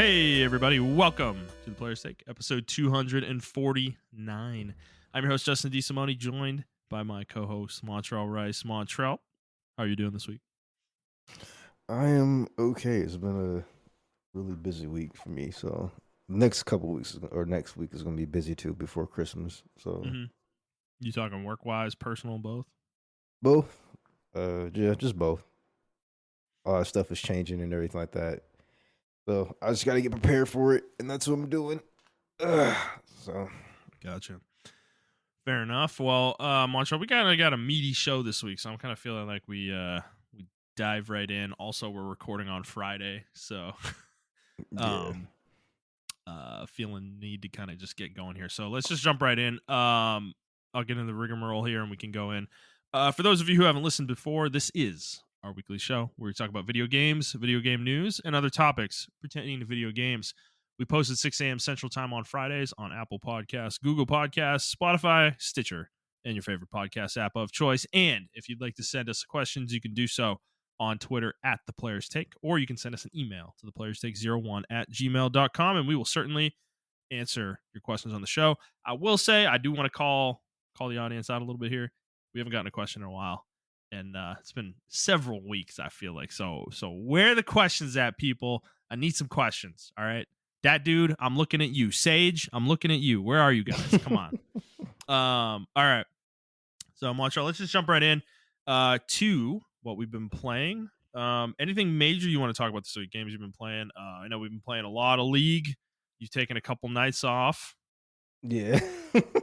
Hey, everybody. Welcome to the Player's Take, episode 249. I'm your host, Justin DeSimone, joined by my co-host, Montrell Rice. Montrell, how are you doing this week? I am okay. It's been a really busy week for me. So next couple weeks or next week is going to be busy too before Christmas. So You talking work-wise, personal, both? both, yeah, just both. All that stuff is changing and everything like that. So I just got to get prepared for it, and that's what I'm doing. So Gotcha. Fair enough. Well, Montrell, we kind of got a meaty show this week, so I'm kind of feeling like we dive right in. Also, we're recording on Friday, so yeah. feeling need to kind of just get going here. So let's just jump right in. I'll get into the rigmarole here and we can go in. For those of you who haven't listened before, this is our weekly show where we talk about video games, video game news, and other topics pertaining to video games. We post at 6 a.m. Central Time on Fridays on Apple Podcasts, Google Podcasts, Spotify, Stitcher, and your favorite podcast app of choice. And if you'd like to send us questions, you can do so on Twitter at The Players Take, or you can send us an email to theplayerstake01@gmail.com, and we will certainly answer your questions on the show. I will say I do want to call the audience out a little bit here. We haven't gotten a question in a while, and it's been several weeks, I feel like. So where are the questions at, people? I need some questions, all right? That dude, I'm looking at you. Sage, I'm looking at you. Where are you guys? Come on. All right. So, Montreal, let's just jump right in to what we've been playing. Anything major you want to talk about this week? Games you've been playing? I know we've been playing a lot of League. You've taken a couple nights off. Yeah.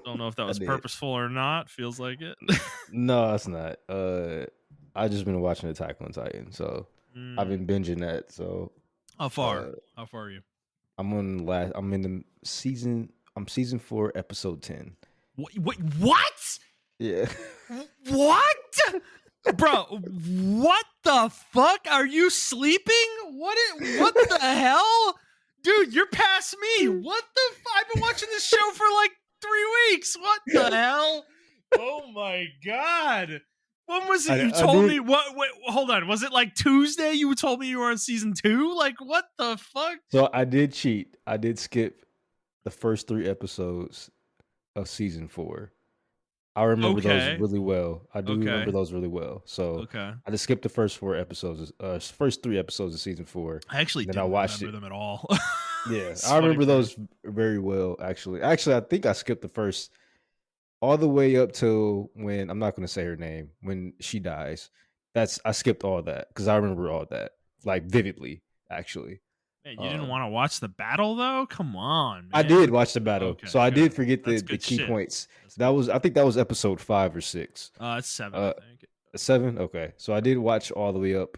Don't know if that was purposeful or not. Feels like it. No, it's not. I just been watching Attack on Titan, so I've been binging that. So how far? How far are you? I'm in the season. I'm season 4, episode 10. What? Yeah. What? Bro, what the fuck? Are you sleeping? What the hell? Dude, you're past me. What the I've been watching this show for like 3 weeks. What the hell? Oh my god. When was it you told me? What? Wait, hold on. Was it like Tuesday you told me you were on season 2? Like, what the fuck? So I did cheat. I did skip the first 3 episodes of season 4. I remember those really well. I do remember those really well. So I just skipped the first 4 episodes, first 3 episodes of season 4. I actually didn't remember them at all. Yeah, I remember those very well. Actually, I think I skipped the first all the way up till when, I'm not going to say her name, when she dies. I skipped all that because I remember all that like vividly. Actually. Man, you didn't want to watch the battle though? Come on, man. I did watch the battle, so I did forget the key points. I think that was episode 5 or 6. It's 7, I think. 7? Okay, so I did watch all the way up.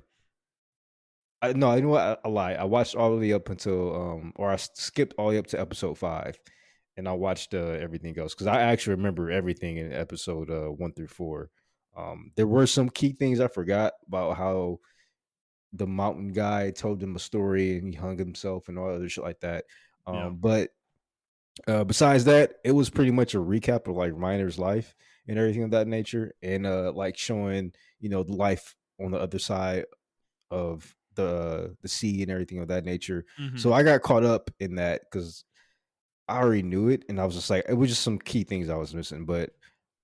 No, you know what? I lie. I watched all the way up until, or I skipped all the way up to episode 5, and I watched everything else because I actually remember everything in episode 1 through 4. There were some key things I forgot about, how the mountain guy told him a story and he hung himself and all other shit like that. But besides that, it was pretty much a recap of like Reiner's life and everything of that nature, and like showing, the life on the other side of the sea and everything of that nature. Mm-hmm. So I got caught up in that because I already knew it, and I was just like, it was just some key things I was missing, but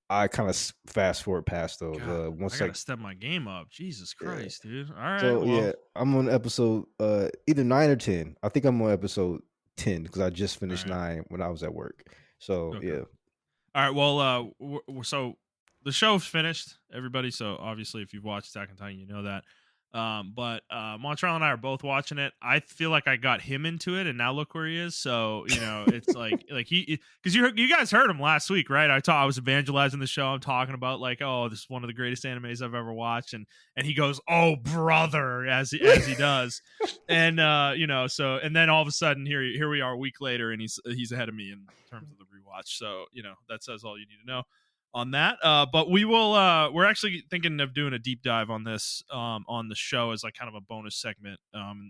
I kind of fast forward past those. Once I gotta step my game up. Jesus Christ, dude. All right. So yeah, I'm on episode either 9 or 10. I think I'm on episode 10 because I just finished 9 when I was at work. So yeah. All right. Well, so the show's finished, everybody. So obviously, if you've watched Attack on Titan, you know that. But Montrell and I are both watching it. I feel like I got him into it, and now look where he is. So it's like he, because you guys heard him last week, right? I was evangelizing the show. I'm talking about like, oh, this is one of the greatest animes I've ever watched, and he goes, oh brother, as he does, and so, and then all of a sudden here we are a week later, and he's ahead of me in terms of the rewatch. So that says all you need to know on that. But we're actually thinking of doing a deep dive on this on the show as like kind of a bonus segment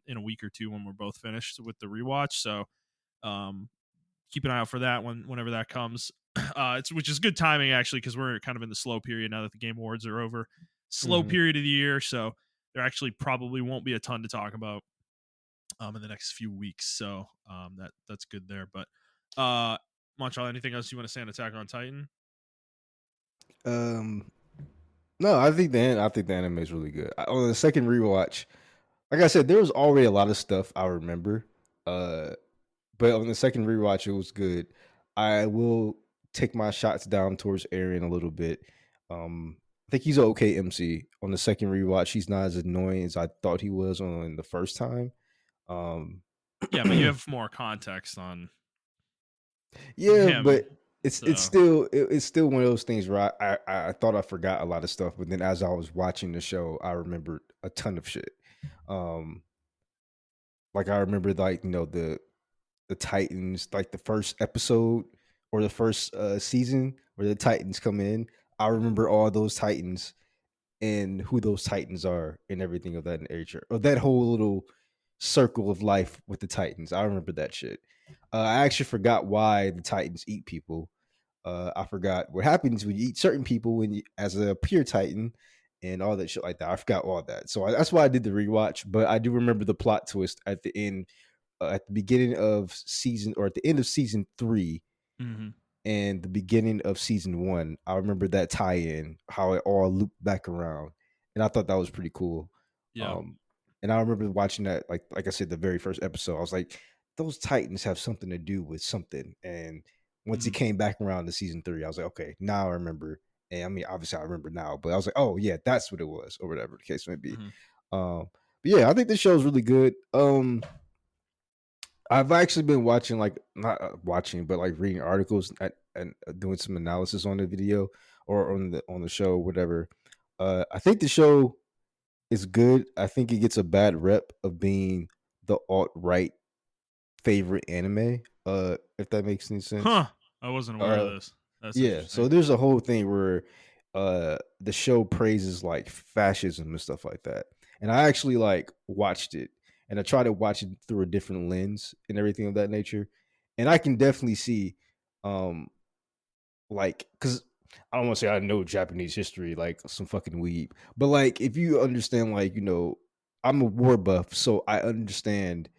in a week or two when we're both finished with the rewatch. So keep an eye out for that whenever that comes. Which is good timing actually, because we're kind of in the slow period now that the Game Awards are over. Slow period of the year, so there actually probably won't be a ton to talk about in the next few weeks. So that's good there. But Montreal, anything else you want to say on Attack on Titan? Um, no, I think the anime is really good. On the second rewatch, like I said, there was already a lot of stuff I remember. Uh, but on the second rewatch, it was good. I will take my shots down towards Aaron a little bit. I think he's an okay MC. On the second rewatch, he's not as annoying as I thought he was on the first time. Um, Yeah, but you have more context on yeah, him. but it's So it's still one of those things where I thought I forgot a lot of stuff, but then as I was watching the show, I remembered a ton of shit. Um, like I remember like the Titans, like the first episode or the first season where the Titans come in. I remember all those Titans and who those Titans are and everything of that nature, or that whole little circle of life with the Titans. I remember that shit. I actually forgot why the Titans eat people. I forgot what happens when you eat certain people as a pure Titan and all that shit like that. I forgot all that, so that's why I did the rewatch. But I do remember the plot twist at the end, at the beginning of season, or at the end of season 3 mm-hmm. and the beginning of season 1. I remember that tie-in, how it all looped back around, and I thought that was pretty cool. Yeah. And I remember watching that, like I said, the very first episode. I was like, those Titans have something to do with something. And once it came back around to season 3, I was like, okay, now I remember. And I mean, obviously I remember now, but I was like, oh yeah, that's what it was, or whatever the case may be. But yeah, I think this show is really good. I've actually been watching, like, not watching, but like reading articles and doing some analysis on the video or on the show, whatever. I think the show is good. I think it gets a bad rep of being the alt right favorite anime. If that makes any sense. Huh. I wasn't aware of this. That's Yeah. interesting. So there's a whole thing where the show praises like fascism and stuff like that. And I actually like watched it, and I try to watch it through a different lens and everything of that nature. And I can definitely see um like, because I don't want to say I know Japanese history like some fucking weeb, but like if you understand, like, I'm a war buff, so I understand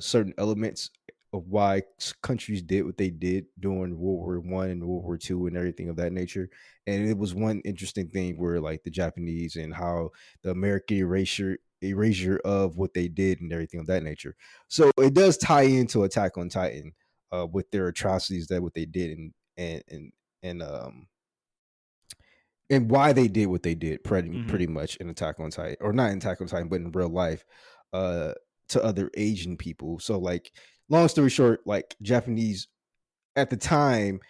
certain elements of why countries did what they did during World War I and World War II and everything of that nature. And it was one interesting thing where like the Japanese and how the American erasure of what they did and everything of that nature. So it does tie into Attack on Titan with their atrocities, that what they did, and and and and why they did what they did, pretty much in Attack on Titan, or not in Attack on Titan, but in real life, uh, to other Asian people. So, like, long story short, like Japanese at the time,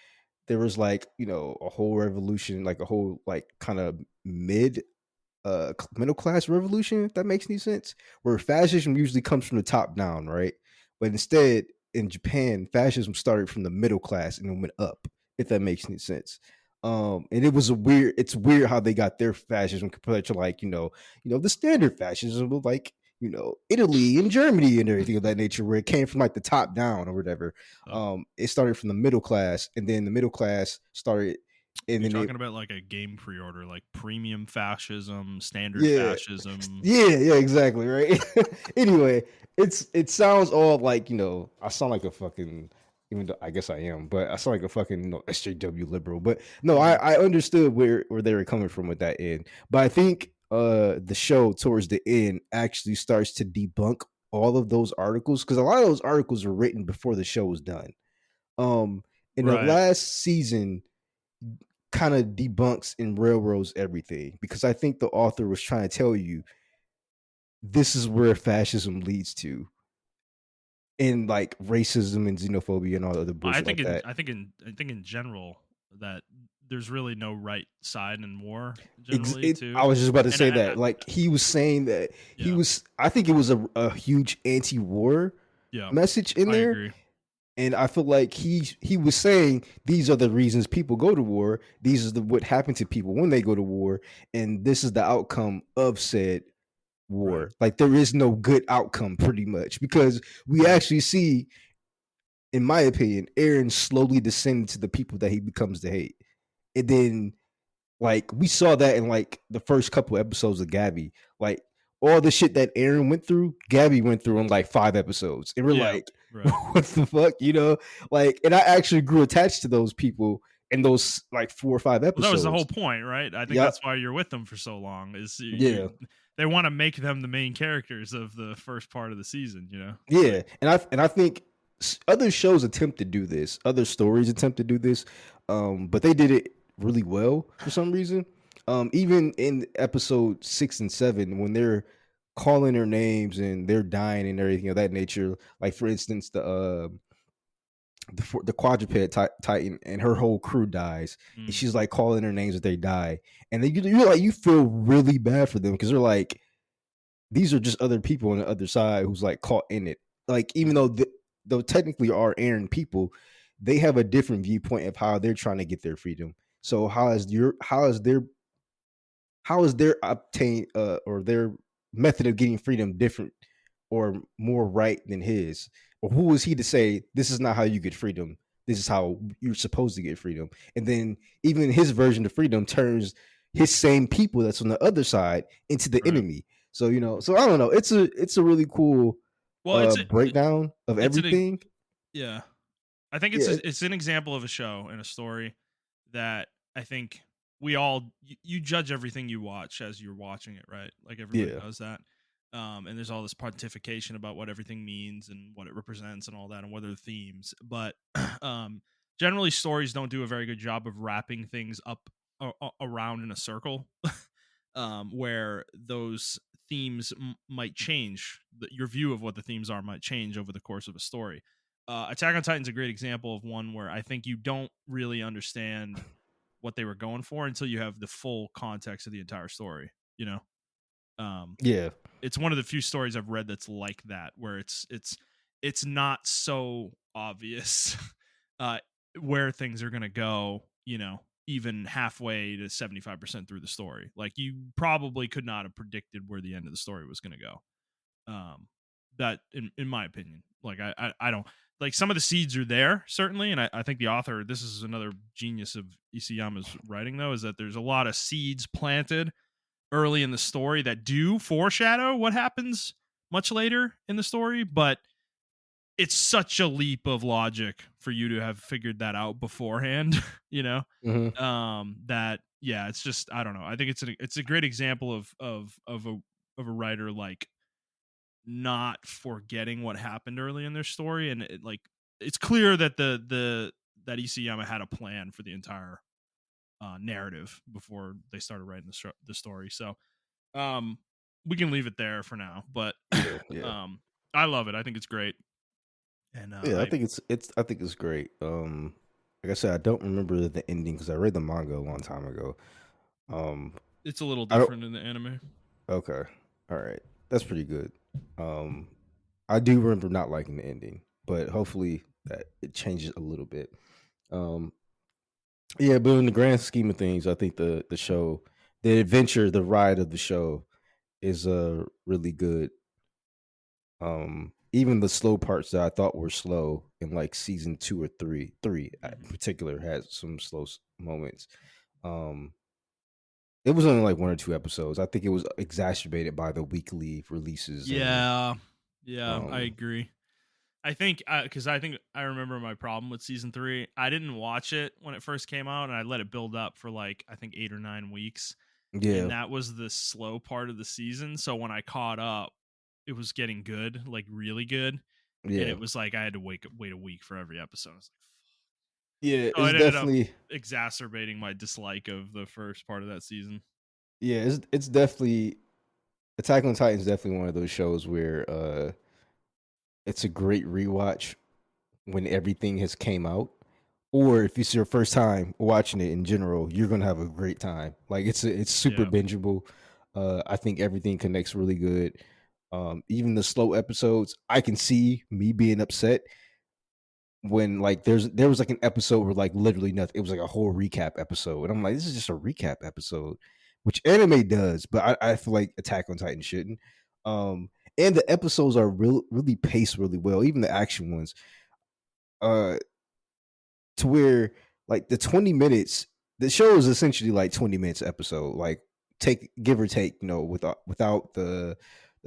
there was like a whole revolution, like a whole like kind of middle class revolution, if that makes any sense, where fascism usually comes from the top down, right? But instead, in Japan, fascism started from the middle class and then went up, if that makes any sense. And it's weird how they got their fascism compared to, like, the standard fascism of, like, Italy and Germany and everything of that nature, where it came from like the top down or whatever. It started from the middle class, and then the middle class started, and You're then talking about like a game pre-order, like premium fascism, standard yeah, fascism. yeah, exactly, right. Anyway, it sounds all like, I sound like a fucking, even though I guess I am, but I sound like a fucking, SJW liberal. But no, I understood where they were coming from with that end. But I think the show towards the end actually starts to debunk all of those articles, because a lot of those articles were written before the show was done. In the Right. last season, kind of debunks and railroads everything, because I think the author was trying to tell you this is where fascism leads to, and like racism and xenophobia and all the other I bullshit think like in that. I think in general that there's really no right side in war generally I too. was just about to And say that, like, he was saying that yeah, I think it was a huge anti-war yeah, message in I there. agree. And I feel like he was saying these are the reasons people go to war. These is what happened to people when they go to war, and this is the outcome of said Right. war. Like, there is no good outcome, pretty much, because we Right. actually see, in my opinion, Aaron slowly descend to the people that he becomes to hate. And then, like, we saw that in like the first couple episodes of Gabby. Like, all the shit that Aaron went through, Gabby went through in like 5 episodes. And we're Yeah, like, right. what the fuck? You know? Like, and I actually grew attached to those people in those like 4 or 5 Well, that was the whole episodes. point, right? I think Yep. that's why you're with them for so long. Is Yeah. they want to make them the main characters of the first part of the season. You know? Yeah. And I think other shows attempt to do this. Other stories attempt to do this. But they did it really well for some reason. Even in episode 6 and 7, when they're calling their names and they're dying and everything of that nature, like for instance, the quadruped titan and her whole crew dies, and Mm, she's like calling their names as they die, and then you're like, you feel really bad for them because they're like, these are just other people on the other side who's like caught in it. Like, even mhm. though technically are Aaron people, they have a different viewpoint of how they're trying to get their freedom. So how is their obtain or their method of getting freedom different or more right than his? Or who is he to say this is not how you get freedom? This is how you're supposed to get freedom. And then even his version of freedom turns his same people that's on the other side into the Right. enemy. So so I don't know. It's a really cool Well, breakdown of it's an everything. yeah. I think Yeah, it's an example of a show and a story that I think we all you judge everything you watch as you're watching it, right? Like everybody yeah, does that. And there's all this pontification about what everything means and what it represents and all that and what are the themes. But um, generally, stories don't do a very good job of wrapping things up around in a circle, where those themes might change. Your view of what the themes are might change over the course of a story. Attack on Titan's a great example of one where I think you don't really understand what they were going for until you have the full context of the entire story. You know, um, yeah, it's one of the few stories I've read that's like that, where it's not so obvious uh, where things are gonna go. You know, even halfway to 75% through the story, like you probably could not have predicted where the end of the story was gonna go. That in my opinion, like I don't like some of the seeds are there certainly, and I think the author, this is another genius of Isayama's writing though, is that there's a lot of seeds planted early in the story that do foreshadow what happens much later in the story, but it's such a leap of logic for you to have figured that out beforehand, you know. hmm That yeah, it's just I don't know. I think it's a great example of a writer like not forgetting what happened early in their story, and like it's clear that that Isayama had a plan for the entire narrative before they started writing the story. So um, we can leave it there for now, but yeah, yeah. I love it. I think it's great, and Yeah, I I think it's great. Like I said, I don't remember the ending because I read the manga a long time ago. Um, it's a little I don't. different in the anime. Okay, all right, that's pretty good. Um, I do remember not liking the ending, but hopefully that it changes a little bit. Um, yeah, but in the grand scheme of things, I think the show, the adventure, the ride of the show is really good. Even the slow parts that I thought were slow in like season 2 or 3 in Mhm. particular had some slow moments. Um, it was only like 1 or 2 episodes. I think it was exacerbated by the weekly releases and Yeah, yeah, I um, agree. I think because I think I remember my problem with season three. I didn't watch it when it first came out, and I let it build up for like I think 8 or 9 weeks, yeah, and that was the slow part of the season. So when I caught up, it was getting good, like really good, and yeah, it was like I had to wait a week for every episode. I was like, yeah. so It's it ended up definitely exacerbating my dislike of the first part of that season. yeah. It's definitely Attack on Titan is definitely one of those shows where it's a great rewatch when everything has came out, or if it's your first time watching it in general, you're gonna have a great time. Like it's super Yeah, bingeable. I think everything connects really good. Even the slow episodes, I can see me being upset when like there was like an episode where like literally nothing. It was like a whole recap episode, and I'm like, this is just a recap episode, which anime does, but I feel like Attack on Titan shouldn't. And the episodes are really paced really well, even the action ones. Uh, to where like the 20 minutes, the show is essentially like 20 minutes episode, like give or take, without the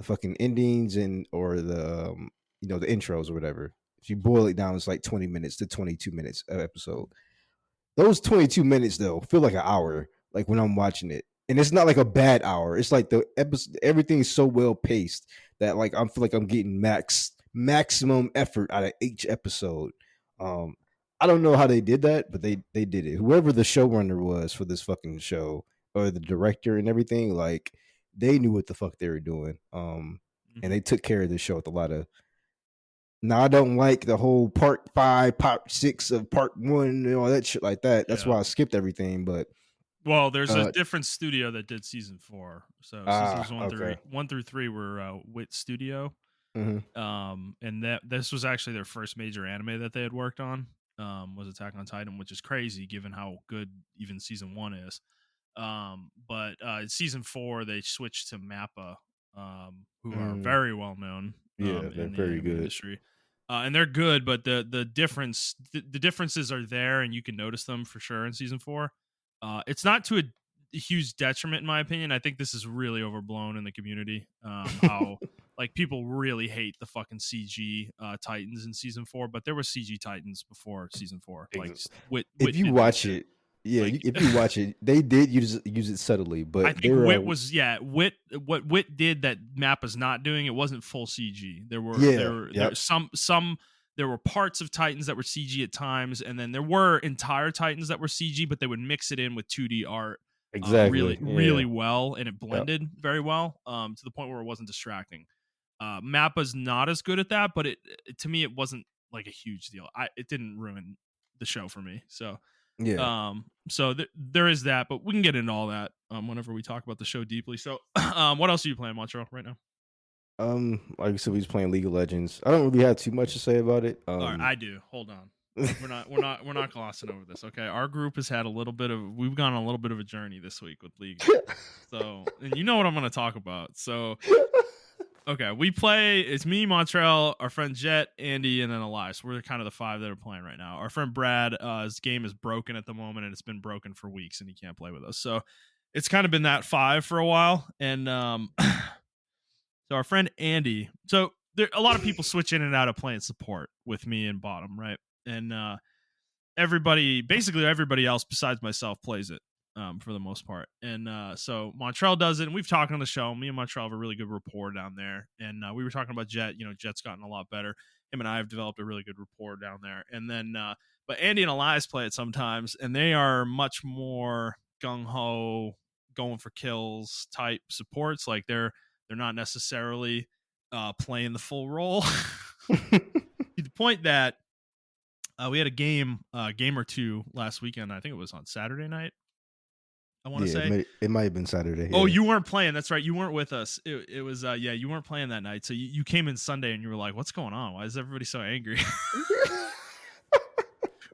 fucking endings and or the the intros or whatever. If you boil it down, it's like 20 minutes to 22 minutes of episode. Those 22 minutes though feel like an hour, like when I'm watching it. And it's not like a bad hour. It's like the episode, everything is so well paced that like I feel like I'm getting maximum effort out of each episode. Um, I don't know how they did that, but they did it. Whoever the showrunner was for this fucking show or the director and everything, like they knew what the fuck they were doing. And they took care of the show with a lot of. Now I don't like the whole part 5, part 6 of part 1 and all that shit like that. That's why I skipped everything. But well, there's a different studio that did season 4. So seasons 1 through 3 were Wit Studio. And this was actually their first major anime that they had worked on. Was Attack on Titan, which is crazy given how good even season 1 is. But season 4 they switched to Mappa, who are very well known. Yeah, they're in the very anime good. industry. And they're good, but the differences are there, and you can notice them for sure in season 4. It's not to a huge detriment, in my opinion. I think this is really overblown in the community. How like people really hate the fucking CG Titans in season 4, but there were CG Titans before season 4. Like if you watch it, if you watch it, they did use it subtly, but I think Wit was what Wit did that Mappa's not doing. It wasn't full CG. There were some there were parts of Titans that were CG at times, and then there were entire Titans that were CG, but they would mix it in with 2D art really well, and it blended very well to the point where it wasn't distracting. Mappa's not as good at that, but it to me it wasn't like a huge deal. It didn't ruin the show for me. So so there is that, but we can get into all that whenever we talk about the show deeply. So what else are you playing, Montrell, right now? Like I said, we was playing League of Legends. I don't really have too much to say about it. All right, I do. Hold on. We're not glossing over this. Okay, our group has had we've gone on a little bit of a journey this week with League. So, and you know what I'm going to talk about. So, okay, we play. It's me, Montrell, our friend Jet, Andy, and then Elias. We're kind of the 5 that are playing right now. Our friend Brad, his game is broken at the moment, and it's been broken for weeks, and he can't play with us. So, it's kind of been that 5 for a while, and so our friend Andy. So a lot of people switch in and out of playing support with me and bottom, right? And basically everybody else besides myself plays it for the most part. And so Montrell does it, and we've talked on the show. Me and Montrell have a really good rapport down there. And we were talking about Jet. You know, Jet's gotten a lot better. Him and I have developed a really good rapport down there. And then, but Andy and Elias play it sometimes, and they are much more gung ho, going for kills type supports. Like they're not necessarily playing the full role. To the point that we had a game or two last weekend. I think it was on Saturday night. I want to say it might have been Saturday. Oh, you weren't playing. That's right. You weren't with us. It was you weren't playing that night. So you came in Sunday and you were like, "What's going on? Why is everybody so angry?"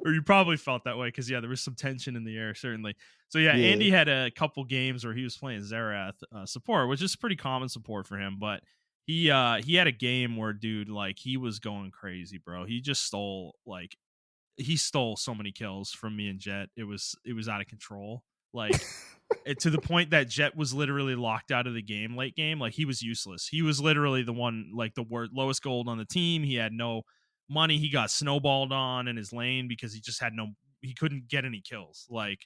Or you probably felt that way because there was some tension in the air, certainly. So Andy had a couple games where he was playing Zerath support, which is pretty common support for him. But he had a game where, dude, like he was going crazy, bro. He just stole so many kills from me and Jet. It was out of control. Like to the point that Jet was literally locked out of the game late game. Like he was useless. He was literally the one, like the lowest gold on the team. He had no money. He got snowballed on in his lane because he couldn't get any kills. Like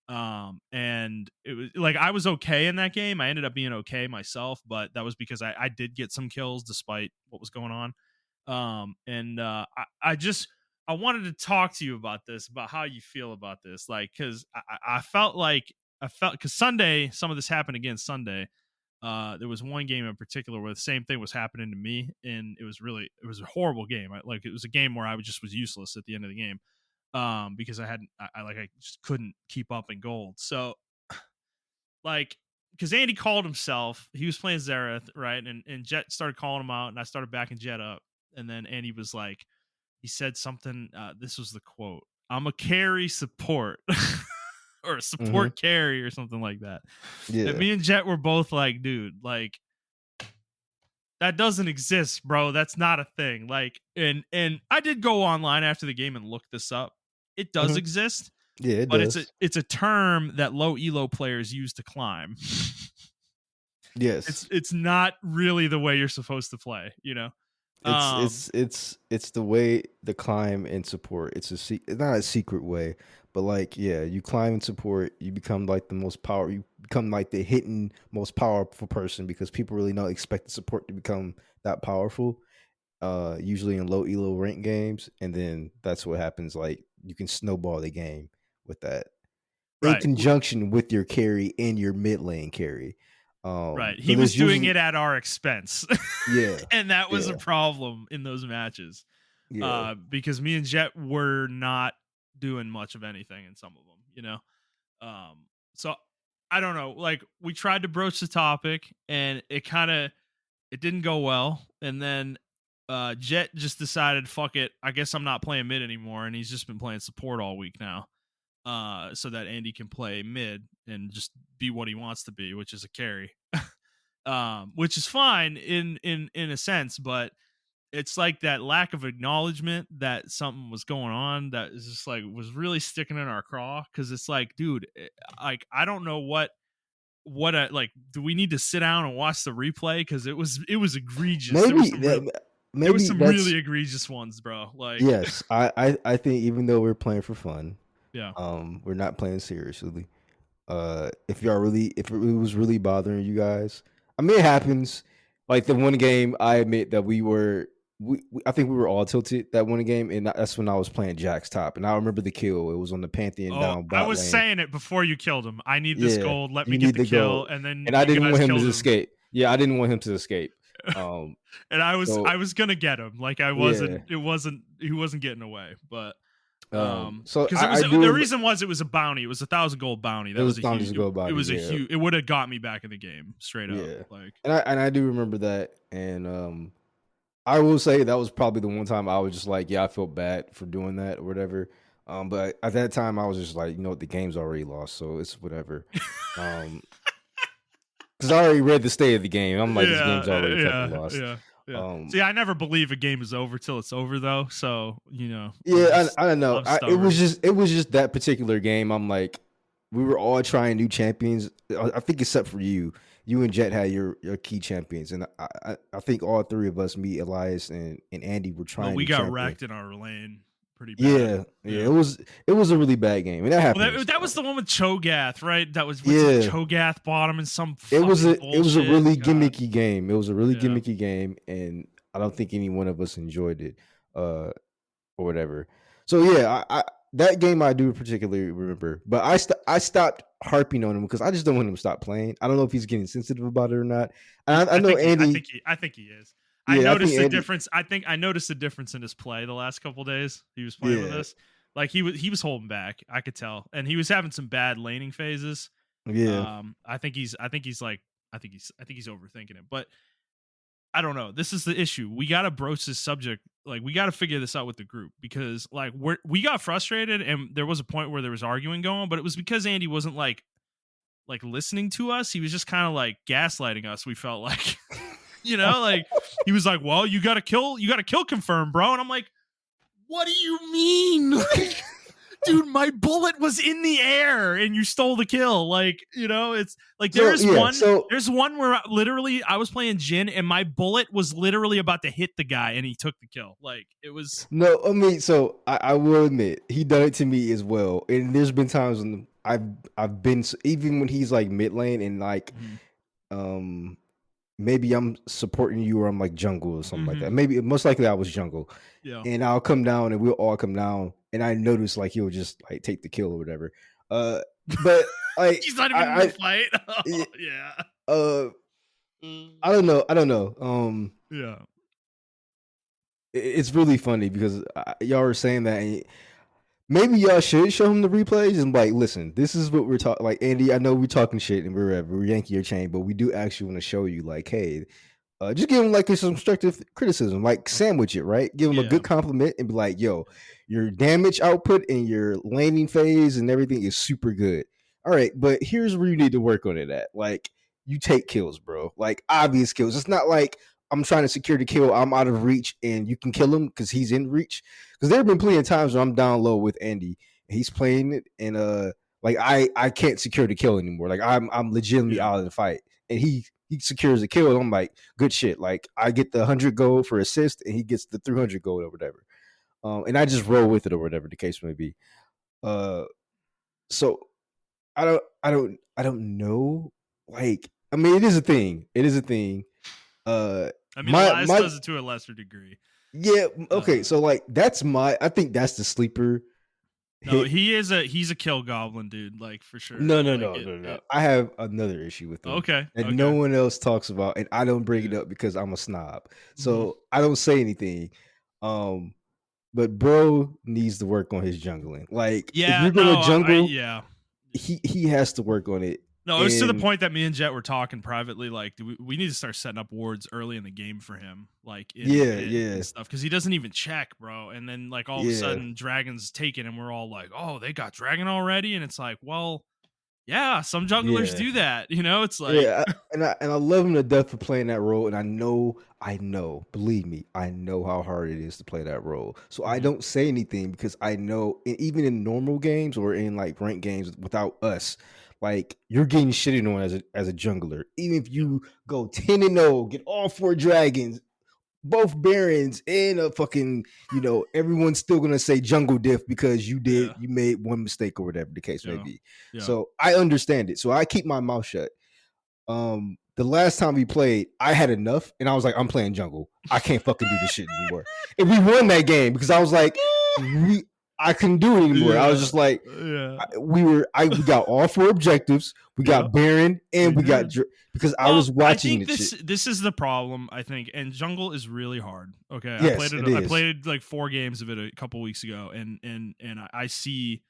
and it was like I was okay in that game. I ended up being okay myself, but that was because I did get some kills despite what was going on. I wanted to talk to you about this, about how you feel about this. Like, cause I felt cause Sunday, some of this happened again Sunday. There was one game in particular where the same thing was happening to me, and it was a horrible game. It was a game where I was useless at the end of the game, because I just couldn't keep up in gold. So, like, because Andy called himself, he was playing Zerath, right, and Jet started calling him out, and I started backing Jet up, and then Andy was like, he said something. This was the quote: "I'm a carry support." Or a support carry or something like that. Yeah. And me and Jet were both like, dude, like that doesn't exist, bro. That's not a thing. Like, and I did go online after the game and look this up. It does exist. Yeah, it but does. it's a term that low elo players use to climb. Yes. It's not really the way you're supposed to play, It's the way the climb and support. It's not a secret way, but like yeah, you climb and support, you become like the most power. You become like the hidden most powerful person because people really don't expect the support to become that powerful. Usually in low elo rank games, and then that's what happens. Like you can snowball the game with that in Right. conjunction with your carry and your mid lane carry. Right. So He was there's doing usually it at our expense. yeah, And that was a yeah, problem in those matches. yeah. Because me and Jet were not doing much of anything in some of them. So I don't know. Like we tried to broach the topic and it didn't go well. And then Jet just decided, fuck it, I guess I'm not playing mid anymore, and he's just been playing support all week now. So that Andy can play mid and just be what he wants to be, which is a carry. Which is fine in a sense, but it's like that lack of acknowledgement that something was going on that is just like was really sticking in our craw, because it's like, dude, like I don't know like, do we need to sit down and watch the replay, because it was egregious. Maybe There was maybe some that's really egregious ones, bro. Like yes. I think even though we're playing for fun, yeah. we're not playing seriously. If it was really bothering you guys, I mean, it happens. Like the one game, I admit that I think we were all tilted that one game, and that's when I was playing Jack's top, and I remember the kill. It was on the Pantheon Oh, down I bot was lane. saying it before you killed him. I need this Yeah, gold. Let me you get need the to kill, go, and then and I you didn't guys want him to killed him. escape. Yeah, I didn't want him to escape. And I So was gonna get him. Like I yeah, wasn't. He wasn't getting away. But so because it was I do. the reason was it was a bounty. It was 1,000 gold bounty. It That was was a bound huge. to go It body. was a Yeah, huge. It would have got me back in the game straight up. yeah, Like and I do remember that, and I will say that was probably the one time I was just like, yeah, I felt bad for doing that or whatever. But at that time, I was just like, you know what, the game's already lost, so it's whatever. Because I already read the state of the game. I'm like, this game's already fucking lost. yeah. Um, See, I never believe a game is over till it's over, though. So yeah, I don't know. I'm It stubborn. was just that particular game. I'm like, we were all trying new champions. I think except for you. You and Jet had your key champions, and I think all three of us, me, Elias, and Andy, were But trying we new got champions. wrecked in our lane pretty bad. Yeah, yeah. Yeah. It was a really bad game, and that Well, happens. that was the one with Cho'Gath, right? That was what's his Yeah, Cho'Gath bottom and some it was fucking it was a bullshit. really God. gimmicky game. It was a really Yeah. gimmicky game, and I don't think any one of us enjoyed it, or whatever. So yeah, I that game I do particularly remember, but I stopped harping on him because I just don't want him to stop playing. I don't know if he's getting sensitive about it or not. And I know Andy. I think he is. I Yeah, I think noticed the Andy. difference. I noticed the difference in his play the last couple days. He was playing with Yeah, us. Like he was holding back. I could tell, and he was having some bad laning phases. yeah. I think he's overthinking it, but I don't know. This is the issue. We got to broach this subject. Like we got to figure this out with the group, because like we got frustrated, and there was a point where there was arguing going, but it was because Andy wasn't like listening to us. He was just kind of like gaslighting us. We felt like, like he was like, "Well, you got to kill confirm, bro," and I'm like, "What do you mean?" Like, dude, my bullet was in the air and you stole the kill. Like, it's like there's one where literally I was playing Jin and my bullet was literally about to hit the guy and he took the kill. Like, it was No, I mean, so I will admit he done it to me as well. And there's been times when I've been even when he's like mid lane and like maybe I'm supporting you or I'm like jungle or something like that. Maybe most likely I was jungle. yeah. And I'll come down and we'll all come down and I notice like he'll just like take the kill or whatever. But like He's not even in the fight. Oh, yeah. I don't know. Yeah. It's really funny because y'all are saying that. And maybe y'all should show him the replays and like, listen, this is what we're talking. Like, Andy, I know we're talking shit and we're yanking your chain, but we do actually want to show you, like, hey, just give him like some constructive criticism, like sandwich it, right? Give him a good compliment and be like, yo, your damage output and your laning phase and everything is super good. All right, but here's where you need to work on it at. Like, you take kills, bro. Like obvious kills. It's not like I'm trying to secure the kill. I'm out of reach and you can kill him because he's in reach. Because there have been plenty of times where I'm down low with Andy He's playing it, and like I can't secure the kill anymore. Like I'm legitimately out of the fight, and he secures the kill, and I'm like, good shit. Like I get the 100 gold for assist, and he gets the 300 gold or whatever. And I just roll with it or whatever the case may be. So I don't know. Like, I mean, it is a thing. It is a thing. I mean, Elias does it to a lesser degree. Yeah. Okay. So like, I think that's the sleeper. No, he's a kill goblin, dude. Like for sure. No. I have another issue with him. Okay. That no one else talks about, and I don't bring it up because I'm a snob. So I don't say anything. But bro needs to work on his jungling. Like, if you're gonna jungle, he has to work on it. No, it was to the point that me and Jet were talking privately. Like, we need to start setting up wards early in the game for him. Like, and stuff, because he doesn't even check, bro. And then like all of a sudden, Dragon's taken, and we're all like, "Oh, they got Dragon already," and it's like, well. Yeah, some junglers do that. You know, it's like and I love him to death for playing that role. And I know, believe me, I know how hard it is to play that role. So I don't say anything because I know, even in normal games or in like ranked games without us, like you're getting shitted on as a jungler. Even if you go 10-0, get all 4 dragons, both Barons, and a fucking, everyone's still gonna say jungle diff because you made one mistake or whatever the case may be. So I understand it. So I keep my mouth shut. The last time we played, I had enough, and I was like, I'm playing jungle. I can't fucking do this shit anymore. And we won that game because I was like, I couldn't do it anymore. I was just like, we got all 4 objectives. We got Baron, and we got because I was watching. I think this is the problem. I think, and jungle is really hard. Okay, yes, I played like 4 games of it a couple weeks ago, and I see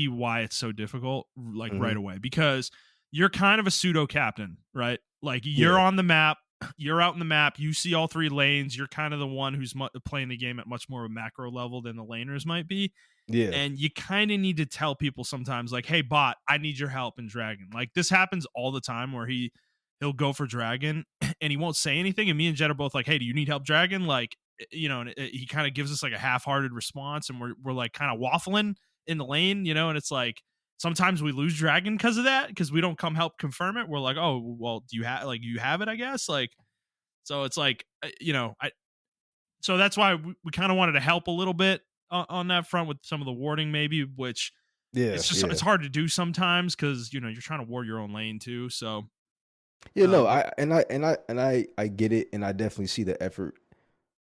why it's so difficult. Like right away, because you're kind of a pseudo captain, right? Like you're on the map. You're out in the map. You see all 3 lanes. You're kind of the one who's playing the game at much more of a macro level than the laners might be. Yeah. And you kind of need to tell people sometimes, like, hey, bot, I need your help in Dragon. Like this happens all the time where he'll go for Dragon and he won't say anything. And me and Jet are both like, hey, do you need help, Dragon? Like, and he kind of gives us like a half-hearted response, and we're like kind of waffling in the lane, and it's like, sometimes we lose Dragon because of that, because we don't come help confirm it. We're like, oh, well, do you have it, I guess? Like, so it's like, so that's why we kind of wanted to help a little bit on that front with some of the warding, maybe, which it's just it's hard to do sometimes because you're trying to ward your own lane too. So I get it, and I definitely see the effort,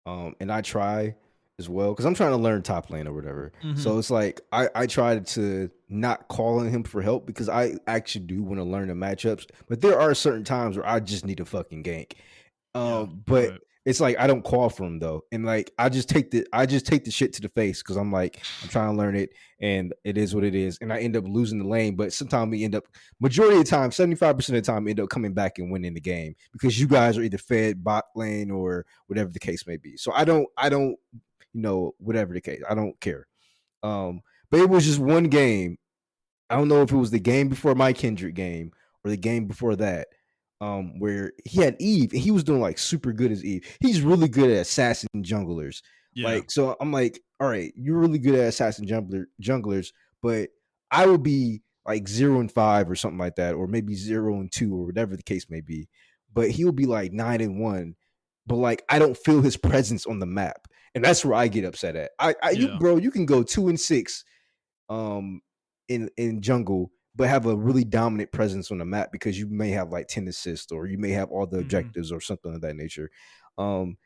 and I try as well because I'm trying to learn top lane or whatever. So it's like I try to not call on him for help because I actually do want to learn the matchups, but there are certain times where I just need a fucking gank. But it's like I don't call for him though, and like I just take the shit to the face because I'm like, I'm trying to learn it, and it is what it is, and I end up losing the lane. But sometimes we end up, majority of the time, 75% of the time, end up coming back and winning the game because you guys are either fed bot lane or whatever the case may be. So I don't whatever the case, I don't care. But it was just one game. I don't know if it was the game before my Kendrick game or the game before that. Where he had Eve and he was doing like super good as Eve. He's really good at assassin junglers. Like, so I'm like, all right, you're really good at assassin junglers, but I would be like 0-5 or something like that, or maybe 0-2 or whatever the case may be. But he'll be like 9-1. But like I don't feel his presence on the map. And that's where I get upset at. You can go 2-6 in jungle, but have a really dominant presence on the map because you may have like 10 assists or you may have all the objectives or something of that nature. And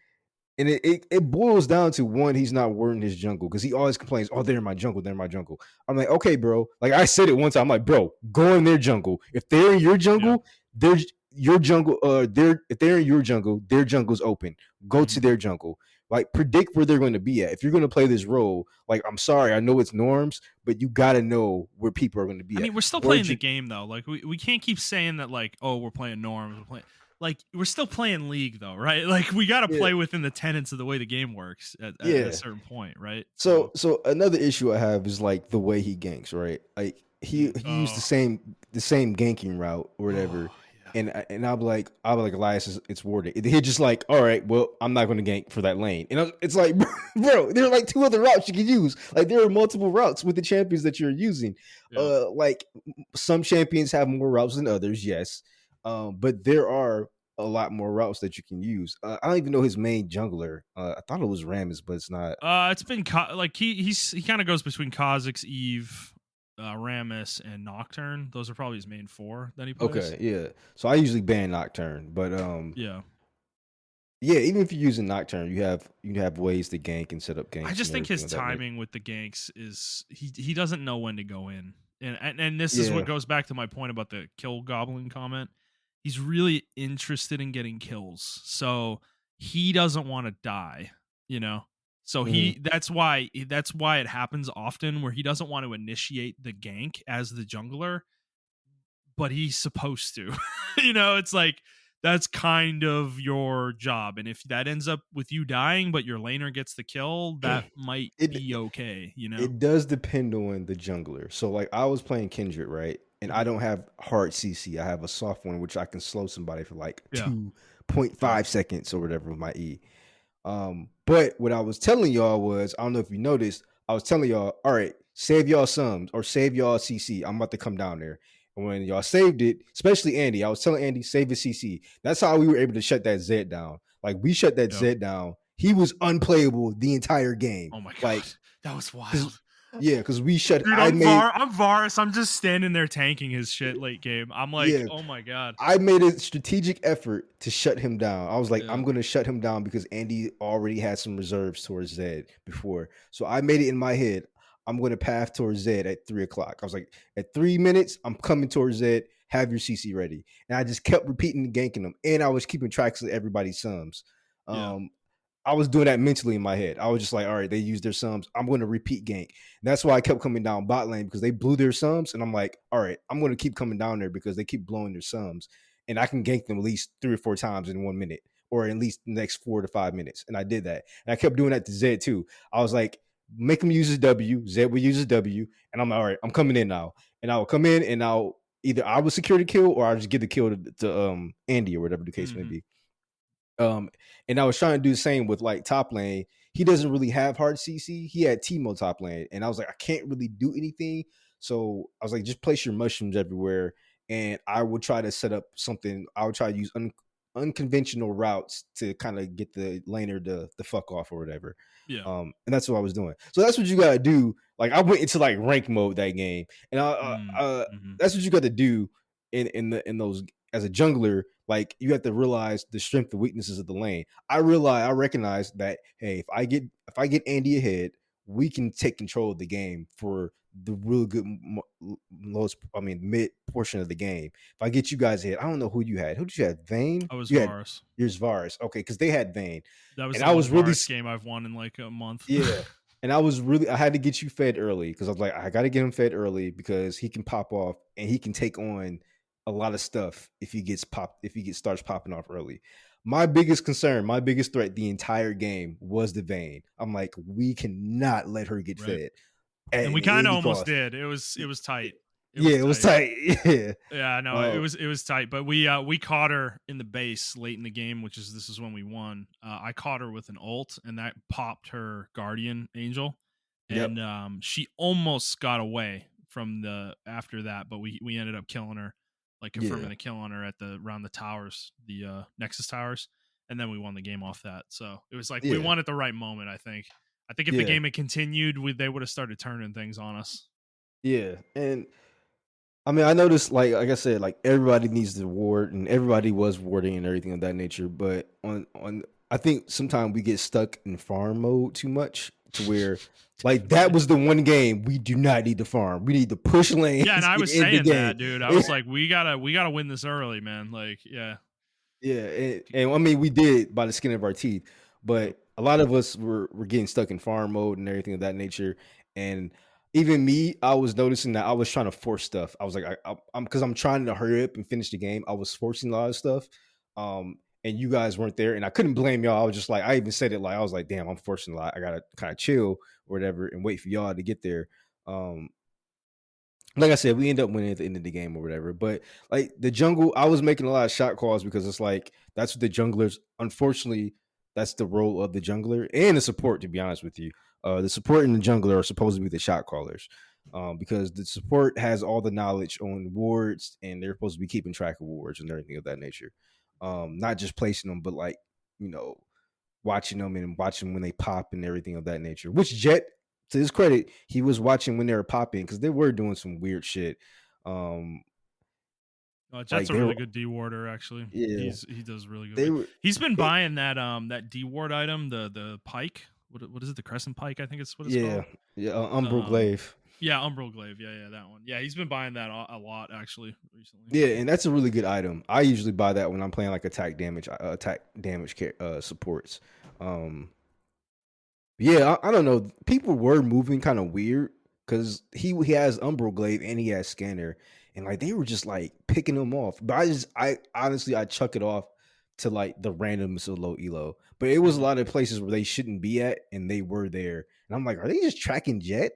it boils down to, one, he's not wording his jungle because he always complains, oh, they're in my jungle, they're in my jungle. I'm like, okay, bro. Like I said it one time, I'm like, bro, go in their jungle. If they're in your jungle, there's your jungle. If they're in your jungle, their jungle's open. Go to their jungle. Like predict where they're going to be at. If you're going to play this role, like I'm sorry, I know it's norms, but you got to know where people are going to be. I mean, we're still playing the game though. Like we can't keep saying that like, oh, we're playing norms. We're still playing League though, right? Like we got to play within the tenets of the way the game works at a certain point, right? So another issue I have is like the way he ganks, right? Like he used the same ganking route or whatever. and I'll be like, Elias, it's worth it. He's just like, all right, well, I'm not going to gank for that lane. And it's like, bro, there are like two other routes you can use. Like there are multiple routes with the champions that you're using. Yeah. Like some champions have more routes than others, yes, but there are a lot more routes that you can use. I don't even know his main jungler. I thought it was Rammus, but it's not. It's been like he kind of goes between Kha'Zix, Eve, Rammus, and Nocturne. Those are probably his main four that he plays. Okay, yeah. So I usually ban Nocturne, but Yeah. yeah, even if you're using Nocturne, you have ways to gank and set up ganks. I just and think his everything like that. timing with the ganks is he doesn't know when to go in, and this is Yeah. what goes back to my point about the kill goblin comment. He's really interested in getting kills, so he doesn't want to die. You know, so that's why it happens often where he doesn't want to initiate the gank as the jungler, but he's supposed to. You know, it's like that's kind of your job, and if that ends up with you dying but your laner gets the kill, that might It be okay, you know. it does depend on the jungler. So like I was playing Kindred, right? And I don't have hard CC. I have a soft one which I can slow somebody for like Yeah. 2.5 seconds or whatever with my E. But what I was telling y'all was, I don't know if you noticed, I was telling y'all, all right, save y'all sums or save y'all CC. I'm about to come down there. And when y'all saved it, especially Andy, I was telling Andy, save his CC. That's how we were able to shut that Zed down. Like we shut that Zed down. He was unplayable the entire game. Oh my god, like, that was wild. Yeah, because we shut. Dude, I'm Varus. I'm just standing there tanking his shit late game. I'm like, Yeah. oh my god. I made a strategic effort to shut him down. I was like, Yeah. I'm going to shut him down because Andy already had some reserves towards Zed before. So I made it in my head. I'm going to path towards Zed at 3:00. I was like, at 3 minutes, I'm coming towards Zed. Have your CC ready. And I just kept repeating ganking them. And I was keeping tracks of everybody's sums. Yeah. I was doing that mentally in my head. I was just like, all right, they used their sums. I'm going to repeat gank. And that's why I kept coming down bot lane because they blew their sums. And I'm like, all right, I'm going to keep coming down there because they keep blowing their sums. And I can gank them at least 3 or 4 times in 1 minute or at least the next 4 to 5 minutes. And I did that. And I kept doing that to Zed too. I was like, make him use his W. Zed will use his W. And I'm like, all right, I'm coming in now. And I will come in and I will secure the kill or I'll just give the kill to Andy or whatever the case may be. And I was trying to do the same with like top lane. He doesn't really have hard CC. He had Teemo top lane, and I was like, I can't really do anything. So I was like, just place your mushrooms everywhere, and I would try to set up something. I would try to use unconventional routes to kind of get the laner the fuck off or whatever. Yeah. And that's what I was doing. So that's what you gotta do. Like I went into like rank mode that game, and that's what you got to do in those as a jungler. Like you have to realize the strength and weaknesses of the lane. I recognize that hey, if I get Andy ahead, we can take control of the game for the real good mid portion of the game. If I get you guys ahead, I don't know who you had. Who did you have? Vayne? I was Varus. Yours Varus. Okay, because they had Vayne. That was and the I was really Varus game I've won in like a month. Yeah. And I had to get you fed early because I was like, I got to get him fed early because he can pop off and he can take on a lot of stuff if he starts popping off early. My biggest concern, my biggest threat the entire game was the Vayne. I'm like, we cannot let her get fed. And we kind of almost did. It was tight. It was tight. Yeah. Yeah, no, it was tight. But we caught her in the base late in the game, this is when we won. I caught her with an ult, and that popped her Guardian Angel, and she almost got away from after that, but we ended up killing her, like confirming the kill on her around the towers, the Nexus towers, and then we won the game off that. So it was like we won at the right moment. I think if the game had continued, they would have started turning things on us. Yeah, and I mean, I noticed, like I said, like everybody needs to ward, and everybody was warding and everything of that nature. But I think sometimes we get stuck in farm mode too much, to where, like, that was the one game we do not need to farm. We need to push lanes. Yeah, and I was saying that, dude. I was like, we gotta win this early, man. Like, yeah, and I mean, we did by the skin of our teeth, but a lot of us were getting stuck in farm mode and everything of that nature, and even me, I was noticing that I was trying to force stuff. I was like, I'm trying to hurry up and finish the game. I was forcing a lot of stuff, and you guys weren't there, and I couldn't blame y'all. I was just like, I even said it like, I was like, damn, I'm forcing a lot. I gotta kind of chill or whatever and wait for y'all to get there. like I said, we end up winning at the end of the game or whatever. But like the jungle, I was making a lot of shot calls because it's like that's what the junglers. Unfortunately, that's the role of the jungler and the support. To be honest with you, the support and the jungler are supposed to be the shot callers, because the support has all the knowledge on wards and they're supposed to be keeping track of wards and everything of that nature. Not just placing them, but like you know watching them and watching when they pop and everything of that nature. Which Jet, to his credit, he was watching when they were popping because they were doing some weird shit. Um, Jet's like a they really were, good D warder. Actually, yeah, he does really they good. were, He's been it, buying that D ward item, the pike. What is it? The crescent pike, I think it's what it's yeah, called. yeah. Umbral Um, Glaive, yeah, Umbral Glaive. Yeah, that one. Yeah, he's been buying that a lot actually recently. yeah, and that's a really good item. I usually buy that when I'm playing like attack damage supports. Um, Yeah, I don't know. People were moving kind of weird because he has Umbral Glaive and he has Scanner, and like they were just like picking them off. But I honestly I chuck it off to like the random so low elo. But it was a Mhm. lot of places where they shouldn't be at, and they were there. And I'm like, are they just tracking Jet?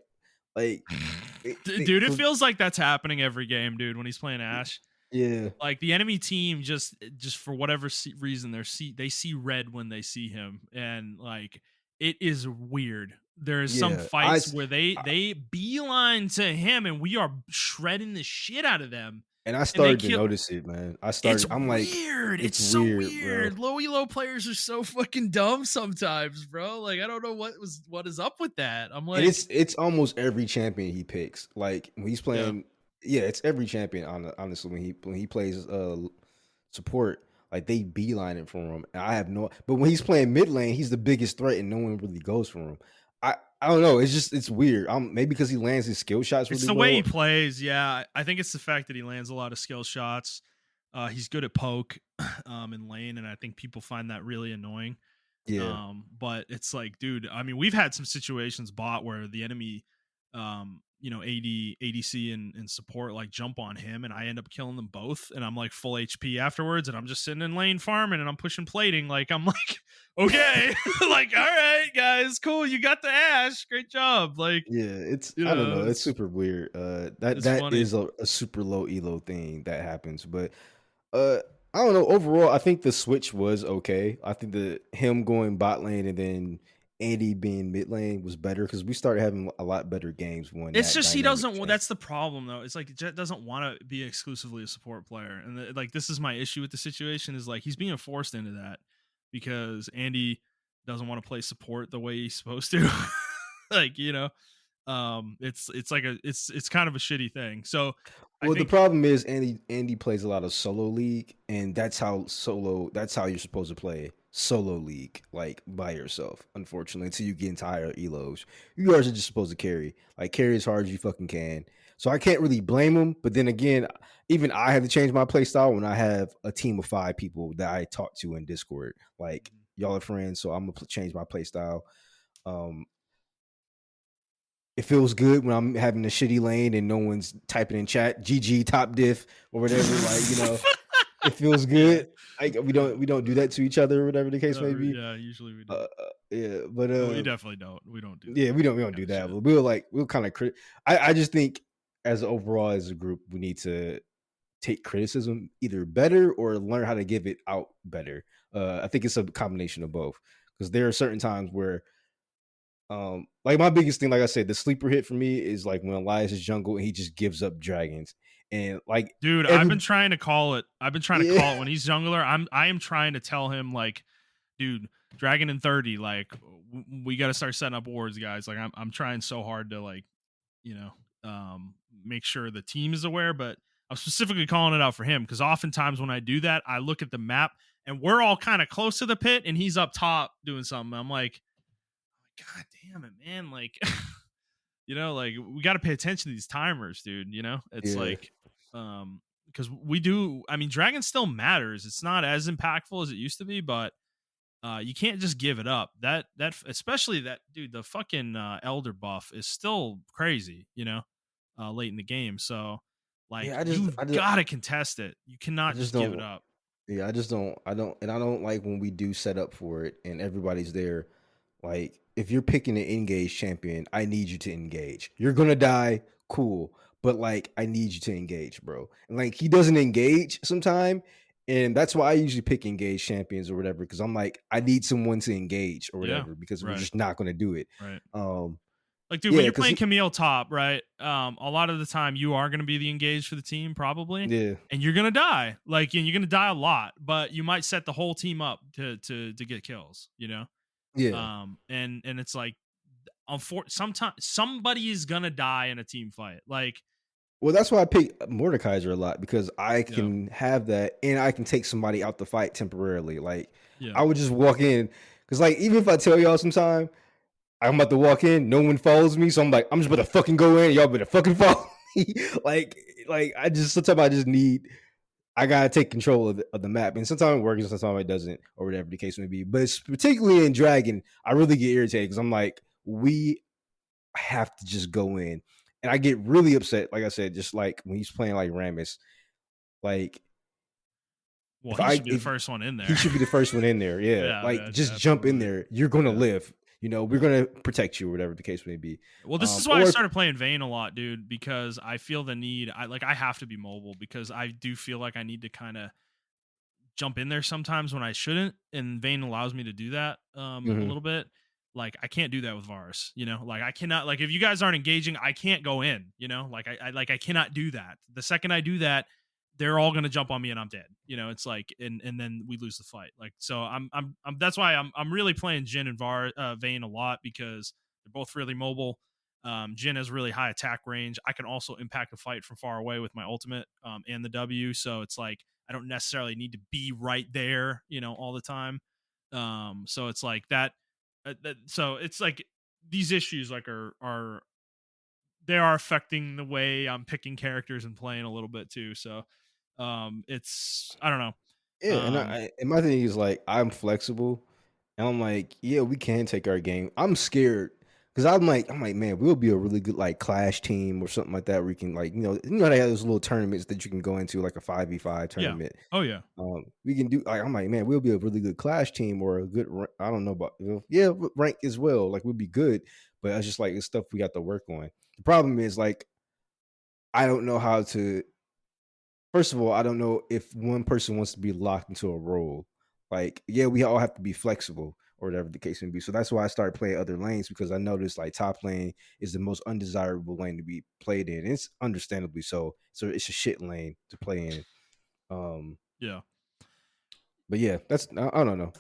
Like, Dude, it 'cause- feels like that's happening every game, dude. When he's playing Ash, yeah, like the enemy team just for whatever reason they see red when they see him, and like it is weird. There's some yeah. fights where they beeline to him, and we are shredding the shit out of them, And I and they started to kill. notice it, man. It's I'm like, weird. It's it's so weird, bro. weird. Low elo players are so fucking dumb sometimes, bro. Like I don't know what is up with that. I'm And like, it's almost every champion he picks. Like when he's yeah. playing, yeah, it's every champion. Honestly, when he plays support, like they beeline it for him. And I have no, but when he's playing mid lane, he's the biggest threat, and no one really goes for him. I don't know. It's just it's weird. Maybe because he lands his skill shots It's really the way he well. plays. Yeah, I think it's the fact that he lands a lot of skill shots. He's good at poke in lane, and I think people find that really annoying. Yeah, But it's like, dude, I mean, we've had some situations bought where the enemy, ADC and support like jump on him, and I end up killing them both, and I'm like full HP afterwards, and I'm just sitting in lane farming, and I'm pushing plating, like I'm like, okay, like all right, guys, cool, you got the Ash, great job, like yeah. I don't know. It's super weird. it's That funny. is a super low elo thing that happens, but Uh, I don't know. Overall, I think the switch was okay. I think the him going bot lane and then Andy being mid lane was better because we started having a lot better games when It's that just he dynamic doesn't. Well, changed. that's the problem, though. It's like Jet doesn't want to be exclusively a support player, and like this is my issue with the situation. Is like he's being forced into that because Andy doesn't want to play support the way he's supposed to. Like it's like it's kind of a shitty thing. So I Well, the think, problem is Andy plays a lot of solo league, and that's how you're supposed to play solo league, like by yourself. Unfortunately, until you get into higher elos, you guys are just supposed to carry as hard as you fucking can. So I can't really blame him. But then again, even I have to change my play style when I have a team of 5 people that I talk to in Discord. Like y'all are friends, so I'm gonna change my play style. Um, it feels good when I'm having a shitty lane and no one's typing in chat GG top diff or whatever. Like it feels yeah, good. Like yeah, we don't do that to each other or whatever the case may be. yeah. Usually we don't. Yeah, but Well, we definitely don't. We don't do yeah, that we don't kind do of that. shit. But we'll kind of I just think as overall as a group we need to take criticism either better or learn how to give it out better. I think it's a combination of both because there are certain times where like my biggest thing, like I said, the sleeper hit for me is like when Elias is jungle and he just gives up dragons. And like Dude, I've every been trying to call it. I've been trying to yeah, call it when he's jungler. I am trying to tell him like, dude, Dragon and 30, like we got to start setting up wards, guys. Like I'm trying so hard to like, you know, make sure the team is aware, but I'm specifically calling it out for him because oftentimes when I do that, I look at the map and we're all kind of close to the pit and he's up top doing something. I'm like, God damn it, man. Like like we got to pay attention to these timers, dude. It's yeah. like, because we do. I mean, Dragon still matters. It's not as impactful as it used to be, but you can't just give it up. That especially that dude, the fucking Elder buff is still crazy. Late in the game, so like Yeah, you've got to contest it. You I cannot just just give it don't up. yeah, I don't like when we do set up for it and everybody's there. Like if you're picking an engage champion, I need you to engage. You're gonna die, cool. but like I need you to engage, bro. And like he doesn't engage sometime. And that's why I usually pick engage champions or whatever, because I'm like, I need someone to engage or Yeah. whatever, because we're Right. just not gonna do it. Right. Um, Like, dude, when yeah, you're because playing Camille top, right? A lot of the time you are going to be the engaged for the team, probably, yeah, and you're going to die. Like, and you're going to die a lot, but you might set the whole team up to get kills. You know, yeah. and it's like, sometimes somebody is going to die in a team fight. Like, Well, that's why I pick Mordekaiser a lot, because I yeah, can have that and I can take somebody out the fight temporarily. Like yeah, I would just walk in, because like even if I tell y'all sometime I'm about to walk in, no one follows me, so I'm like, I'm just about to fucking go in, y'all better fucking follow me. like I just sometimes I just need, I gotta take control of the map, and sometimes it works, and sometimes it doesn't, or whatever the case may be. But it's particularly in Dragon, I really get irritated because I'm like, we have to just go in, and I get really upset. Like I said, just like when he's playing like Rammus, like well, he should be the if first one in he there. should be the first one in there, yeah, Yeah, like yeah, just jump in absolutely. there. You're gonna Yeah. live. You know, we're Yeah. gonna protect you, or whatever the case may be. Well, this is why I Or started playing Vayne a lot, dude, because I feel the need. I have to be mobile because I do feel like I need to kind of jump in there sometimes when I shouldn't, and Vayne allows me to do that a Mhm. little bit. Like I can't do that with Varus, you know. Like I cannot, like if you guys aren't engaging, I can't go in, you know. Like I cannot do that. The second I do that, they're all gonna jump on me and I'm dead. You know, it's like and then we lose the fight. Like so I'm that's why I'm really playing Jin and Vayne a lot because they're both really mobile. Jin has really high attack range. I can also impact a fight from far away with my ultimate and the W. So it's like I don't necessarily need to be right there, you know, all the time. So it's like that. So it's like these issues like are they are affecting the way I'm picking characters and playing a little bit too. So it's I don't know. Yeah, and my thing is like I'm flexible, and I'm like, yeah, we can take our game. I'm scared because I'm like, man, we'll be a really good like clash team or something like that. Where you can like, they have those little tournaments that you can go into, like a 5v5 Yeah. tournament. Oh yeah. We can do like, I'm like, man, we'll be a really good clash team, or a good I don't know about, yeah, rank as well. Like we'll be good, but it's just like it's stuff we got to work on. The problem is like I don't know how to. First of all, I don't know if one person wants to be locked into a role. Like, yeah, we all have to be flexible, or whatever the case may be. So that's why I started playing other lanes, because I noticed like top lane is the most undesirable lane to be played in. It's understandably so. So it's a shit lane to play in. Um, Yeah. but yeah, I don't know.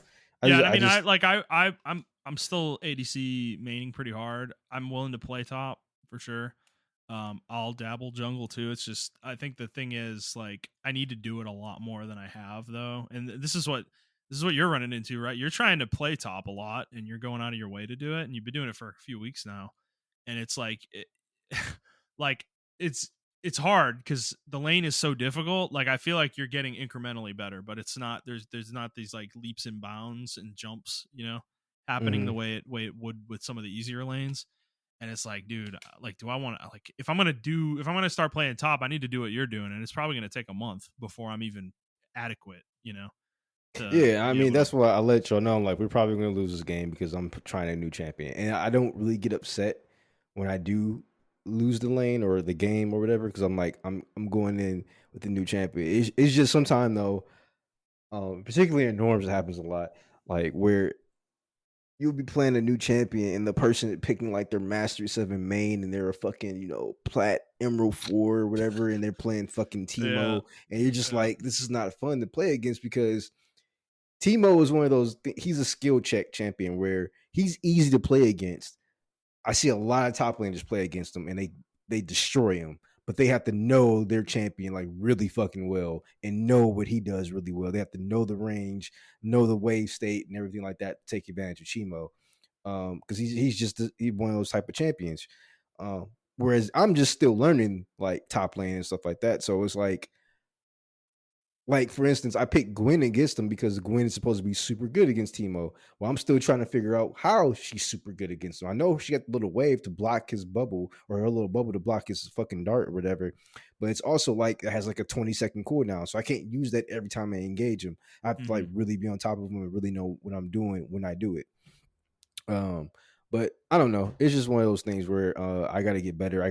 Yeah. I I mean, just I'm still ADC maining pretty hard. I'm willing to play top for sure. I'll dabble jungle too. It's just I think the thing is like I need to do it a lot more than I have though. And this is what you're running into, right? You're trying to play top a lot and you're going out of your way to do it and you've been doing it for a few weeks now. And it's like like it's it's hard cuz the lane is so difficult. Like I feel like you're getting incrementally better, but it's not there's not these like leaps and bounds and jumps, you know, happening the mhm. way it would with some of the easier lanes. And it's like, dude, like, do I want to like if I'm gonna start playing top, I need to do what you're doing, and it's probably gonna take a month before I'm even adequate, you know, Yeah, to I be mean able to. that's why I let y'all know. I'm like, we're probably gonna lose this game because I'm trying a new champion, and I don't really get upset when I do lose the lane or the game or whatever, because I'm like, I'm going in with the new champion. It's just sometimes though, particularly in norms, it happens a lot, like where you'll be playing a new champion and the person picking like their Mastery 7 main, and they're a fucking, Plat Emerald 4 or whatever, and they're playing fucking Yeah, Teemo, and you're just yeah, like, this is not fun to play against, because Timo is one of those. He's a skill check champion where he's easy to play against. I see a lot of top laners play against him, and they destroy him. But they have to know their champion like really fucking well, and know what he does really well. They have to know the range, know the wave state, and everything like that to take advantage of Chimo. Because he's just he's one of those type of champions. Whereas I'm just still learning like top lane and stuff like that. So it's like, for instance, I picked Gwen against him because Gwen is supposed to be super good against Timo. Well, I'm still trying to figure out how she's super good against him. I know she got the little wave to block his bubble, or her little bubble to block his fucking dart or whatever. But it's also like it has like a 20-second cooldown. So I can't use that every time I engage him. I have to like hmm really be on top of him and really know what I'm doing when I do it. But I don't know. It's just one of those things where I gotta get better.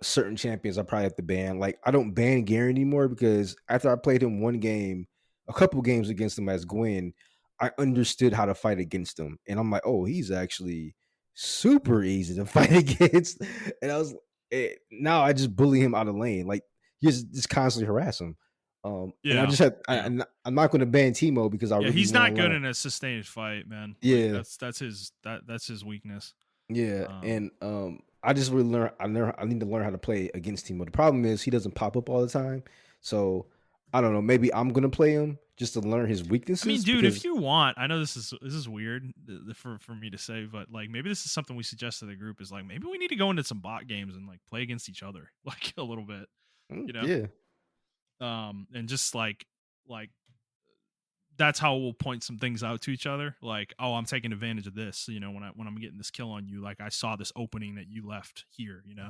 certain champions I probably have to ban. Like I don't ban Gary anymore because after I played him one game, a couple games against him as Gwen, I understood how to fight against him, and I'm like, oh, he's actually super easy to fight against. And now I just bully him out of lane, like just constantly harass him. And I Yeah. just had Yeah. I'm not going to ban Timo because I Yeah, really he's want not to good learn. in a sustained fight, man. Like Yeah, that's his weakness. yeah, Um, and I just really I need to learn how to play against Timo. The problem is he doesn't pop up all the time, so I don't know. Maybe I'm gonna play him just to learn his I mean, weaknesses dude, if because you want, I know this is weird for me to say, but like maybe this is something we suggest to the group is like maybe we need to go into some bot games and like play against each other like a little bit, you know? yeah, And just like that's how we'll point some things out to each other. Like, oh, I'm taking advantage of this. You know, when I'm getting this kill on you, like I saw this opening that you left here. You know,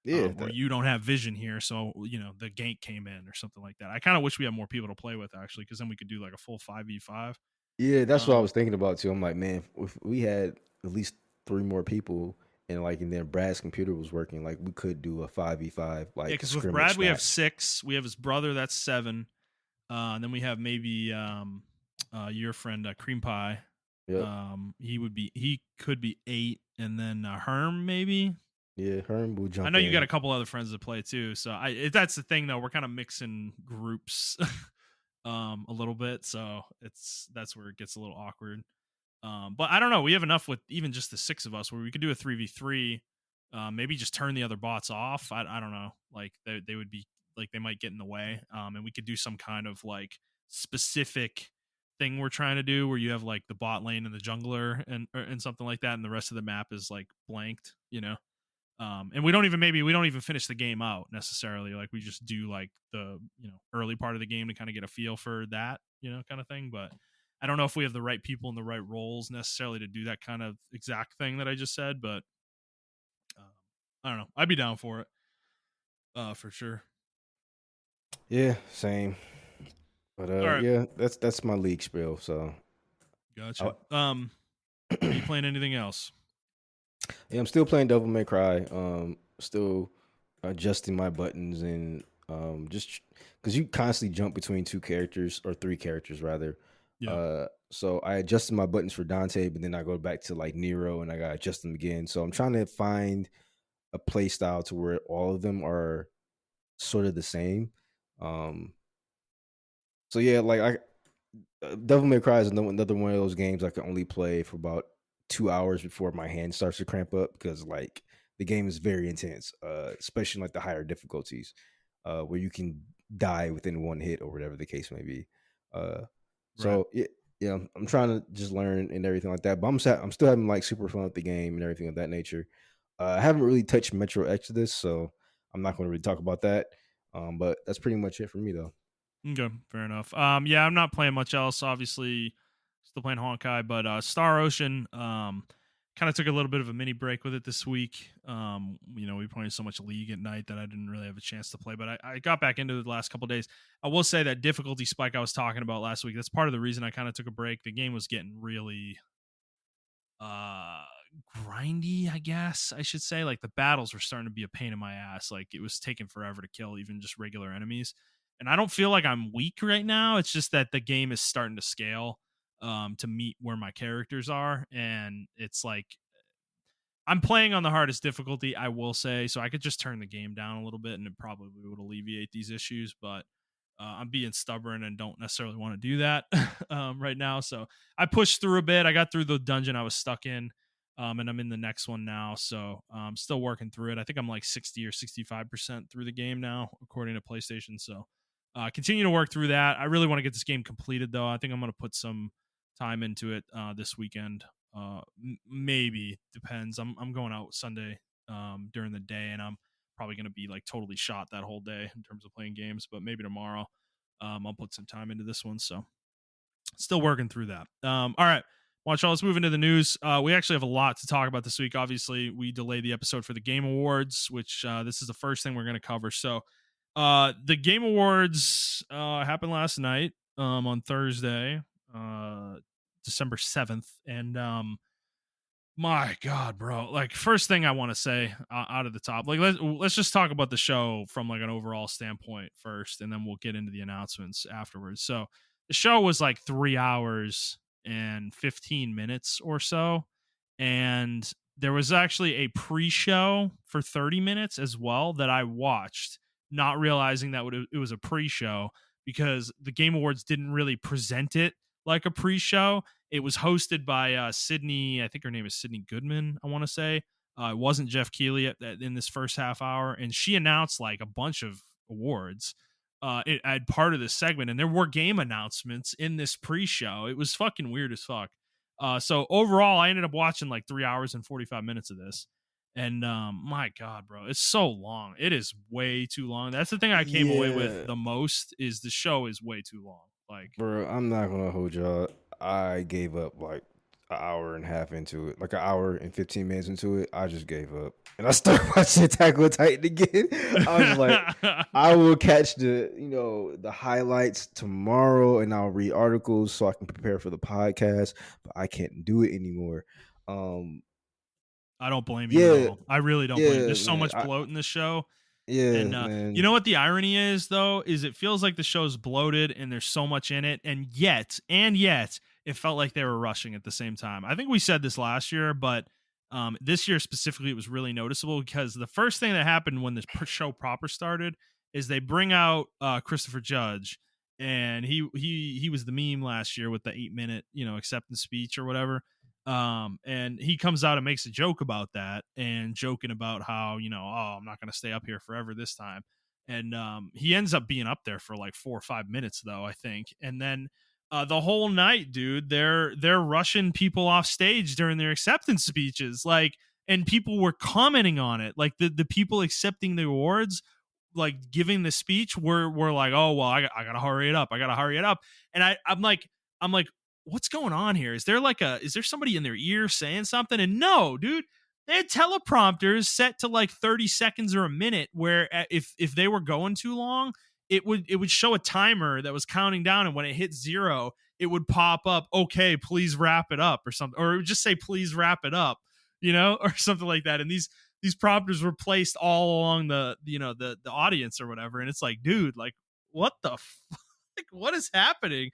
yeah, or you don't have vision here, so you know the gank came in or something like that. I kind of wish we had more people to play with actually, because then we could do like a full 5v5. yeah. That's what I Um, was thinking about too. I'm like, man, if we had at least three more people and then Brad's computer was working, like we could do a 5v5 yeah, like because with scrimmage Brad we have match. 6. We have his brother, that's 7. And then we have maybe your friend Cream Pie. Yep. He could be 8, and then Herm maybe. Yeah, Herm will I jump know you got in. a couple other friends that play too, so that's the thing though. We're kind of mixing groups a little bit, so that's where it gets a little awkward. But I don't know. We have enough with even just the 6 of us where we could do a 3v3. Maybe just turn the other bots off. I don't know. Like they would be like they might get in the way. And we could do some kind of like specific thing we're trying to do where you have like the bot lane and the jungler and something like that, and the rest of the map is like blanked. You know. And we don't even finish the game out necessarily. Like we just do like the early part of the game to kind of get a feel for that kind of thing. But I don't know if we have the right people in the right roles necessarily to do that kind of exact thing that I just said. But um, I don't know. I'd be down for it for sure. Yeah, same. But All right, yeah, that's my league spiel. So gotcha. I, Are you playing anything else? yeah, I'm still playing Devil May Cry. Still adjusting my buttons and just because you constantly jump between two characters or three characters rather. Yeah, So I adjusted my buttons for Dante, but then I go back to like Nero and I gotta adjust them again. So I'm trying to find a play style to where all of them are sort of the same. Um, so yeah, like Devil May Cry is another one of those games I can only play for about 2 hours before my hand starts to cramp up because like the game is very intense, especially like the higher difficulties, where you can die within one hit or whatever the case may be. Uh, right. so yeah, I'm trying to just learn and everything like that. But I'm still having like super fun with the game and everything of that nature. I haven't really touched Metro Exodus, so I'm not going to really talk about that. But that's pretty much it for me though. Okay, fair enough. Yeah, I'm not playing much else. Obviously, still playing Honkai, but Star Ocean, kind of took a little bit of a mini break with it this week. We played so much League at night that I didn't really have a chance to play, but I got back into it the last couple of days. I will say that difficulty spike I was talking about last week, that's part of the reason I kind of took a break. The game was getting really uh grindy, I guess I should say. Like the battles were starting to be a pain in my ass. Like it was taking forever to kill even just regular enemies, and I don't feel like I'm weak right now. It's just that the game is starting to scale to meet where my characters are, and it's like I'm playing on the hardest difficulty, I will say, so I could just turn the game down a little bit and it probably would alleviate these issues. But I'm being stubborn and don't necessarily want to do that right now. So I pushed through a bit. I got through the dungeon I was stuck in, and I'm in the next one now. So I'm still working through it. I think I'm like 60 or 65% through the game now, according to PlayStation. So continue to work through that. I really want to get this game completed, though. I think I'm going to put some time into it this weekend. Maybe depends. I'm going out Sunday during the day, and I'm probably going to be like totally shot that whole day in terms of playing games. But maybe tomorrow, I'll put some time into this one. So still working through that. All right. Watch all. Let's move into the news. We actually have a lot to talk about this week. Obviously, we delayed the episode for the Game Awards, which this is the first thing we're going to cover. So, the Game Awards happened last night on Thursday, December 7th, and My God, bro! Like, first thing I want to say out of the top, like let's just talk about the show from like an overall standpoint first, and then we'll get into the announcements afterwards. So the show was like 3 hours and 15 minutes or so, and there was actually a pre-show for 30 minutes as well that I watched, not realizing that it was a pre-show because the Game Awards didn't really present it like a pre-show. It was hosted by Sydney. I think her name is Sydney Goodman. I want to say it wasn't Jeff Keighley in this first half hour, and she announced like a bunch of awards. It had part of this segment, and there were game announcements in this pre-show. It was fucking weird as fuck. So overall, I ended up watching like 3 hours and 45 minutes of this, and my God, bro, it's so long. It is way too long. That's the thing I came away with Yeah, the most is the show is way too long. Like, bro, I'm not gonna hold y'all. I gave up like an hour and a half into it, like an hour and 15 minutes into it. I just gave up, and I started watching Attack on Titan again. I was just like, I will catch the highlights tomorrow, and I'll read articles so I can prepare for the podcast. But I can't do it anymore. Um, I don't blame you at yeah, all. I really don't blame you. yeah, There's so man. much bloat in this show. Yeah, And you man. know what the irony is though, is it feels like the show's bloated and there's so much in it, and yet it felt like they were rushing at the same time. I think we said this last year, but this year specifically, it was really noticeable because the first thing that happened when the show proper started is they bring out Christopher Judge, and he was the meme last year with the 8 minute acceptance speech or whatever. And he comes out and makes a joke about that and joking about how oh, I'm not going to stay up here forever this time. And he ends up being up there for like 4 or 5 minutes though, I think. And then the whole night, dude, they're rushing people off stage during their acceptance speeches, like, and people were commenting on it, like the people accepting the awards, like giving the speech, were like, oh well, I gotta hurry it up, and I'm like, what's going on here? Is there somebody in their ear saying something? And no, dude, they had teleprompters set to like 30 seconds or a minute where if they were going too long, it would show a timer that was counting down, and when it hit zero, it would pop up, okay, please wrap it up, or something, or it would just say please wrap it up, or something like that. And these prompters were placed all along the audience or whatever, and it's like, dude, like, what the like, what is happening?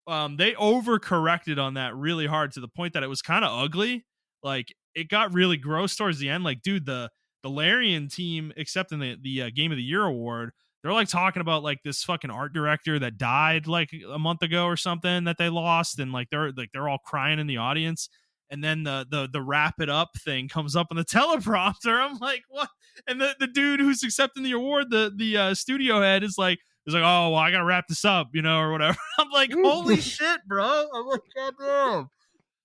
They overcorrected on that really hard to the point that it was kind of ugly. Like, it got really gross towards the end. Like, dude, the Larian team accepting the Game of the Year award, they're like talking about like this fucking art director that died like a month ago or something that they lost, and they're all crying in the audience. And then the wrap it up thing comes up on the teleprompter. I'm like, what? And the dude who's accepting the award, the studio head, is like, oh, well, I gotta wrap this up, or whatever. I'm like, holy shit, bro. I'm like, goddamn.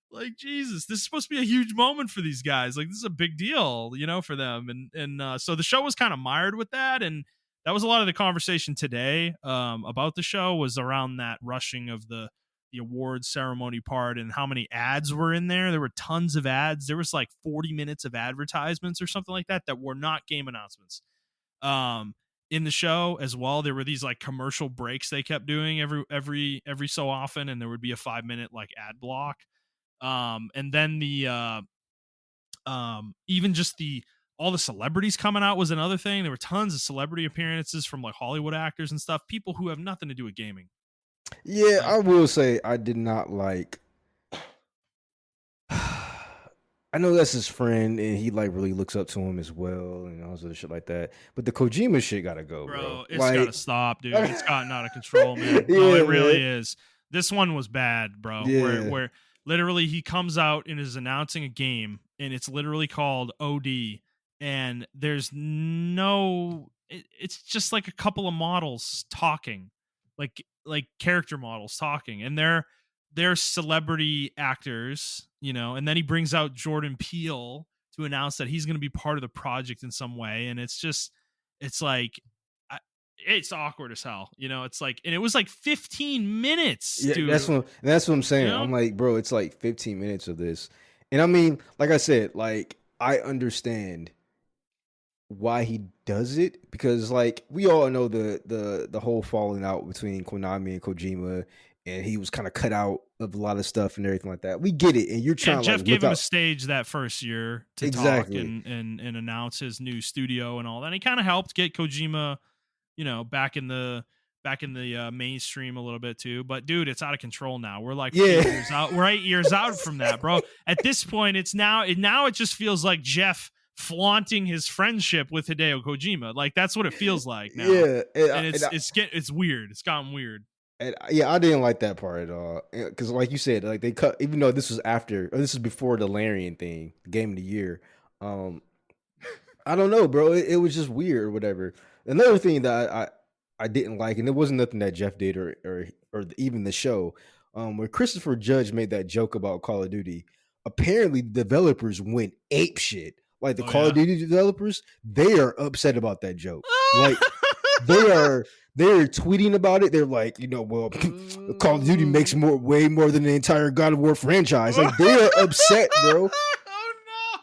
Like, Jesus, this is supposed to be a huge moment for these guys. Like, this is a big deal, for them. And so the show was kind of mired with that, and that was a lot of the conversation today about the show, was around that rushing of the awards ceremony part and how many ads were in there. There were tons of ads. There was like 40 minutes of advertisements or something like that were not game announcements. In the show as well, there were these like commercial breaks they kept doing every so often, and there would be a 5 minute like ad block. And then even just all the celebrities coming out was another thing. There were tons of celebrity appearances from like Hollywood actors and stuff, people who have nothing to do with gaming. Yeah, Like, I will say I did not like. I know that's his friend, and he like really looks up to him as well, and all sort of shit like that. But the Kojima shit gotta go, bro. bro, it's gotta Like, stop, dude. It's gotten out of control, man. No, yeah, it really man. is. This one was bad, bro. Where Yeah, where literally he comes out and is announcing a game, and it's literally called OD, and there's it's just like a couple of models talking, like character models talking, and they're celebrity actors, and then he brings out Jordan Peele to announce that he's going to be part of the project in some way, and it's like, it's awkward as hell, it's like, and it was like 15 minutes, yeah. dude, That's what I'm you saying. know I'm like, bro, it's like 15 minutes of this, and I mean, like I said, like I understand why he does it, because like we all know the whole falling out between Konami and Kojima, and he was kind of cut out of a lot of stuff and everything like that. We get it, and you're Yeah, trying to like Jeff gave whip him a out stage that first year to talk exactly. and announce his new studio and all that. And he kind of helped get Kojima, back in the mainstream a little bit too. But dude, it's out of control now. We're like Yeah, 8 years out. We're 8 years out from that, bro. At this point, it's now it just feels like Jeff flaunting his friendship with Hideo Kojima. Like that's what it feels like now. yeah, And it's weird. It's gotten weird. yeah, I didn't like that part at all because, like you said, like they cut. Even though this was after, or this is before the Larian thing, Game of the Year. Um, I don't know, bro. It was just weird or whatever. Another thing that I didn't like, and it wasn't nothing that Jeff did or even the show, where Christopher Judge made that joke about Call of Duty. Apparently, developers went ape shit. Like the Oh Call yeah. of Duty developers, they are upset about that joke. Like they're tweeting about it. They're like, well, Call of Duty makes way more than the entire God of War franchise. Like they're upset, bro. Oh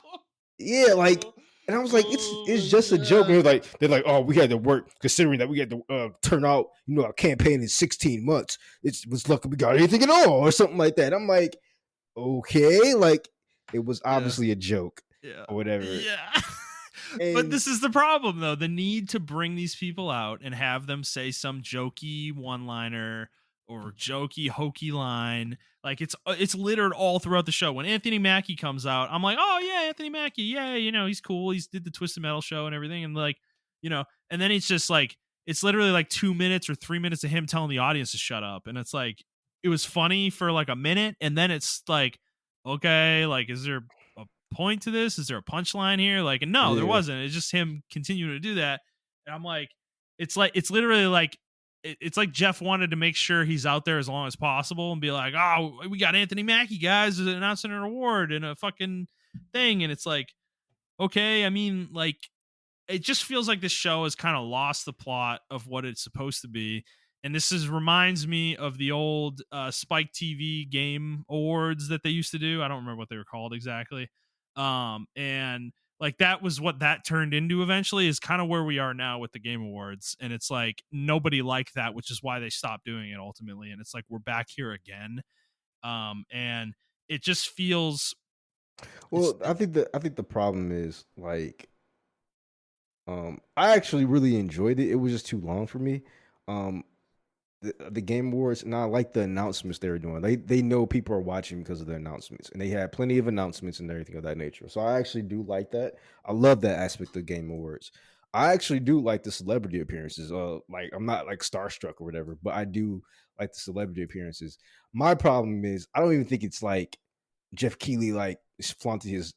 no. Yeah, like, and I was like, it's just a joke. And they're like, oh, we had to work considering that we had to turn out, a campaign in 16 months. It was lucky we got anything at all, or something like that. I'm like, okay, like it was obviously a joke Yeah. or whatever. Yeah. But And this is the problem though. The need to bring these people out and have them say some jokey one-liner or jokey hokey line. Like it's littered all throughout the show. When Anthony Mackie comes out, I'm like, "Oh yeah, Anthony Mackie. Yeah, he's cool. He's did the Twisted Metal show and everything." And like, and then it's just like it's literally like 2 minutes or 3 minutes of him telling the audience to shut up. And it's like it was funny for like a minute and then it's like, okay, like is there a point to this? Is there a punchline here? Like, and no, there yeah, wasn't. It's just him continuing to do that. And I'm like, it's literally like, it's like Jeff wanted to make sure he's out there as long as possible and be like, oh, we got Anthony Mackie, guys, announcing an award and a fucking thing. And it's like, okay, I mean, like, it just feels like this show has kind of lost the plot of what it's supposed to be. And this reminds me of the old Spike TV game awards that they used to do. I don't remember what they were called exactly. And like that was what that turned into eventually is kind of where we are now with the game awards. And it's like nobody liked that, which is why they stopped doing it ultimately. And it's like we're back here again. And it just feels well, I think the problem is like, I actually really enjoyed it. It was just too long for me. Um, the Game Awards, and I like the announcements they were doing. They know people are watching because of the announcements, and they had plenty of announcements and everything of that nature. So I actually do like that. I love that aspect of Game Awards. I actually do like the celebrity appearances. Like I'm not like starstruck or whatever, but I do like the celebrity appearances. My problem is I don't even think it's like Jeff Keighley like is flaunting his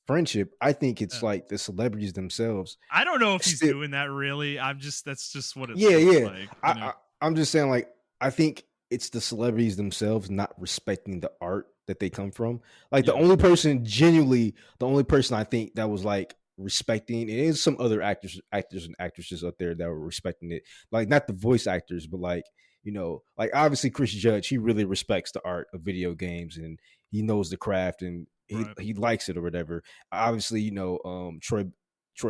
friendship. I think it's like the celebrities themselves. I don't know if he's Still, doing that really. That's just what it yeah, looks yeah. like, I'm just saying, like, I think it's the celebrities themselves not respecting the art that they come from. Like, Yeah. the only person I think that was like respecting, and there's some other actors and actresses out there that were respecting it. Like, not the voice actors, but like, like obviously Chris Judge, he really respects the art of video games and he knows the craft and Right. he likes it or whatever. Obviously, Troy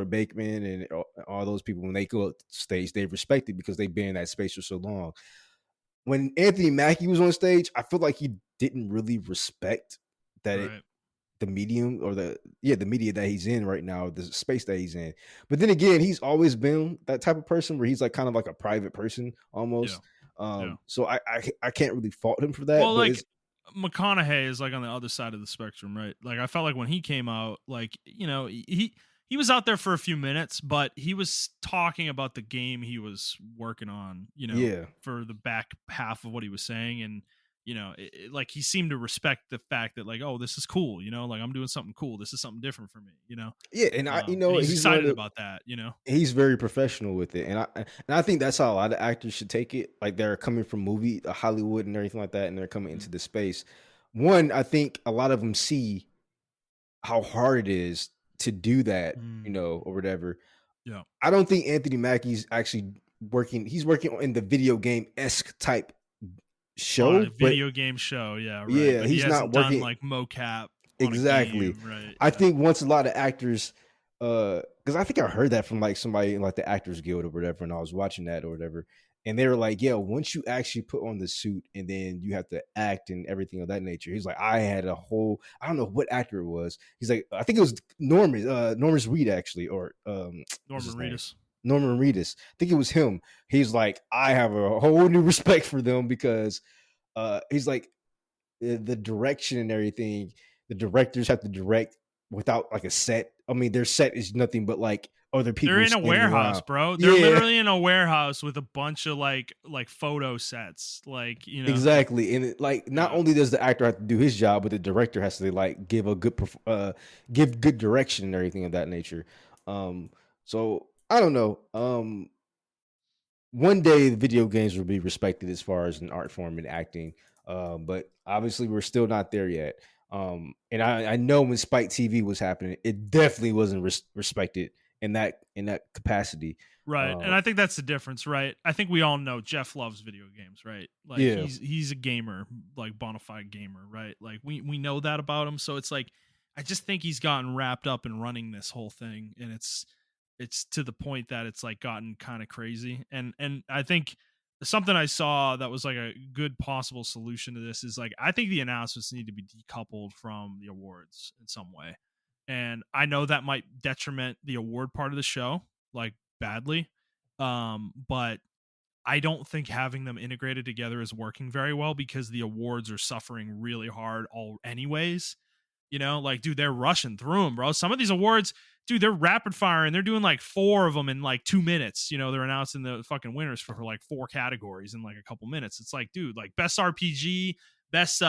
Bakeman and all those people, when they go up stage, they respect it because they've been in that space for so long. When Anthony Mackie was on stage, I feel like he didn't really respect that Right. the medium or the media that he's in right now, the space that he's in. But then again, he's always been that type of person where he's like kind of like a private person almost. Yeah. So I can't really fault him for that. Well, But like it's McConaughey is like on the other side of the spectrum, right? Like I felt like when he came out, like he was out there for a few minutes, but he was talking about the game he was working on, yeah. for the back half of what he was saying, and like he seemed to respect the fact that like, oh, this is cool, like I'm doing something cool. This is something different for me, Yeah, and and he's he's one of excited the, about that, he's very professional with it, and I think that's how a lot of actors should take it. Like they're coming from Hollywood and everything like that, and they're coming into the space. One, I think a lot of them see how hard it is to do that, or whatever. Yeah. I don't think Anthony Mackie's actually working. He's working in the video game esque type show, but video game show, yeah, right. yeah, But he he's hasn't not done working like mocap on exactly. a game, right? I think once a lot of actors, because I think I heard that from like somebody in like the Actors Guild or whatever, and I was watching that or whatever, And they were like, yeah, once you actually put on the suit and then you have to act and everything of that nature. He's like, I had a whole, I don't know what actor it was. He's like, I think it was Norman Reed actually, or what's Norman his name? Reedus. Norman Reedus. I think it was him. He's like, I have a whole new respect for them because he's like the direction and everything. The directors have to direct without like a set. I mean, their set is nothing but like other They're people in a standing warehouse, around. bro. They're Yeah, literally in a warehouse with a bunch of like photo sets. Like, you know, exactly. And like, not yeah. only does the actor have to do his job, but the director has to like give a good, give good direction and everything of that nature. So I don't know. One day the video games will be respected as far as an art form and acting. But obviously we're still not there yet. And I know when Spike TV was happening, it definitely wasn't respected in that capacity. Right. And Uh, I think that's the difference, right? I think we all know Jeff loves video games, right? Like yeah, he's a gamer, like bona fide gamer, right? Like we know that about him. So it's like I just think he's gotten wrapped up in running this whole thing, and it's to the point that it's like gotten kind of crazy. And I think something I saw that was like a good possible solution to this is like I think the announcements need to be decoupled from the awards in some way. And I know that might detriment the award part of the show, like badly. But I don't think having them integrated together is working very well because the awards are suffering really hard all anyways. You know, like, dude, they're rushing through them, bro. Some of these awards, dude, they're rapid fire and they're doing like 4 of them in like 2 minutes. You know, they're announcing the fucking winners for like 4 categories in like a couple minutes. It's like, dude, like best RPG, best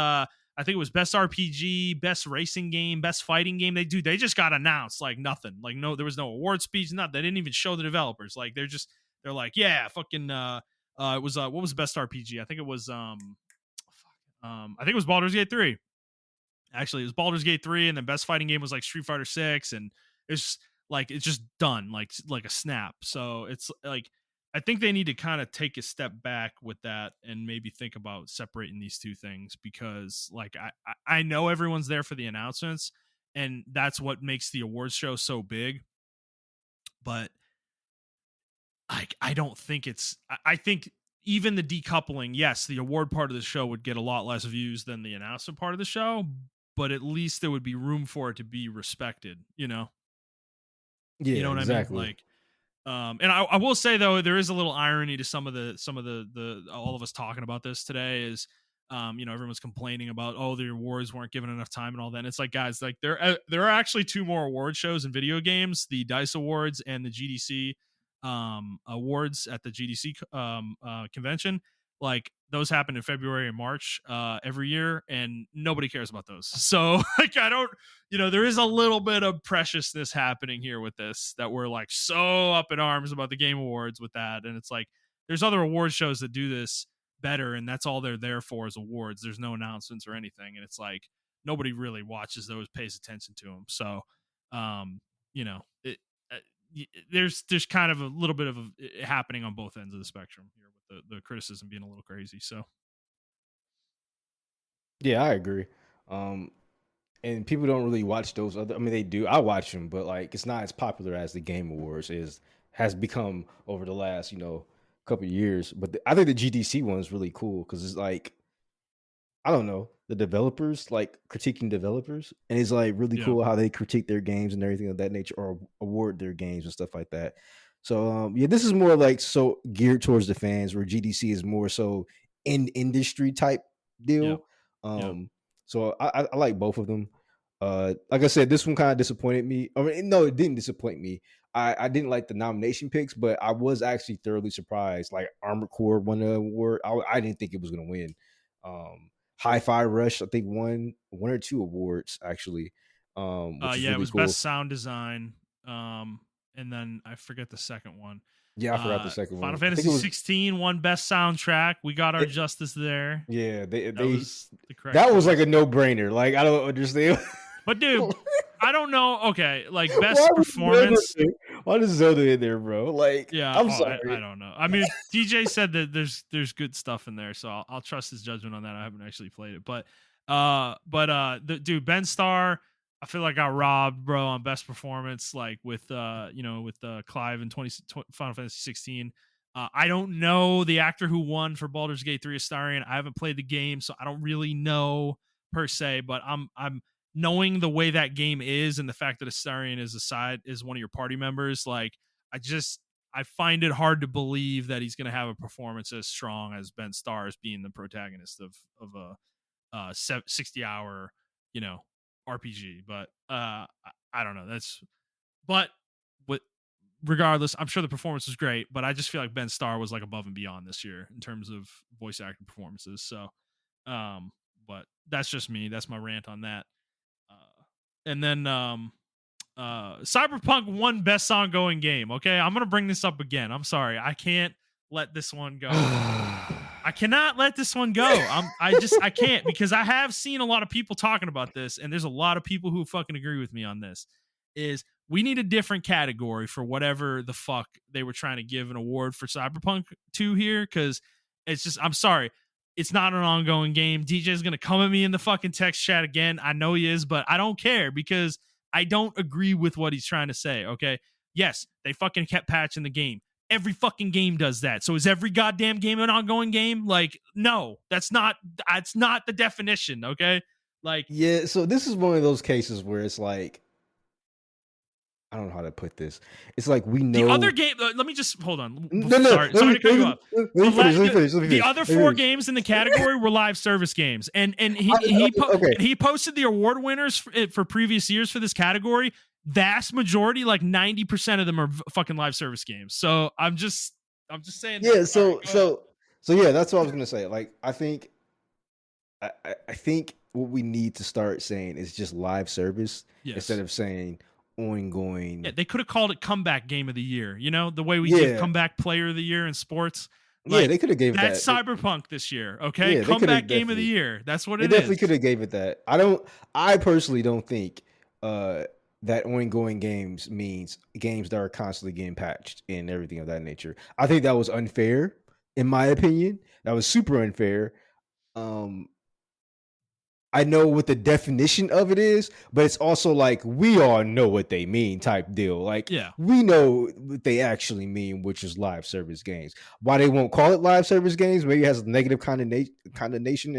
I think it was best RPG, best racing game, best fighting game. They just got announced like nothing. Like no, there was no award speech, nothing. They didn't even show the developers. Like they're like, yeah, fucking it was what was the best RPG? I think it was I think it was Baldur's Gate 3. Actually, it was Baldur's Gate 3, and then best fighting game was like Street Fighter 6, and it's like it's just done like a snap. So it's like I think they need to kind of take a step back with that and maybe think about separating these two things because like I know everyone's there for the announcements and that's what makes the awards show so big, but I don't think I think even the decoupling, yes, the award part of the show would get a lot less views than the announcement part of the show, but at least there would be room for it to be respected, you know? You yeah, know what I mean? exactly. Like and I will say though there is a little irony to some of the all of us talking about this today is you know everyone's complaining about oh the awards weren't given enough time and all that. And it's like guys like there are actually 2 more award shows in video games, the DICE Awards and the GDC awards at the GDC convention. Like those happen in February and March every year and nobody cares about those. So like I don't you know, there is a little bit of preciousness happening here with this that we're like so up in arms about the Game Awards with that. And it's like, there's other award shows that do this better, and that's all they're there for is awards. There's no announcements or anything. And it's like, nobody really watches those, pays attention to them. So, you know, there's kind of a little bit of happening on both ends of the spectrum here with the criticism being a little crazy. So, Yeah, I agree. Um, and people don't really watch those other. I mean, they do. I watch them, but like it's not as popular as the Game Awards has become over the last couple of years. But I think the GDC one is really cool because it's like I don't know the developers like critiquing developers, and it's like really yeah. cool how they critique their games and everything of that nature, or award their games and stuff like that. So yeah, this is more like so geared towards the fans, where GDC is more so in industry type Yeah. deal. Yeah. So I like both of them. Like I said, this one kind of disappointed me. I mean, no, it didn't disappoint me. I didn't like the nomination picks, but I was actually thoroughly surprised. Like Armored Core won the award. I didn't think it was going to win. Hi-Fi Rush, I think one or two awards actually, which is Yeah, it really was best cool. sound design. And then I forget the second one. Yeah, I forgot the second Final one. I think Fantasy it was 16 won best soundtrack. We got our it, justice there. yeah, That they was the correct that was like choice. a no-brainer. Like I don't understand. But dude, I don't know. Okay, like Why best was Zelda performance. in there? Why is Zelda in there, bro? Like, Yeah, I'm I sorry. don't know. I mean, DJ said that there's good stuff in there, so I'll trust his judgment on that. I haven't actually played it, but the dude Ben Starr, I feel like got robbed, bro, on best performance, like with with Clive in Final Fantasy 16. I don't know the actor who won for Baldur's Gate 3 Astarion. I haven't played the game, so I don't really know per se, but I'm knowing the way that game is and the fact that Astarion is one of your party members, like I find it hard to believe that he's going to have a performance as strong as Ben Starr being the protagonist of a 60-hour, RPG. But I don't know. But what regardless, I'm sure the performance was great, but I just feel like Ben Starr was like above and beyond this year in terms of voice acting performances. So, but that's just me. That's my rant on that. And then Cyberpunk won best ongoing game. Okay, I'm gonna bring this up again. I'm sorry, I can't let this one go. I cannot let this one go. I can't, because I have seen a lot of people talking about this, and there's a lot of people who fucking agree with me on this. Is we need a different category for whatever the fuck they were trying to give an award for Cyberpunk 2 here, because it's just, I'm sorry, it's not an ongoing game. DJ's gonna come at me in the fucking text chat again. I know he is, but I don't care because I don't agree with what he's trying to say. Okay, yes, they fucking kept patching the game. Every fucking game does that. So is every goddamn game an ongoing game? Like, no, that's not the definition. Okay, like, Yeah, so this is one of those cases where it's like, I don't know how to put this. It's like we know the other game. Let me just hold on. No, Sorry to cut you off. Let me finish. The other four games in the category were live service games, and he posted the award winners for previous years for this category. Vast majority, like 90% of them, are fucking live service games. So I'm just saying. Yeah. So yeah, that's what I was gonna say. Like, I think what we need to start saying is just live service instead of saying ongoing. Yeah, they could have called it comeback game of the year. You know, the way we give comeback player of the year in sports. Like, yeah, they could have gave that's that. Cyberpunk this year. Okay, comeback game of the year. That's what it is. They definitely could have gave it that. I personally don't think that ongoing games means games that are constantly getting patched and everything of that nature. I think that was unfair, in my opinion. That was super unfair. I know what the definition of it is, but it's also like we all know what they mean type deal. Like, we know what they actually mean, which is live service games. Why they won't call it live service games? Maybe it has a negative condemnation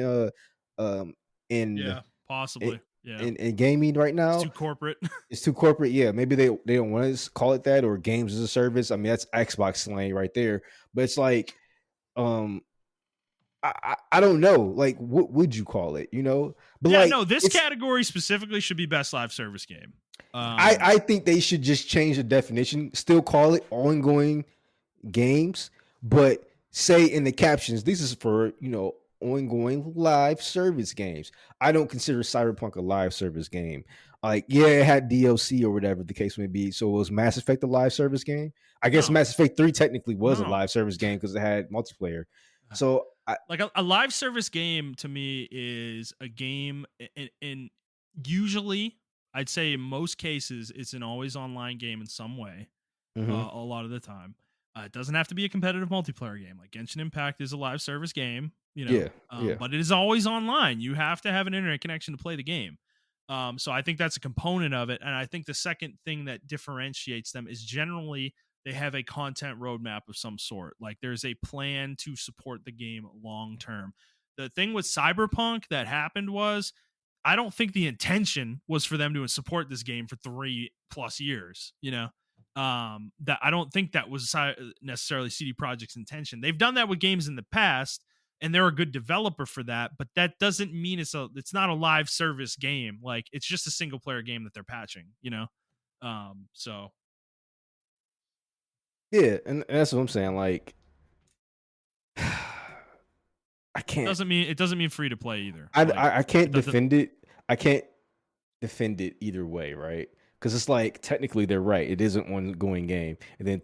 in possibly. In gaming right now. It's too corporate. It's too corporate. Yeah, maybe they don't want to call it that, or games as a service. I mean, that's Xbox slang right there. But it's like, I don't know. Like, what would you call it? You know? But yeah, like, no, this category specifically should be best live service game. I think they should just change the definition. Still call it ongoing games, but say in the captions, this is for, ongoing live service games. I don't consider Cyberpunk a live service game. Like, yeah, it had DLC or whatever the case may be. So it was Mass Effect a live service game? I guess Mass Effect 3 technically was a live service game because it had multiplayer. So like a live service game to me is a game in usually, I'd say in most cases, it's an always online game in some way. A lot of the time, it doesn't have to be a competitive multiplayer game. Like Genshin Impact is a live service game, but it is always online. You have to have an internet connection to play the game. So I think that's a component of it. And I think the second thing that differentiates them is generally they have a content roadmap of some sort. Like there's a plan to support the game long term. The thing with Cyberpunk that happened was, I don't think the intention was for them to support this game for 3+ years. That I don't think that was necessarily CD Projekt's intention. They've done that with games in the past, and they're a good developer for that. But that doesn't mean it's not a live service game. Like it's just a single player game that they're patching. So. Yeah, and that's what I'm saying. Like, I can't. It doesn't mean free to play either. I can't defend it. I can't defend it either way, right? Because it's like technically they're right. It isn't one ongoing game, and then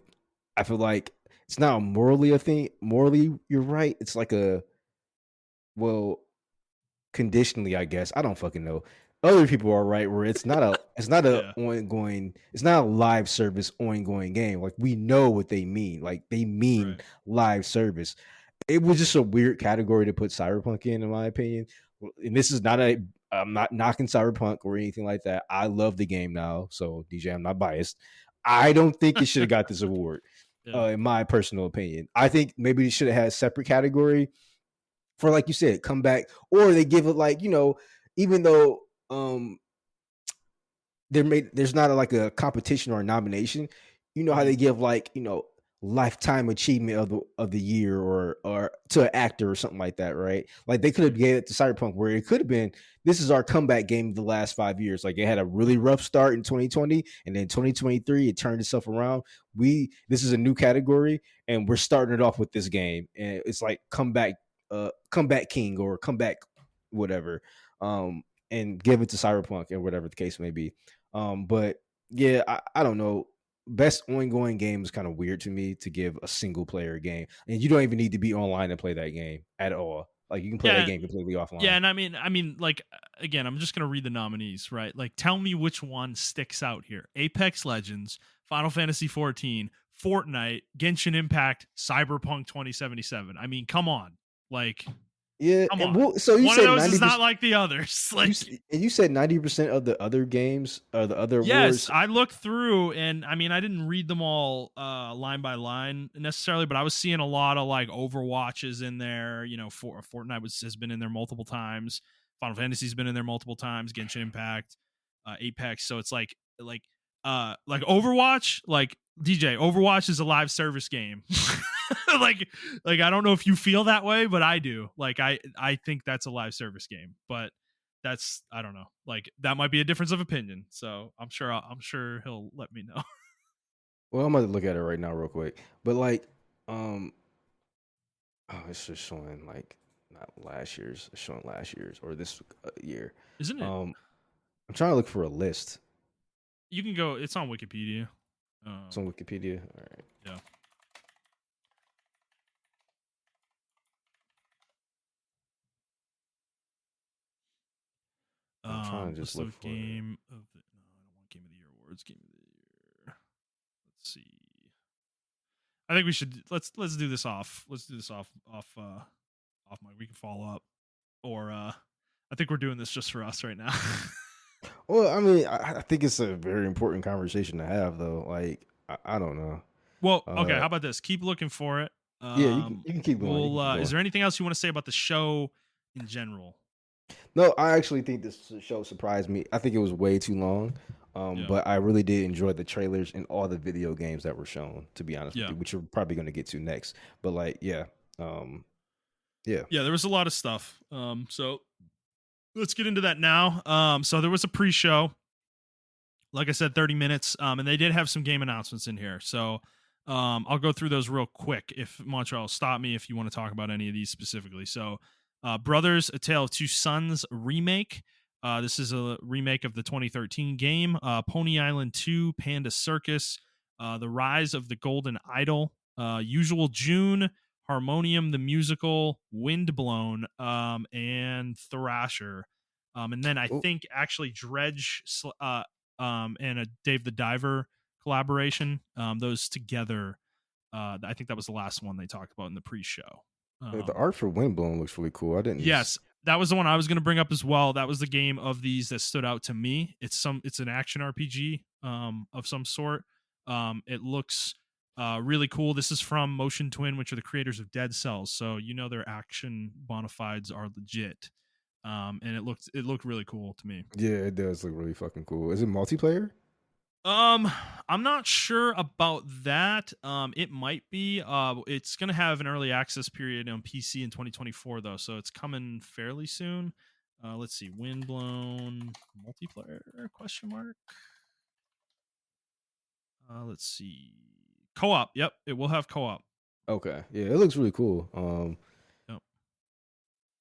I feel like it's not morally a thing. Morally, you're right. It's like conditionally, I guess. I don't fucking know. Other people are right where it's not ongoing, it's not a live service ongoing game. Like we know what they mean. Like they mean live service. It was just a weird category to put Cyberpunk in my opinion. And this is I'm not knocking Cyberpunk or anything like that. I love the game now. So DJ, I'm not biased. I don't think it should have got this award. Yeah. in my personal opinion. I think maybe they should have had a separate category for, like you said, comeback, or they give it like, even though there's not like a competition or a nomination. You know how Mhm. they give like, lifetime achievement of the year or to an actor or something like that, right? Like they could have Mhm. gave it to Cyberpunk, where it could have been, this is our comeback game of the last 5 years. Like it had a really rough start in 2020, and then 2023 it turned itself around. This is a new category, and we're starting it off with this game, and it's like comeback king or comeback whatever, and give it to Cyberpunk or whatever the case may be. But yeah, I don't know. Best ongoing game is kind of weird to me to give a single player game, and you don't even need to be online to play that game at all. Like you can play that Yeah. game completely Yeah, offline. and I mean, like again, I'm just gonna read the nominees, right? Like, tell me which one sticks out here: Apex Legends, Final Fantasy 14, Fortnite, Genshin Impact, Cyberpunk 2077. I mean, come on, like, Yeah, come and on. so you One of said those is not 90%. like the others. Like, You said 90% of the other games or the other yes, awards. I looked through, and I mean, I didn't read them all line by line necessarily, but I was seeing a lot of like Overwatches in there. Fortnite has been in there multiple times. Final Fantasy's been in there multiple times. Genshin Impact, Apex. So it's like Overwatch, like DJ. Overwatch is a live service game. like like I don't know if you feel that way, but I do. Like I think that's a live service game, but that's, I don't know, like that might be a difference of opinion, so I'm sure he'll let me know. Well, I'm going to look at it right now, real quick. But like, um, oh, it's just showing like not last year's, it's showing last year's or this year. Isn't it? Um, I'm trying to look for a list. You can go, it's on Wikipedia. It's on Wikipedia. All right. Yeah. I'm trying to just List look of for it. game of the, no, I don't want game of the year awards. Game of the year, let's see. I think we should, let's do this off, off mic. We can follow up, or I think we're doing this just for us right now. Well, I mean, I think it's a very important conversation to have, though. Like, I don't know. Well, okay, Uh, how about this? Keep looking for it. yeah, you can keep going. You can We'll keep is going. there anything else you want to say about the show in general? No, I actually think this show surprised me. I think it was way too long, Yeah. but I really did enjoy the trailers and all the video games that were shown. To be honest with Yeah. you, which we're probably going to get to next. But like, yeah, yeah. Yeah, there was a lot of stuff. So let's get into that now. So there was a pre-show, like I said, 30 minutes. And they did have some game announcements in here. So I'll go through those real quick. If Montreal, stop me if you want to talk about any of these specifically. So Brothers: A Tale of Two Sons remake. This is a remake of the 2013 game. Pony Island 2, Panda Circus, The Rise of the Golden Idol, Usual June, Harmonium the Musical, Windblown, and Thrasher. And then I Oh, think actually Dredge and a Dave the Diver collaboration. Those together, I think that was the last one they talked about in the pre-show. the art for Windblown looks really cool. I didn't. Yes, that was the one I was going to bring up as well. That was the game of these that stood out to me. It's an action RPG of some sort. It looks really cool. This is from Motion Twin, which are the creators of Dead Cells, so their action bona fides are legit. And it looked really cool to me. Yeah, it does look really fucking cool. Is it multiplayer? I'm not sure about that. It might be. It's gonna have an early access period on PC in 2024 though, so it's coming fairly soon. Let's see, Windblown multiplayer question mark. Let's see, co-op. Yep, it will have co-op. Okay, yeah, it looks really cool. Yep.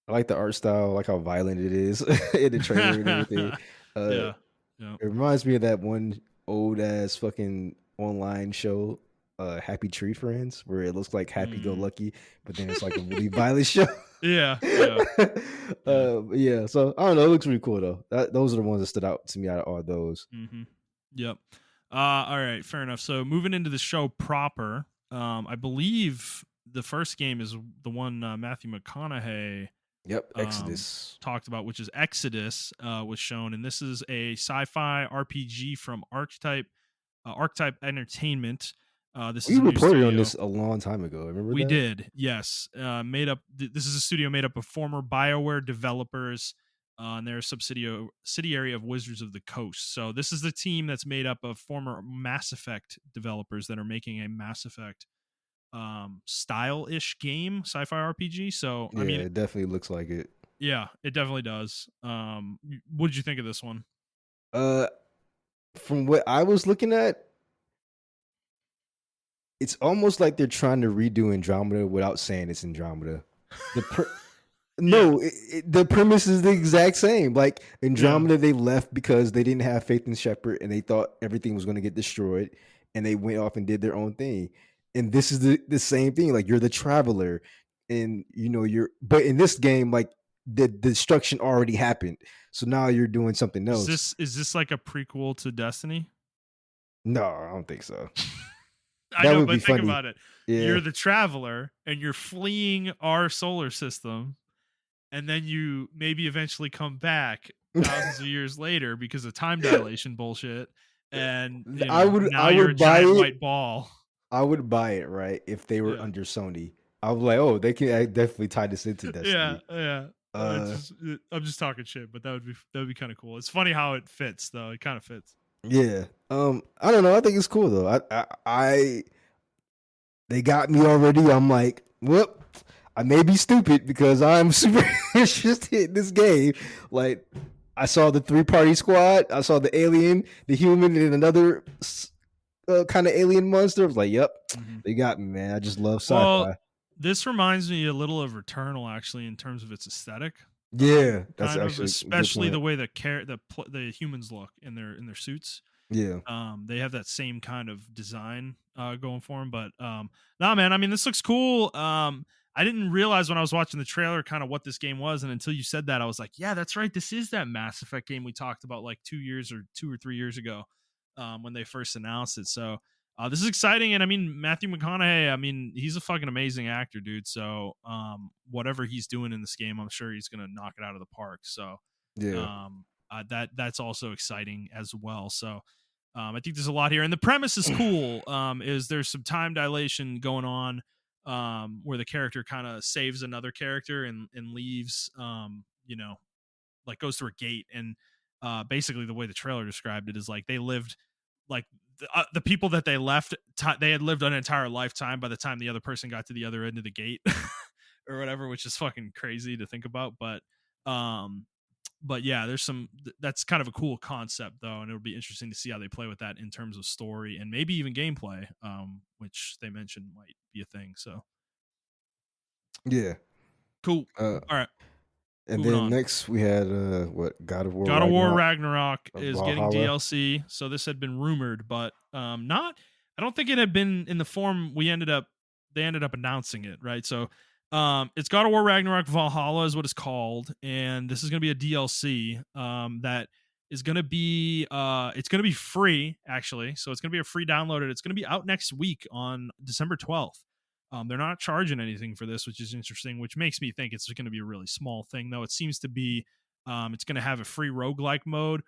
I like the art style, I like how violent it is in the trailer and everything. Uh, Yeah. Yeah. it reminds me of that one old ass fucking online show, Happy Tree Friends, where it looks like Happy Go Mm. Lucky, but then it's like a really violent show. Yeah. Yeah. Yeah. So I don't know. It looks really cool though. Those are the ones that stood out to me out of all those. Mm-hmm. Yep. All right, fair enough. So moving into the show proper, I believe the first game is the one Matthew McConaughey Yep. Exodus. talked about, which is Exodus, was shown, and this is a sci-fi RPG from Archetype Entertainment. This is We a new reported on studio. this a long time ago. Remember We that? did, yes. This is a studio made up of former BioWare developers, and they're a subsidiary of Wizards of the Coast. So this is the team that's made up of former Mass Effect developers that are making a Mass Effect style-ish game, sci-fi RPG. So I Yeah, mean, it definitely looks like it. yeah, it definitely does. What did you think of this one? Uh, from what I was looking at, it's almost like they're trying to redo Andromeda without saying it's Andromeda. The Yeah, No, the premise is the exact same. Like yeah. Andromeda, they left because they didn't have faith in Shepard and they thought everything was going to get destroyed, and they went off and did their own thing. And this is the same thing. Like you're the traveler, and but in this game, like the destruction already happened, so now you're doing something else. Is this like a prequel to Destiny? No, I don't think so. I That know, would be but think funny. about it. Yeah. You're the traveler and you're fleeing our solar system, and then you maybe eventually come back thousands of years later because of time dilation bullshit. And I would now I you're a would buy giant it. white ball. I would buy it, right, if they were Yeah. under Sony. I was like, oh, they can definitely tie this into Yeah, Destiny. yeah. Uh, I'm just talking shit, but that would be kind of cool. It's funny how it fits, though. It kind of fits. yeah. I don't know. I think it's cool though. They got me already. I'm like, whoop. I may be stupid because I'm super interested in this game. Like, I saw the 3-party squad. I saw the alien, the human, and another kind of alien monster. I was like, yep, they got me, man. I just love Well, sci-fi. this reminds me a little of Returnal, actually, in terms of its aesthetic. Yeah, that's Kind of, actually a good especially the point. way the humans look in their suits. Yeah. They have that same kind of design going for them. But no, man, I mean, this looks cool. I didn't realize when I was watching the trailer kind of what this game was, and until you said that, I was like, yeah, that's right. This is that Mass Effect game we talked about like 2 or 3 years ago when they first announced it. So this is exciting, and I mean, Matthew McConaughey, I mean, he's a fucking amazing actor, dude. So whatever he's doing in this game, I'm sure he's gonna knock it out of the park. So Yeah. that's also exciting as well. So I think there's a lot here, and the premise is cool. Is there's some time dilation going on where the character kind of saves another character and leaves, like goes through a gate, and basically the way the trailer described it is like they lived like the people that they left, they had lived an entire lifetime by the time the other person got to the other end of the gate or whatever, which is fucking crazy to think about. Um, but yeah, that's kind of a cool concept though, and it'll be interesting to see how they play with that in terms of story and maybe even gameplay, which they mentioned might be a thing. So Yeah. cool. Uh, All right, and moving then on. next we had what God of War God of War Ragnarok Ragnarok of is getting Valhalla. DLC. So this had been rumored, but not. I don't think it had been in the form they ended up announcing it, right? So it's God of War Ragnarok Valhalla is what it's called, and this is going to be a DLC that is going to be it's going to be free actually. So it's going to be a free download, and it's going to be out next week on December 12th. They're not charging anything for this, which is interesting, which makes me think it's going to be a really small thing, though. It seems to be it's going to have a free roguelike mode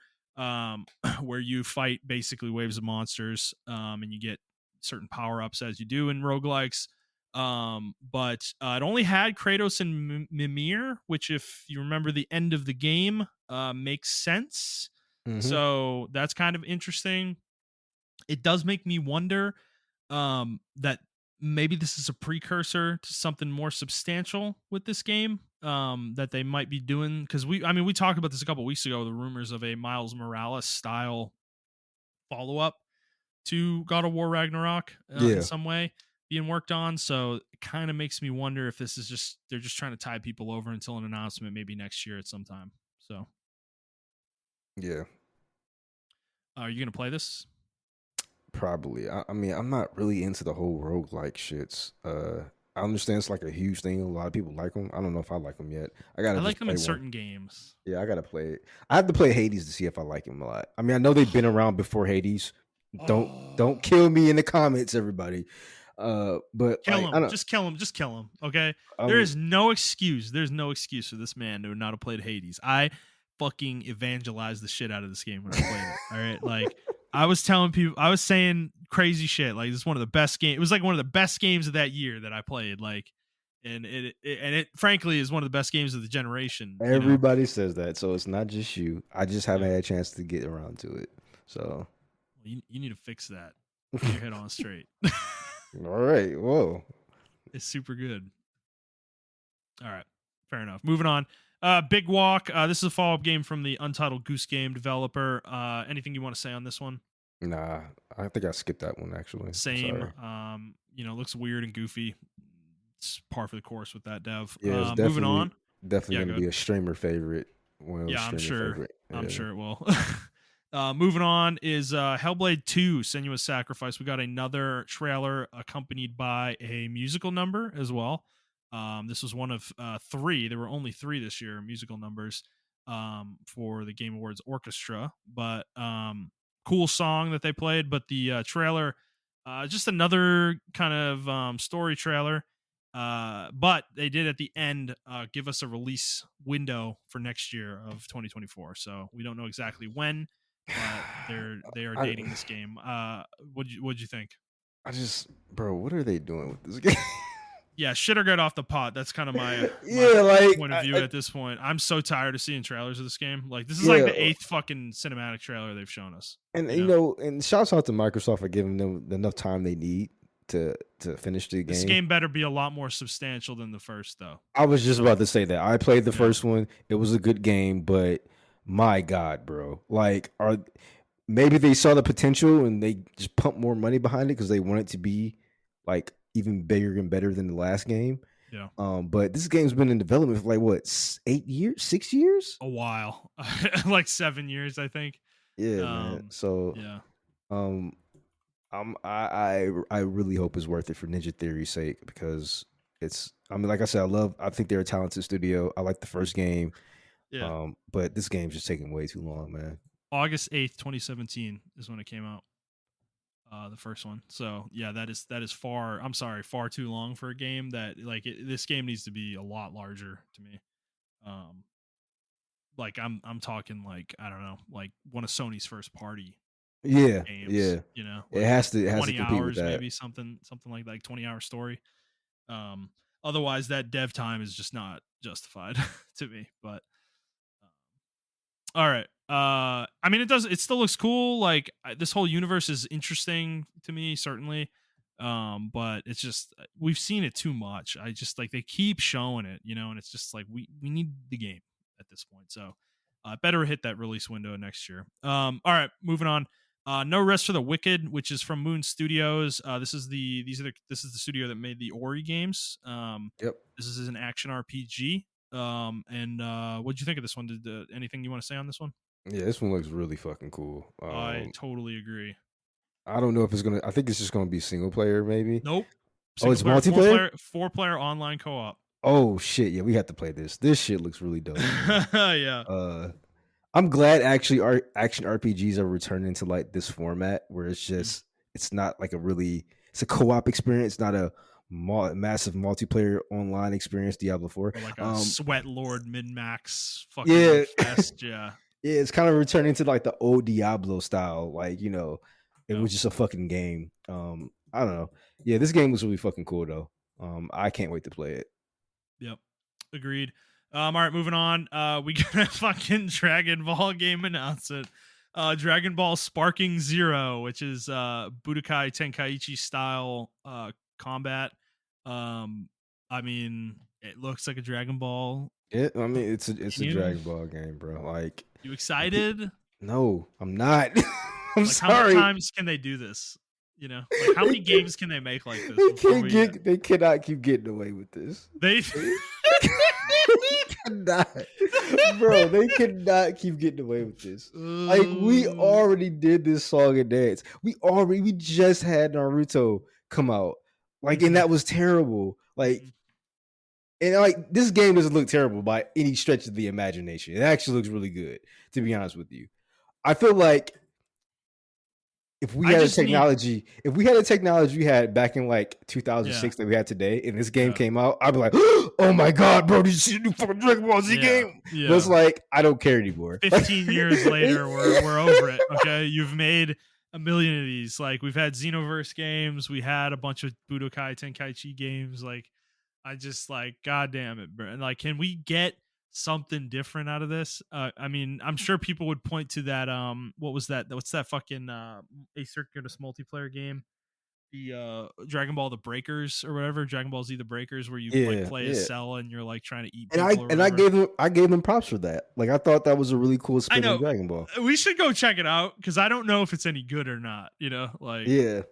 where you fight basically waves of monsters and you get certain power ups as you do in roguelikes. But it only had Kratos and Mimir, which, if you remember the end of the game, makes sense. Mm-hmm. So that's kind of interesting. It does make me wonder that maybe this is a precursor to something more substantial with this game that they might be doing, because we talked about this a couple weeks ago, the rumors of a Miles Morales style follow-up to God of War Ragnarok in Yeah. some way being worked on. So it kind of makes me wonder if this is just they're just trying to tie people over until an announcement maybe next year at some time. So Yeah. are you gonna play this? Probably. I mean, I'm not really into the whole roguelike shits. I understand it's like a huge thing. A lot of people like them. I don't know if I like them yet. I I gotta like just them play in one. certain games. Yeah, I gotta play it. I have to play Hades to see if I like him a lot. I mean, I know they've been around before Hades. Don't kill me in the comments, everybody. But Kill like, I him. don't. Just kill him. Just kill him. Okay. There Um, is no excuse. There's no excuse for this man to not have played Hades. I fucking evangelized the shit out of this game when I played it. All right. Like, I was telling people, I was saying crazy shit. Like, this is one of the best games. It was like one of the best games of that year that I played. Like, and it frankly is one of the best games of the generation. Everybody says that, so it's not just you. I just haven't Yeah. had a chance to get around to it. So Well, you need to fix that. Get your head on straight. all right, whoa. It's super good. All right, fair enough. Moving on. Big Walk. This is a follow-up game from the Untitled Goose Game developer. Anything you want to say on this one? Nah, I think I skipped that one actually. Same. Sorry. Looks weird and goofy. It's par for the course with that dev. Yeah, it's Moving on. definitely Yeah, gonna be a streamer favorite. One of those Yeah, I'm streamer sure. favorite. I'm Yeah. sure it will. Moving on is Hellblade 2: Senua's Sacrifice. We got another trailer accompanied by a musical number as well. This was one of 3. There were only 3 this year, musical numbers for the Game Awards Orchestra. But cool song that they played. But the trailer, just another kind of story trailer. But they did at the end give us a release window for next year of 2024. So we don't know exactly when, but they are dating this game. What'd you think? Bro, what are they doing with this game? Yeah, shit or get off the pot. That's kind of my point of view at this point. I'm so tired of seeing trailers of this game. Like, this is like the 8th fucking cinematic trailer they've shown us. And and shouts out to Microsoft for giving them enough time they need to finish the game. This game better be a lot more substantial than the first, though. I was just about to say that. I played the first one. It was a good game, but my God, bro. Like, maybe they saw the potential and they just pumped more money behind it because they want it to be like even bigger and better than the last game. Yeah. But this game's been in development for like what, 8 years, 6 years? A while. Like 7 years, I think. Yeah, man. So yeah. I really hope it's worth it for Ninja Theory's sake because like I said, I think they're a talented studio. I like the first game. Yeah. But this game's just taking way too long, man. August 8th, 2017 is when it came out. The first one. So yeah, that is far too long for a game that this game needs to be a lot larger to me. Like I'm talking like, I don't know, like one of Sony's first party games. Yeah. Like it has to 20 compete hours, with that. maybe something like 20-hour story. Otherwise that dev time is just not justified to me. But all right. I mean, it still looks cool. Like, this whole universe is interesting to me, certainly. But it's just, we've seen it too much. I just like, they keep showing it, and it's just like, we need the game at this point. So, better hit that release window next year. All right, moving on. No Rest for the Wicked, which is from Moon Studios. This is the studio that made the Ori games. Yep. This is an action RPG. And what'd you think of this one? Did anything you want to say on this one? Yeah, this one looks really fucking cool. I totally agree. I don't know if it's gonna. I think it's just gonna be single player, maybe. Nope. It's multiplayer. 4-player online co-op. Oh shit! Yeah, we have to play this. This shit looks really dope. Yeah. I'm glad actually our action RPGs are returning to like this format where it's just it's not like it's a co-op experience, not a massive multiplayer online experience. Diablo 4, or like a Sweat Lord min-max fucking fest. Yeah. Yeah, it's kind of returning to like the old Diablo style. Like, it was just a fucking game. I don't know. Yeah, this game was really fucking cool though. I can't wait to play it. Yep. Agreed. All right, moving on. We got a fucking Dragon Ball game announcement. Dragon Ball Sparking Zero, which is Budokai Tenkaichi style combat. I mean, it looks like a Dragon Ball. Yeah, I mean, it's a Dragon Ball game, bro. Like, you excited? No, I'm not. I'm sorry. How many times can they do this? Like, how many games can they make like this? They cannot keep getting away with this. They cannot, bro. They cannot keep getting away with this. Like, we already did this song and dance. We just had Naruto come out, like, and that was terrible. Like, and like, this game doesn't look terrible by any stretch of the imagination. It actually looks really good, to be honest with you. I feel like if we had a technology we had back in like 2006 that we had today, and this game came out, I'd be like, oh my god, bro, did you see the new fucking Dragon Ball Z game? Yeah. But it's like, I don't care anymore. 15 years later, we're over it. Okay, you've made a million of these. Like we've had Xenoverse games, we had a bunch of Budokai Tenkaichi games. Like I just like, god damn it, bro. Like, can we get something different out of this? I mean, I'm sure people would point to that. What was that? What's that fucking asynchronous multiplayer game? The Dragon Ball the Breakers or whatever, Dragon Ball Z the Breakers, where you like Yeah, play as yeah. Cell and you're like trying to eat And I people or and I whatever. gave them props for that. Like I thought that was a really cool I spin on know Dragon Ball. we should go check it out because I don't know if it's any good or not. Like, Yeah.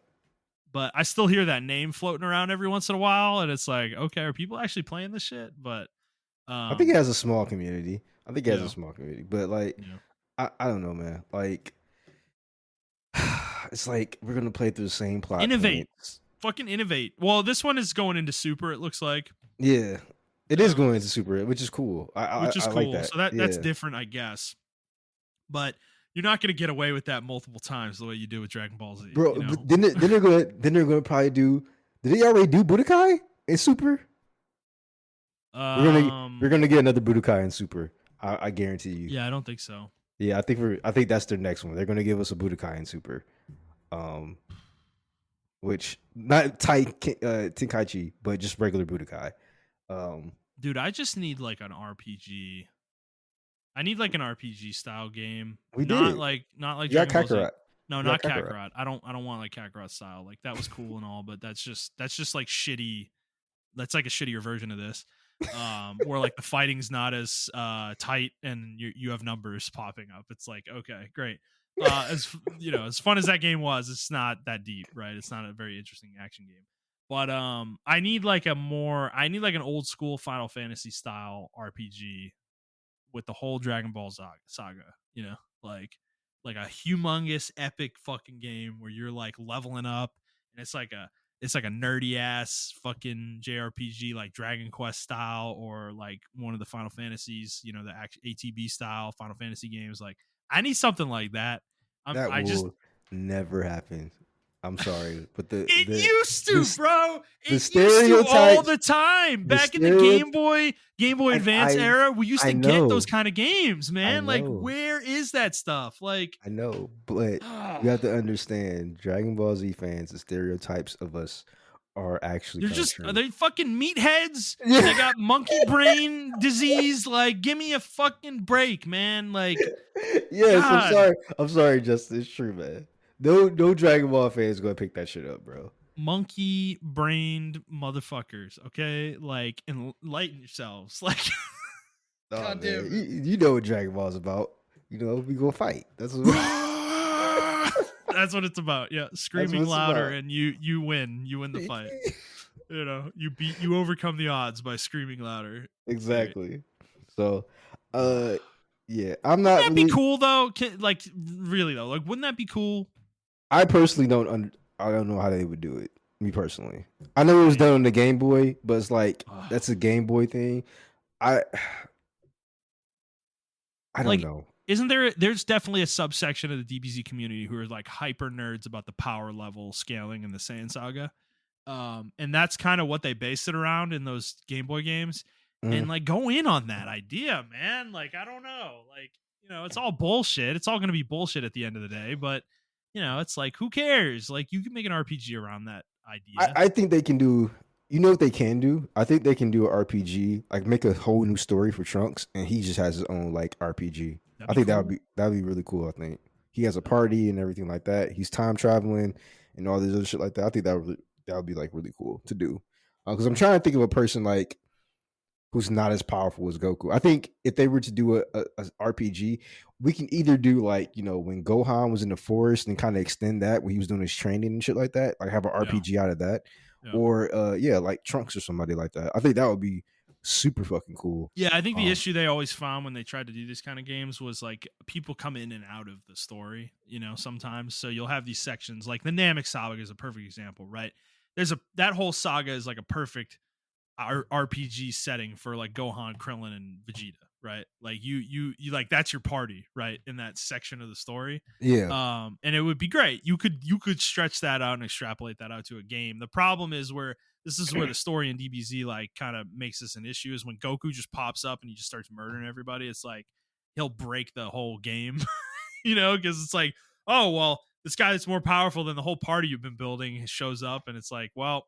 but I still hear that name floating around every once in a while, and it's like, okay, are people actually playing this shit? But I think it um, has a small community. I think it has a yeah, small community. But like yeah, I don't know, man. Like it's like we're gonna play through the same plot innovate, points. fucking innovate. Well, this one is going into Super. It looks like, Yeah. It is um, going into Super, which is cool. which is I like cool. that. So that's Yeah. different, I guess. But you're not going to get away with that multiple times the way you do with Dragon Ball Z. Bro, but then they're gonna probably do did they already do Budokai in Super? We're Um, gonna get another Budokai in Super. I guarantee you. yeah, I don't think so. Yeah, I think that's their next one. They're gonna give us a Budokai in Super. Um which not Tenkaichi, but just regular Budokai. Um Dude, I just need like an RPG. I need like an RPG style game, we did. not like You got Dragon Ball Z. Kakarot. No, You got not Kakarot. Kakarot. I don't want like Kakarot style. Like that was cool and all, but that's just like shitty. That's like a shittier version of this. Where like the fighting's not as tight and you have numbers popping up. It's like, okay, great. As fun as that game was, it's not that deep, right? It's not a very interesting action game. But I need like an old school Final Fantasy style RPG with the whole Dragon Ball saga, like a humongous epic fucking game where you're like leveling up and it's like a nerdy ass fucking JRPG like Dragon Quest style or like one of the Final Fantasies, the ATB style Final Fantasy games. Like I need something like that. That I just will never happen. I'm sorry, but it used to, the bro. the It used to all stereotypes, the time. the Back in the stereo Game Boy Advance I era, we used I to get those know. kind of games, I man. Like, know. where is that stuff? Like, I know, but you have to understand Dragon Ball Z fans, the stereotypes of us are actually they're kind of just true. they fucking meatheads. They Yeah. got monkey brain disease. Like, give me a fucking break, man. Like, Yes, God, I'm sorry, Justin. It's true, man. No Dragon Ball fan is gonna pick that shit up, bro. monkey brained motherfuckers. Okay, like enlighten yourselves. Like, Oh God man, damn you know what Dragon Ball's about. You know, we gonna fight. That's what it. That's what it's about. Yeah, that's what screaming it's louder about. and you win. You win the fight. You overcome the odds by screaming louder. Great. Exactly. So, yeah, I'm not Wouldn't that be really. cool though? Like really though, like wouldn't that be cool? I personally I don't know how they would do it. Me personally, I know it was Yeah. done on the Game Boy, but it's like Ugh. that's a Game Boy thing. I I don't Like, know. isn't there's definitely a subsection of the DBZ community who are like hyper nerds about the power level scaling in the Saiyan saga. And that's kind of what they based it around in those Game Boy games. And Mm. like go in on that idea, man. Like, I don't know. Like, it's all bullshit. It's all gonna be bullshit at the end of the day, but it's like, who cares? Like, you can make an RPG around that idea. I think they can do. You know what they can do? I think they can do an RPG, like make a whole new story for Trunks, and he just has his own like RPG. That'd I be think cool. that would be really cool. I think he has a party and everything like that. He's time traveling and all this other shit like that. I think that would be like really cool to do. Because I'm trying to think of a person like who's not as powerful as Goku. I think if they were to do a RPG, we can either do like when Gohan was in the forest and kind of extend that when he was doing his training and shit like that, like have an Yeah. RPG out of that, Yeah. or like Trunks or somebody like that. I think that would be super fucking cool. Yeah, I think the issue they always found when they tried to do these kind of games was like people come in and out of the story, sometimes. So you'll have these sections like the Namek saga is a perfect example, right? That whole saga is like a perfect RPG setting for like Gohan, Krillin, and Vegeta, right? Like you like that's your party, right? In that section of the story. Yeah, And it would be great. You could stretch that out and extrapolate that out to a game. The problem is where the story in DBZ like kind of makes this an issue is when Goku just pops up and he just starts murdering everybody. It's like he'll break the whole game, because it's like, oh well, this guy that's more powerful than the whole party you've been building shows up, and it's like, well,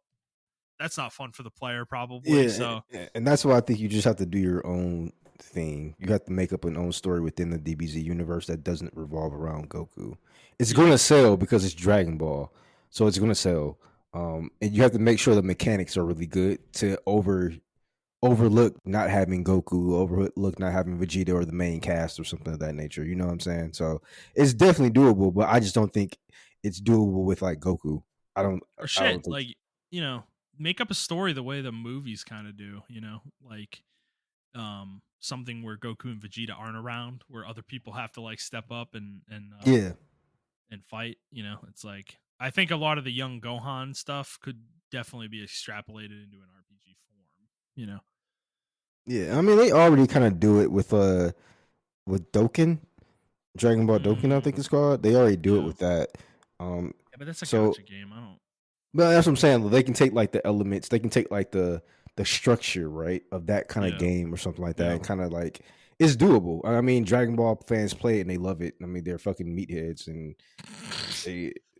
that's not fun for the player probably. Yeah, So and that's why I think you just have to do your own thing. You have to make up an own story within the DBZ universe that doesn't revolve around Goku. It's going to sell because it's Dragon Ball, so it's going to sell. And you have to make sure the mechanics are really good to overlook not having Goku, overlook not having Vegeta or the main cast or something of that nature. You know what I'm saying? So it's definitely doable, but I just don't think it's doable with like Goku. I don't. or I shit, don't think. like, you know, make up a story the way the movies kind of do, you know, like something where Goku and Vegeta aren't around, where other people have to like step up Yeah. and fight. You know, it's like I think a lot of the young Gohan stuff could definitely be extrapolated into an RPG form. You know, Yeah, I mean they already kind of do it with Dokkan, Dragon Ball Dokkan, I think it's called. They already do it with that. yeah, but that's a So, gacha game. I don't. but that's what I'm saying. They can take like the elements, they can take like the structure, right, of that kind of Yeah. game or something like that, Yeah. and kind of like it's doable. I mean, Dragon Ball fans play it and they love it. I mean, they're fucking meatheads and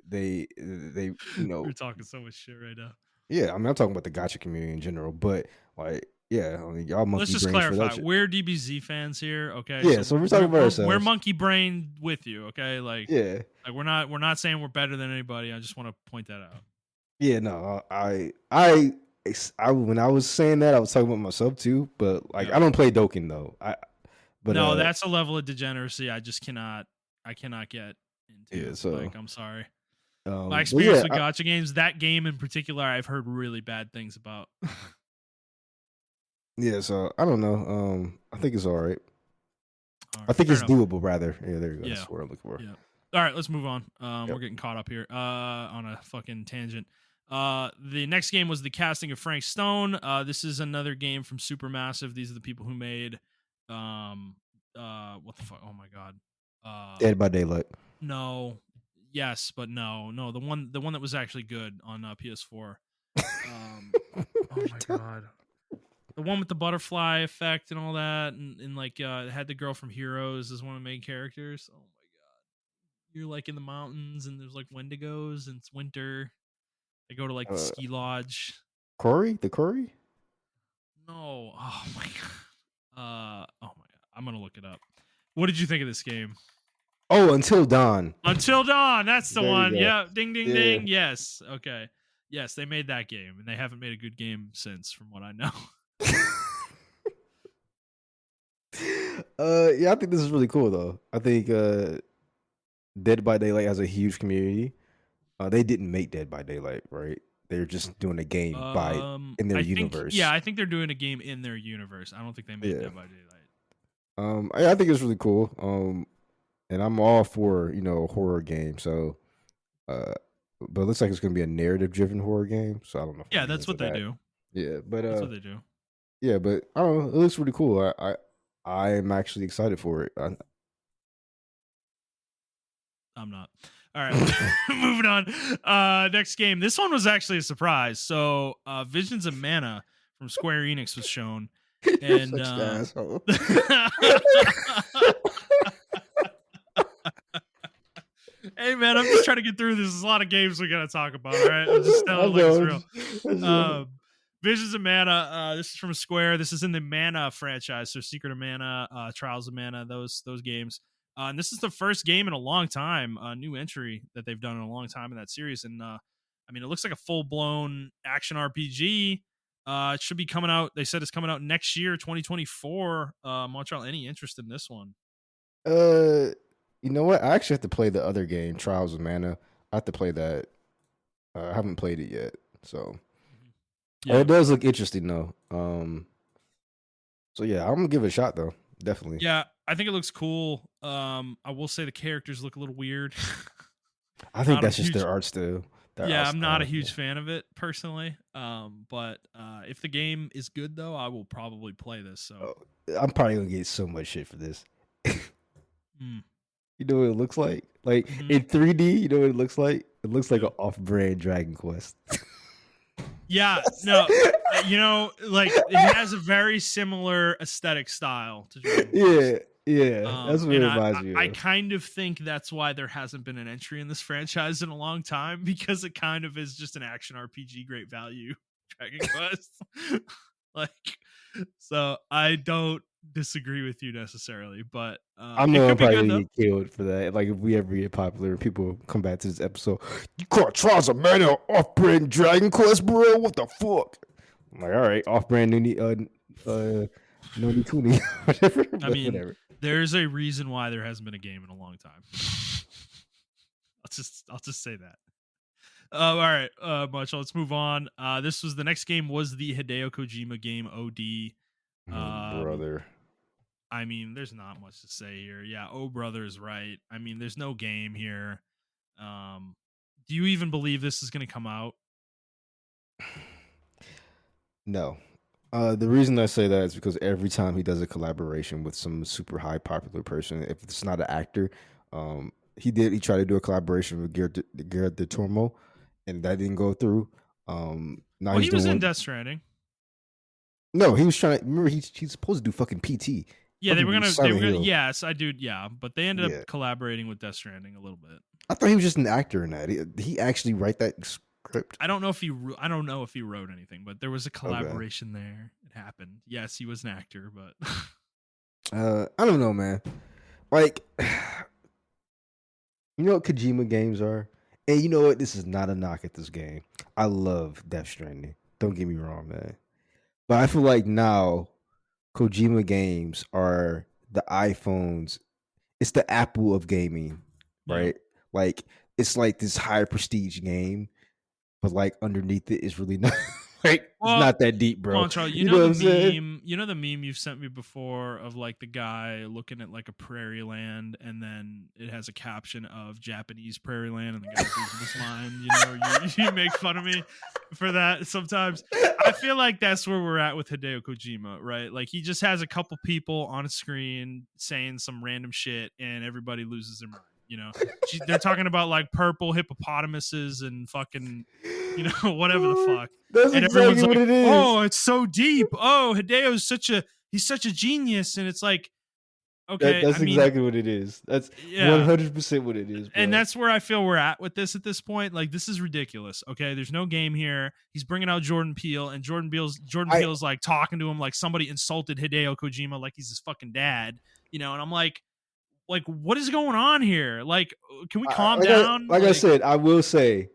they you know. We're talking so much shit right now. Yeah, I mean, I'm talking about the gacha community in general, but like, yeah, I mean, y'all monkey Let's just brains for that clarify. shit. We're DBZ fans here, okay? Yeah, so we're talking about ourselves. We're monkey brain with you, okay? Like, Yeah. like we're not saying we're better than anybody. I just want to point that out. Yeah, no, I when I was saying that, I was talking about myself too, but like I don't play Dokkan though. But no, that's a level of degeneracy I just cannot get into. Yeah, so like, I'm sorry. My but experience yeah, with gacha games, that game in particular, I've heard really bad things about. yeah, so I don't know. I think it's all right. All I right, think fair it's enough. doable, rather. Yeah, there you go. Yeah. That's what I'm looking for. Yeah. All right, let's move on. Yep. We're getting caught up here on a fucking tangent. The next game was the casting of Frank Stone. This is another game from Supermassive. These are the people who made what the fuck? Oh my god. Dead by Daylight. No. Yes, but no. The one that was actually good on PS4. Oh my god. The one with the butterfly effect and all that, and like it had the girl from Heroes as one of the main characters. Oh my god. You're like in the mountains and there's like wendigos and it's winter. They go to like the ski lodge. Corey? The Corey? No. Oh my god. Oh my god. I'm gonna look it up. What did you think of this game? Oh, Until Dawn. Until Dawn. That's the one. Go. Yeah. Ding ding ding. Yes. Okay. Yes, they made that game, and they haven't made a good game since, from what I know. Yeah, I think this is really cool though. I think Dead by Daylight has a huge community. They didn't make Dead by Daylight, right? They're just doing a game in their universe. I think they're doing a game in their universe. I don't think they made Dead by Daylight. I think it's really cool. And I'm all for a horror game. So, but it looks like it's gonna be a narrative-driven horror game. So I don't know. Yeah, that's what they do. Yeah, but that's what they do. Yeah, but I don't know. It looks really cool. I am actually excited for it. I'm not. All right, moving on. Next game. This one was actually a surprise. So, Visions of Mana from Square Enix was shown, and such an asshole. Hey man, I'm just trying to get through this. There's a lot of games we gotta talk about. All right, I'm just telling like it's real. Visions of Mana. This is from Square. This is in the Mana franchise. So Secret of Mana, Trials of Mana, those games. And this is the first game in a long time, a new entry that they've done in a long time in that series. And I mean, it looks like a full blown action RPG. It should be coming out. They said it's coming out next year, 2024. Montrell, any interest in this one? You know what? I actually have to play the other game, Trials of Mana. I have to play that. I haven't played it yet, so. Yeah. It does look interesting though. So yeah, I'm gonna give it a shot though. Definitely. Yeah, I think it looks cool. I will say the characters look a little weird. I think that's just their art style. I'm not a huge fan of it personally. But if the game is good though, I will probably play this. So I'm probably gonna get so much shit for this. You know what it looks like? Like in 3D, you know what it looks like? It looks like an off-brand Dragon Quest. Yeah, no, like it has a very similar aesthetic style to Dragon Quest. Yeah, that's what it And reminds me I of. kind of think that's why there hasn't been an entry in this franchise in a long time, because it kind of is just an action RPG, great value Dragon Quest. Like, so I don't disagree with you necessarily, but I it know I'm could be probably good gonna though. get killed for that. Like if we ever get popular, people come back to this episode. You caught Trials of Mana off-brand Dragon Quest, bro? What the fuck? I'm like, all right, off-brand Noni Kuni, whatever. I But mean, whatever. there's a reason why there hasn't been a game in a long time. I'll just say that. All right, much. Let's move on. This was the next game was the Hideo Kojima game OD. Oh, Um, brother. I mean, there's not much to say here. Yeah, oh brother is right. I mean, there's no game here. Do you even believe this is going to come out? No. The reason I say that is because every time he does a collaboration with some super high popular person, if it's not an actor, he tried to do a collaboration with Garrett de Tormo, and that didn't go through. Now Well, he's he was doing in one. Death Stranding. No, he was trying to remember he's supposed to do fucking PT. Yeah, they were gonna. They were Silent gonna. Hill. Yes, I do. Yeah, but they ended Yeah. up collaborating with Death Stranding a little bit. I thought he was just an actor in that. He actually write that script. I don't know if he. I don't know if he wrote anything, but there was a collaboration there. It happened. Yes, he was an actor, but I don't know, man. Like, you know what Kojima games are? And you know what? This is not a knock at this game. I love Death Stranding. Don't get me wrong, man. But I feel like now Kojima games are the iPhones. It's the Apple of gaming, right? Yeah. Like it's like this high prestige game, but like underneath it is really not like it's not that deep, bro. Montrell, You know what I'm saying? meme. You know the meme you've sent me before of like the guy looking at like a prairie land, and then it has a caption of Japanese prairie land, and the guy's losing his mind. You know, you make fun of me for that sometimes. I feel like that's where we're at with Hideo Kojima, right? Like he just has a couple people on a screen saying some random shit, and everybody loses their mind. You know, they're talking about like purple hippopotamuses and fucking, you know, whatever the fuck. That's And exactly everyone's what like, it is. "Oh, it's so deep. Oh, Hideo's such a genius." And it's like, okay, That's I mean, exactly what it is. That's yeah. 100% what it is, bro. And that's where I feel we're at with this at this point. Like, this is ridiculous. Okay, there's no game here. He's bringing out Jordan Peele, and Jordan Peele's like talking to him like somebody insulted Hideo Kojima like he's his fucking dad, you know. And I'm like, what is going on here? Like, can we calm down? I said, I will say,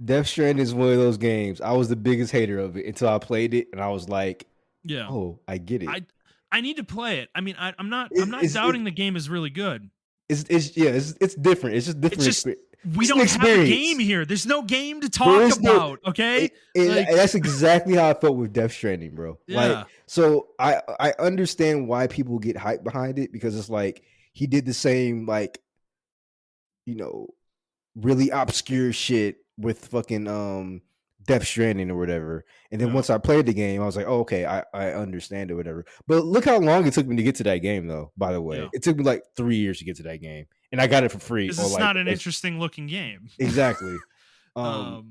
Death Stranding is one of those games. I was the biggest hater of it until I played it, and I was like, yeah, oh, I get it. I need to play it. I mean, I'm not doubting the game is really good. It's different. It's just different. It's just, we don't have a game here. There's no game to talk about. Okay, that's exactly how I felt with Death Stranding, bro. Yeah. Like, so I understand why people get hyped behind it, because it's like he did the same, like, you know, really obscure shit with fucking Death Stranding or whatever. And then once I played the game, I was like, oh, okay, I understand it, whatever. But look how long it took me to get to that game, though. By the way, it took me like 3 years to get to that game, and I got it for free. This is not an interesting looking game. Exactly. Yeah,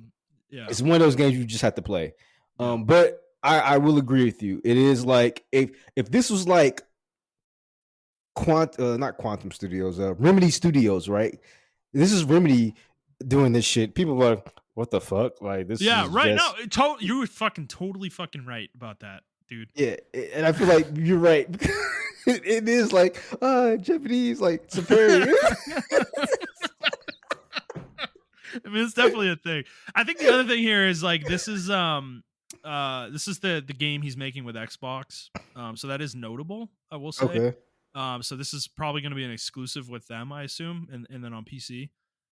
it's one of those games you just have to play. But I will agree with you. It is like if this was like not Quantum Studios, Remedy Studios, right? This is Remedy doing this shit. People are like, what the fuck? Like this? Yeah, is right. Just... No, you were fucking totally fucking right about that, dude. Yeah, and I feel like you're right. It is like Japanese, like superior. I mean, it's definitely a thing. I think the other thing here is like this is the game he's making with Xbox. So that is notable, I will say. Okay. So this is probably going to be an exclusive with them, I assume, and then on PC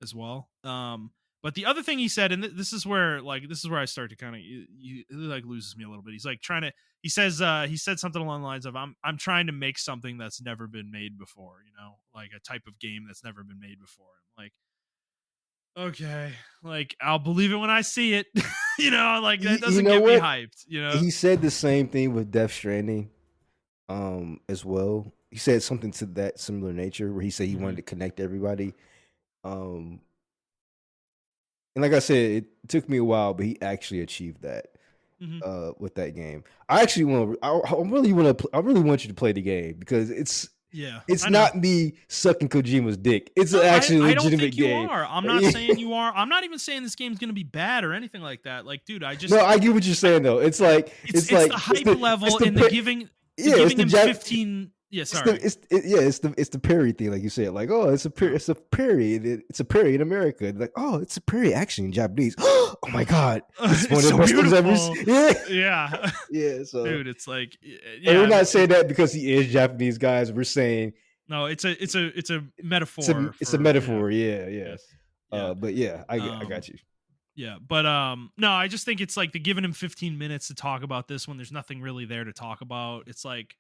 as well. But the other thing he said, and this is where I start to kind of it like loses me a little bit. He's like he said something along the lines of I'm trying to make something that's never been made before, you know, like a type of game that's never been made before. I'm like, okay, like I'll believe it when I see it. You know, like that doesn't get me hyped, you know. He said the same thing with Death Stranding as well. He said something to that similar nature where he said he wanted to connect everybody. And like I said, it took me a while, but he actually achieved that with that game. I really want you to play the game because Yeah, It's I know. not me sucking Kojima's dick. It's No, actually a I don't legitimate think you game. are. I'm not saying you are. I'm not even saying this game's gonna be bad or anything like that. Like, dude, No, I get what you're I saying though. It's like it's the hype it's level the and the yeah, it's giving the him 15. Yeah, sorry. it's the Perry thing, like you said. Like, oh, Yeah. it's a Perry, it's a Perry in America. Like, oh, it's a Perry actually in Japanese. Oh my god, this is It's one of so the best things ever. beautiful. Yeah, Yeah. yeah. So, Dude, it's like and we're yeah, not saying that because he is Japanese, guys. We're saying no, it's a metaphor it's a for yeah. metaphor. Yeah, yeah. Yes. Yeah. But yeah, I Um got you. yeah, but no, I just think it's like the giving him 15 minutes to talk about this when there's nothing really there to talk about. It's like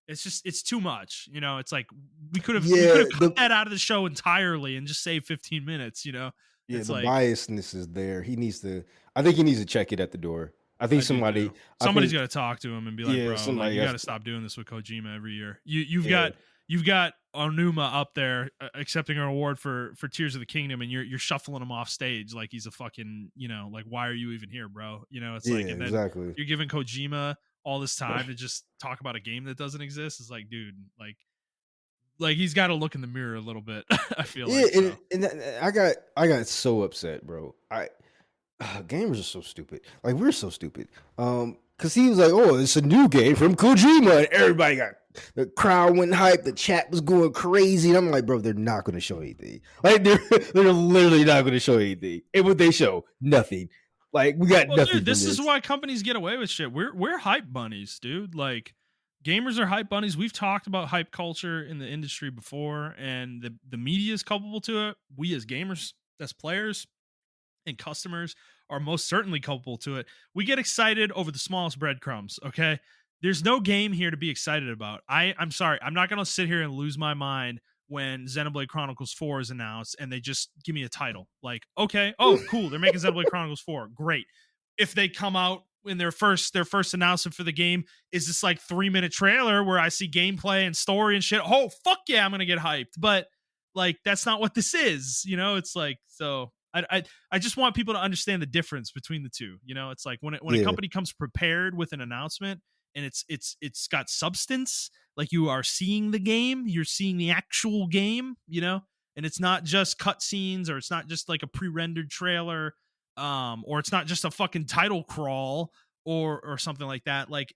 it's too much, you know. It's like we could Yeah, have cut that out of the show entirely and just saved 15 minutes, you know. yeah, It's the like biasness is there. He needs to. I think he needs to check it at the door. I think I do too. somebody. I Somebody's think got to talk to him and be like, yeah, bro, like somebody you got has. to stop doing this with Kojima every year. Yeah, You've got Onuma up there accepting an award for Tears of the Kingdom, and you're shuffling him off stage like he's a fucking, you know, like why are you even here, bro? You know, it's like, yeah, and then exactly. you're giving Kojima all this time to just talk about a game that doesn't exist. It's like, dude, like he's got to look in the mirror a little bit. I feel Yeah, like so. I got so upset, bro. Gamers are so stupid. Like we're so stupid. Because he was like, "Oh, it's a new game from Kojima," and everybody got the crowd went hype. The chat was going crazy. And I'm like, bro, they're not going to show anything. Like they're literally not going to show anything. And what they show, nothing. Like we got Well, nothing dude, from this is this. why companies get away with shit. We're hype bunnies, dude. Like gamers are hype bunnies. We've talked about hype culture in the industry before, and the media is culpable to it. We as gamers, as players and customers are most certainly culpable to it. We get excited over the smallest breadcrumbs, okay? There's no game here to be excited about. I'm sorry. I'm not going to sit here and lose my mind when Xenoblade Chronicles 4 is announced and they just give me a title. Like, okay, oh, cool, they're making Xenoblade Chronicles 4. Great. If they come out in their first announcement for the game is this like 3-minute trailer where I see gameplay and story and shit. Oh, fuck yeah, I'm going to get hyped. But like that's not what this is, you know? It's like so I just want people to understand the difference between the two. You know, it's like when a Yeah, company comes prepared with an announcement and it's got substance, like you are seeing the game, you're seeing the actual game, you know, and it's not just cutscenes or it's not just like a pre-rendered trailer, or it's not just a fucking title crawl or something like that. Like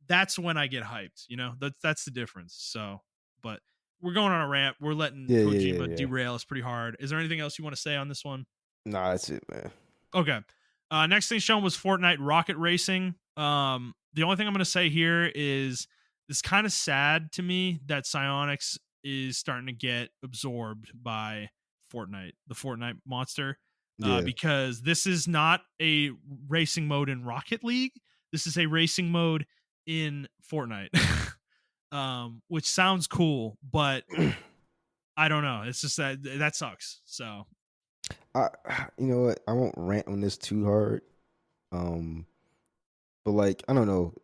that's when I get hyped, you know. That's the difference. So, but we're going on a rant. We're letting Kojima yeah. derail us pretty hard. Is there anything else you want to say on this one? Nah, that's it, man. Okay. Next thing shown was Fortnite Rocket Racing. The only thing I'm going to say here is it's kind of sad to me that Psyonix is starting to get absorbed by Fortnite, the Fortnite monster, Yeah, because this is not a racing mode in Rocket League. This is a racing mode in Fortnite, which sounds cool, but I don't know. It's just that sucks. So I you know what? I won't rant on this too hard. Um, but like I don't know.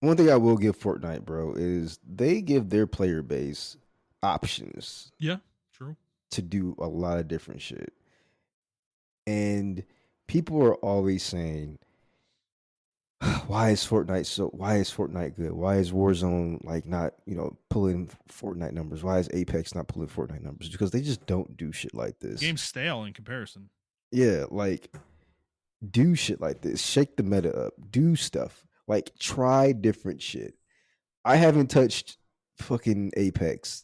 One thing I will give Fortnite, bro, is they give their player base options yeah, true. to do a lot of different shit. And people are always saying, why is Fortnite good? Why is Warzone like not, pulling Fortnite numbers? Why is Apex not pulling Fortnite numbers? Because they just don't do shit like this. Game's stale in comparison. Yeah, like do shit like this. Shake the meta up. Do stuff. Like try different shit. I haven't touched fucking Apex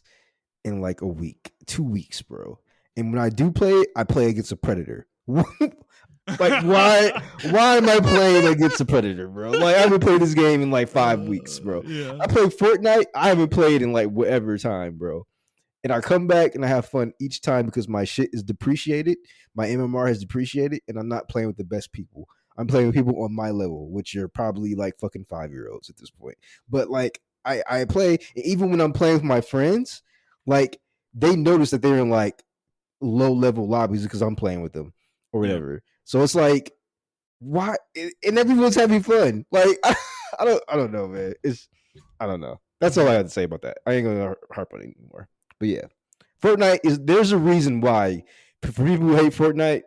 in like a week, 2 weeks, bro. And when I do play, I play against a predator. Like why am I playing against a predator, bro? Like I haven't played this game in like 5 weeks, bro. Yeah. I play Fortnite. I haven't played in like whatever time, bro. And I come back and I have fun each time because my shit is depreciated. My MMR has depreciated, and I'm not playing with the best people. I'm playing with people on my level, which are probably like fucking 5-year-olds at this point. But like I play, even when I'm playing with my friends, like they notice that they're in like low level lobbies because I'm playing with them or whatever. Yeah. So it's like, why? And everyone's having fun. Like I don't know, man. I don't know. That's all I have to say about that. I ain't gonna harp on it anymore. But yeah, there's a reason why for people who hate Fortnite,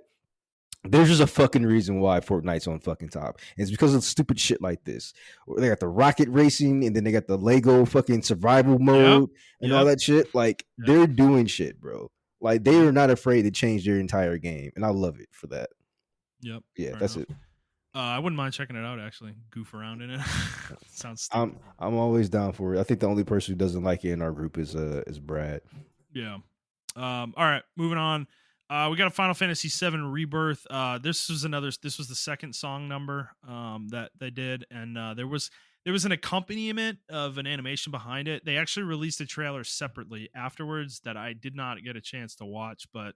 There's just a fucking reason why Fortnite's on fucking top. And it's because of stupid shit like this. They got the rocket racing, and then they got the Lego fucking survival Yep. mode and all that shit. Like Yep. they're doing shit, bro. Like they Yep. are not afraid to change their entire game, and I love it for that. Yep. Yeah, Fair that's enough. it. I wouldn't mind checking it out. Actually, goof around in it. Sounds stupid. I'm always down for it. I think the only person who doesn't like it in our group is Brad. Yeah. All right, moving on. We got a Final Fantasy VII Rebirth. This was the second song number that they did, and there was an accompaniment of an animation behind it. They actually released a trailer separately afterwards that I did not get a chance to watch, but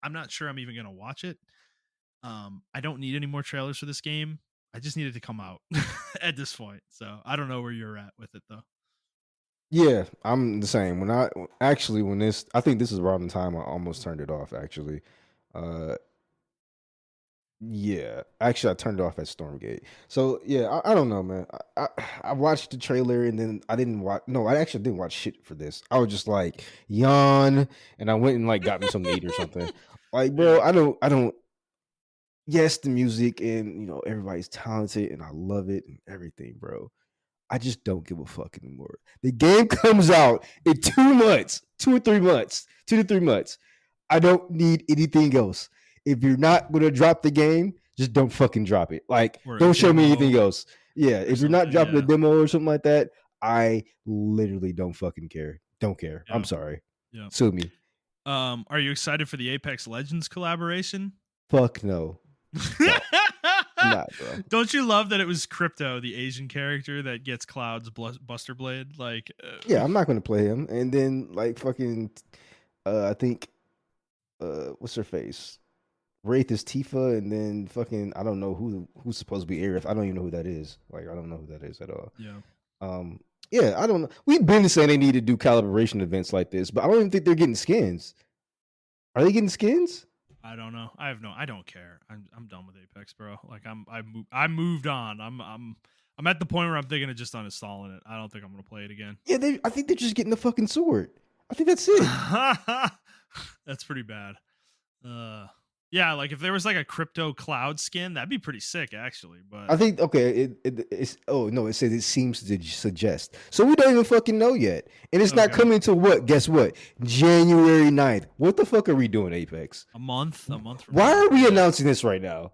I'm not sure I'm even gonna watch it. I don't need any more trailers for this game. I just need it to come out at this point. So I don't know where you're at with it though. Yeah, I'm the same. I think this is around the time I almost turned it off. Actually, uh, yeah, actually, I turned it off at Stormgate. So yeah, I don't know, man. I watched the trailer and then I didn't watch. No, I actually didn't watch shit for this. I was just like yawn, and I went and like got me something to eat or something. Like, bro, Yeah. I don't. Yes, the music and everybody's talented and I love it and everything, bro. I just don't give a fuck anymore. The game comes out in 2 months, 2 or 3 months, 2 to 3 months. I don't need anything else. If you're not gonna drop the game, just don't fucking drop it. Like, Or a don't show me anything demo else. Yeah, or if you're not something. dropping a Yeah. demo or something like that, I literally don't fucking care. Don't care. I'm Yeah. sorry. Yeah. Sue me. Are you excited for the Apex Legends collaboration? Fuck no. No, I'm not, bro. Don't you love that it was Crypto, the Asian character that gets Cloud's Buster Blade? Like, Yeah, I'm not gonna play him. And then like fucking I think what's her face? Wraith is Tifa, and then fucking I don't know who's supposed to be Aerith. I don't even know who that is. Like I don't know who that is at all. yeah, Yeah, I don't know. We've been saying they need to do calibration events like this, but I don't even think they're getting skins. Are they getting skins? I don't know. I don't care. I'm done with Apex, bro. Like I moved on. I'm at the point where I'm thinking of just uninstalling it. I don't think I'm gonna play it again. Yeah, I think they're just getting the fucking sword. I think that's it. That's pretty bad. Yeah, like if there was like a Crypto Cloud skin, that'd be pretty sick, actually. But I think okay. It's oh no, it says it seems to suggest. So we don't even fucking know yet, and it's not okay, coming to what? Guess what? January 9th. What the fuck are we doing, Apex? a month from Why now. are we Yeah. announcing this right now?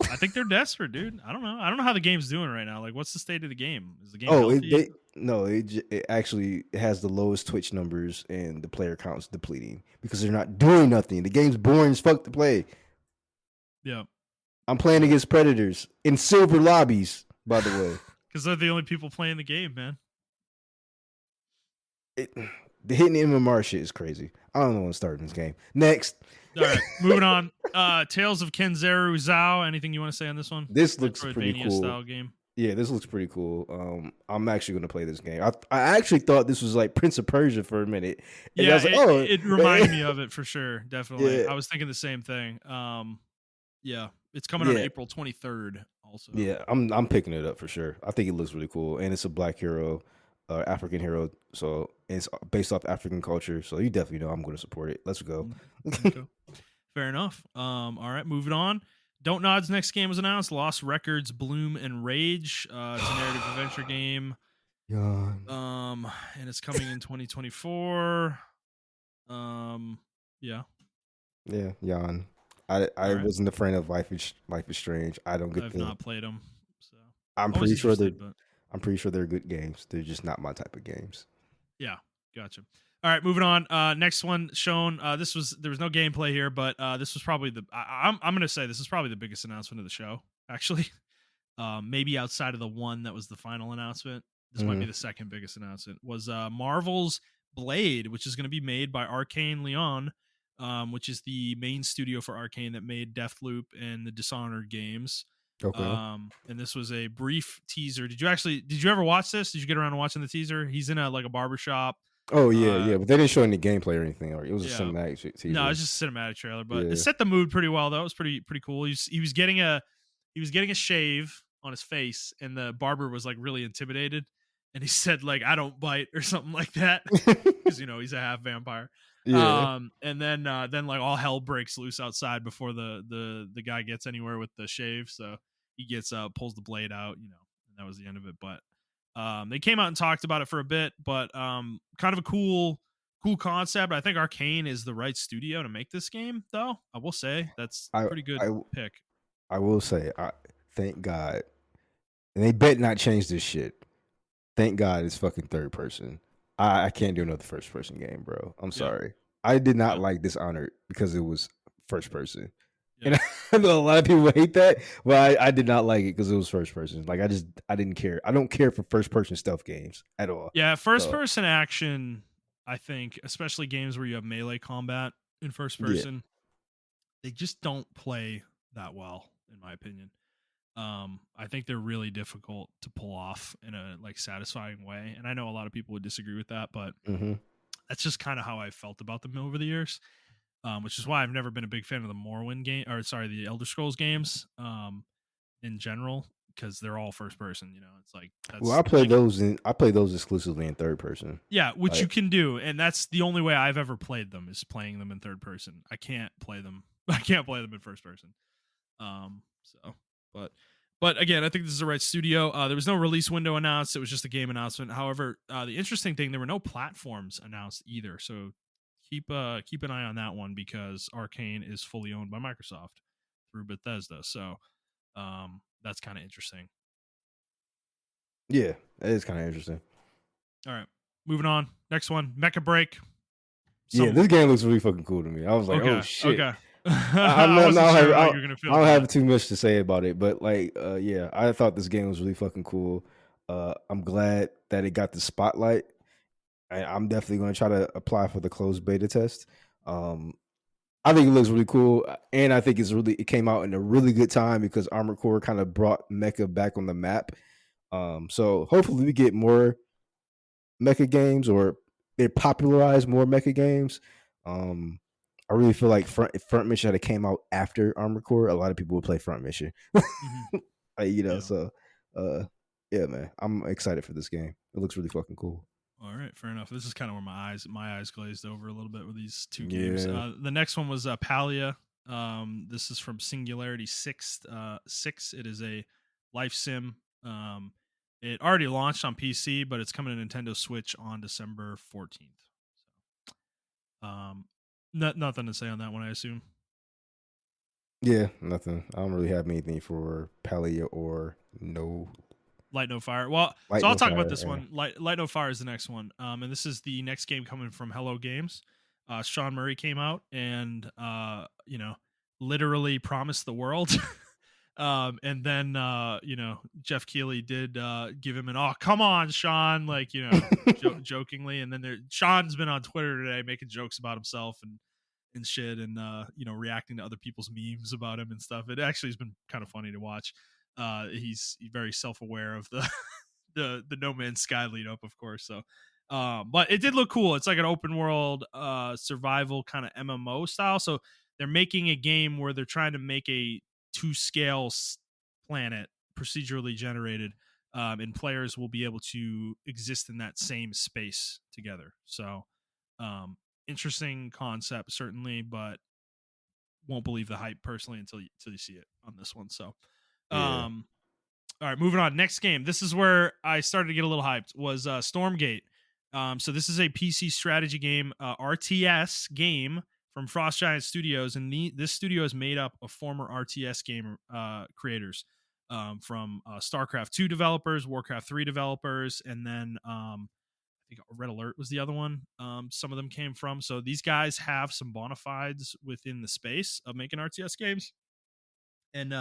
I think they're desperate, dude. I don't know how the game's doing right now. Like, what's the state of the game? Is the game Oh, healthy? it actually has the lowest Twitch numbers and the player count's depleting because they're not doing nothing. The game's boring as fuck to play. Yeah, I'm playing against predators in silver lobbies, by the way. because they're the only people playing the game, man. The hitting MMR shit is crazy. I don't know when starting this game. Next. All right, moving on. Tales of Kenzeru Zao. Anything you want to say on this one? This looks pretty Metroidvania cool. style game. Yeah, this looks pretty cool. I'm actually going to play this game. I actually thought this was like Prince of Persia for a minute. And Yeah, I was like, oh, it reminded me of it for sure. Definitely, Yeah. I was thinking the same thing. Yeah, it's coming on Yeah. April 23rd. Also, Yeah, I'm picking it up for sure. I think it looks really cool, and it's a black hero, African hero, so it's based off African culture. So you definitely know I'm going to support it. Let's go. Okay. Fair enough. All right, moving on. Don't Nod's next game was announced. Lost Records, Bloom and Rage. It's a narrative adventure game. Yawn. And it's coming in 2024. Yeah. Yeah, yawn. I right. wasn't a friend of Life is Strange. I don't get I've the. not played them, so I'm always pretty sure interested, but I'm pretty sure they're good games. They're just not my type of games. yeah, gotcha. All right, moving on. Next one shown. There was no gameplay here, but this was probably I'm gonna say this is probably the biggest announcement of the show. Actually, maybe outside of the one that was the final announcement, this might be the second biggest announcement. Was Marvel's Blade, which is going to be made by Arcane Leon, which is the main studio for Arcane that made Deathloop and the Dishonored games. Okay. And this was a brief teaser. Did you ever watch this? Did you get around to watching the teaser? He's in a barbershop. Oh yeah, but they didn't show any gameplay or anything. It was a cinematic teaser. No, it's just a cinematic trailer, but Yeah. it set the mood pretty well. That was pretty cool. He was getting a shave on his face, and the barber was like really intimidated, and he said like, "I don't bite" or something like that, because he's a half vampire. Yeah. And then like all hell breaks loose outside before the guy gets anywhere with the shave. So he gets pulls the blade out, and that was the end of it. But they came out and talked about it for a bit, but kind of a cool concept. I think Arcane is the right studio to make this game, though. I will say that's I pretty good I pick. I will say, thank God, and they bet not change this shit. Thank God it's fucking third person. I can't do another first person game, bro. I'm Yeah, sorry. I did not yeah, like Dishonored because it was first person. yeah. And I know a lot of people hate that, but I did not like it because it was first person. Like I didn't care. I don't care for first person stealth games at all. Yeah, first So person action, I think, especially games where you have melee combat in first yeah. person, they just don't play that well, in my opinion. I think they're really difficult to pull off in a like satisfying way. And I know a lot of people would disagree with that, but Mm-hmm. that's just kind of how I felt about them over the years. Which is why I've never been a big fan of the Morrowind game, or sorry, the Elder Scrolls games, in general, because they're all first person. It's like Well, that's like I play those exclusively in third person. yeah, which you Like can do, and that's the only way I've ever played them is playing them in third person. I can't play them. I can't play them in first person. So, but again, I think this is the right studio. There was no release window announced; it was just a game announcement. However, the interesting thing, there were no platforms announced either. So keep an eye on that one because Arcane is fully owned by Microsoft through Bethesda. So that's kind of interesting. yeah, it is kind of interesting. All right, moving on. Next one, Mecha Break. Yeah, Some this game looks really fucking cool to me. I was like, oh Okay, shit. okay. I'm I not, wasn't sure how I you were gonna feel I don't about have it. too much to say about it, but like, yeah, I thought this game was really fucking cool. I'm glad that it got the spotlight. I'm definitely going to try to apply for the closed beta test. I think it looks really cool, and I think it came out in a really good time because Armored Core kind of brought Mecha back on the map. So hopefully we get more Mecha games, or they popularize more Mecha games. Um, I really feel like Front Mission had came out after Armored Core, a lot of people would play Front Mission. Mhm. Yeah. So uh, yeah, man, I'm excited for this game. It looks really fucking cool. All right, fair enough. This is kind of where my eyes glazed over a little bit with these two games. Yeah, The next one was Palia. This is from Singularity Six. Six. It is a life sim. It already launched on PC, but it's coming to Nintendo Switch on December 14th. So, nothing to say on that one, I assume. yeah, nothing. I don't really have anything for Palia or no Light No Fire. Well, Light so I'll No talk about Fire. this one. Light No Fire is the next one. And this is the next game coming from Hello Games. Sean Murray came out and literally promised the world. And then Jeff Keighley did give him an "oh come on, Sean," like jokingly. And then Sean's been on Twitter today making jokes about himself and shit, and reacting to other people's memes about him and stuff. It actually has been kind of funny to watch. He's very self-aware of the the No Man's Sky lead up, of course. So but it did look cool. It's like an open world survival kind of MMO style. So they're making a game where they're trying to make a to scale planet procedurally generated, and players will be able to exist in that same space together. So interesting concept certainly, but won't believe the hype personally until you see it on this one. So Yeah. all right, moving on. Next game. This is where I started to get a little hyped. Was Stormgate. So this is a PC strategy game, RTS game from Frost Giant Studios, and this studio is made up of former RTS game creators, from StarCraft 2 developers, Warcraft 3 developers, and then I think Red Alert was the other one. Some of them came from. So these guys have some bona fides within the space of making RTS games, and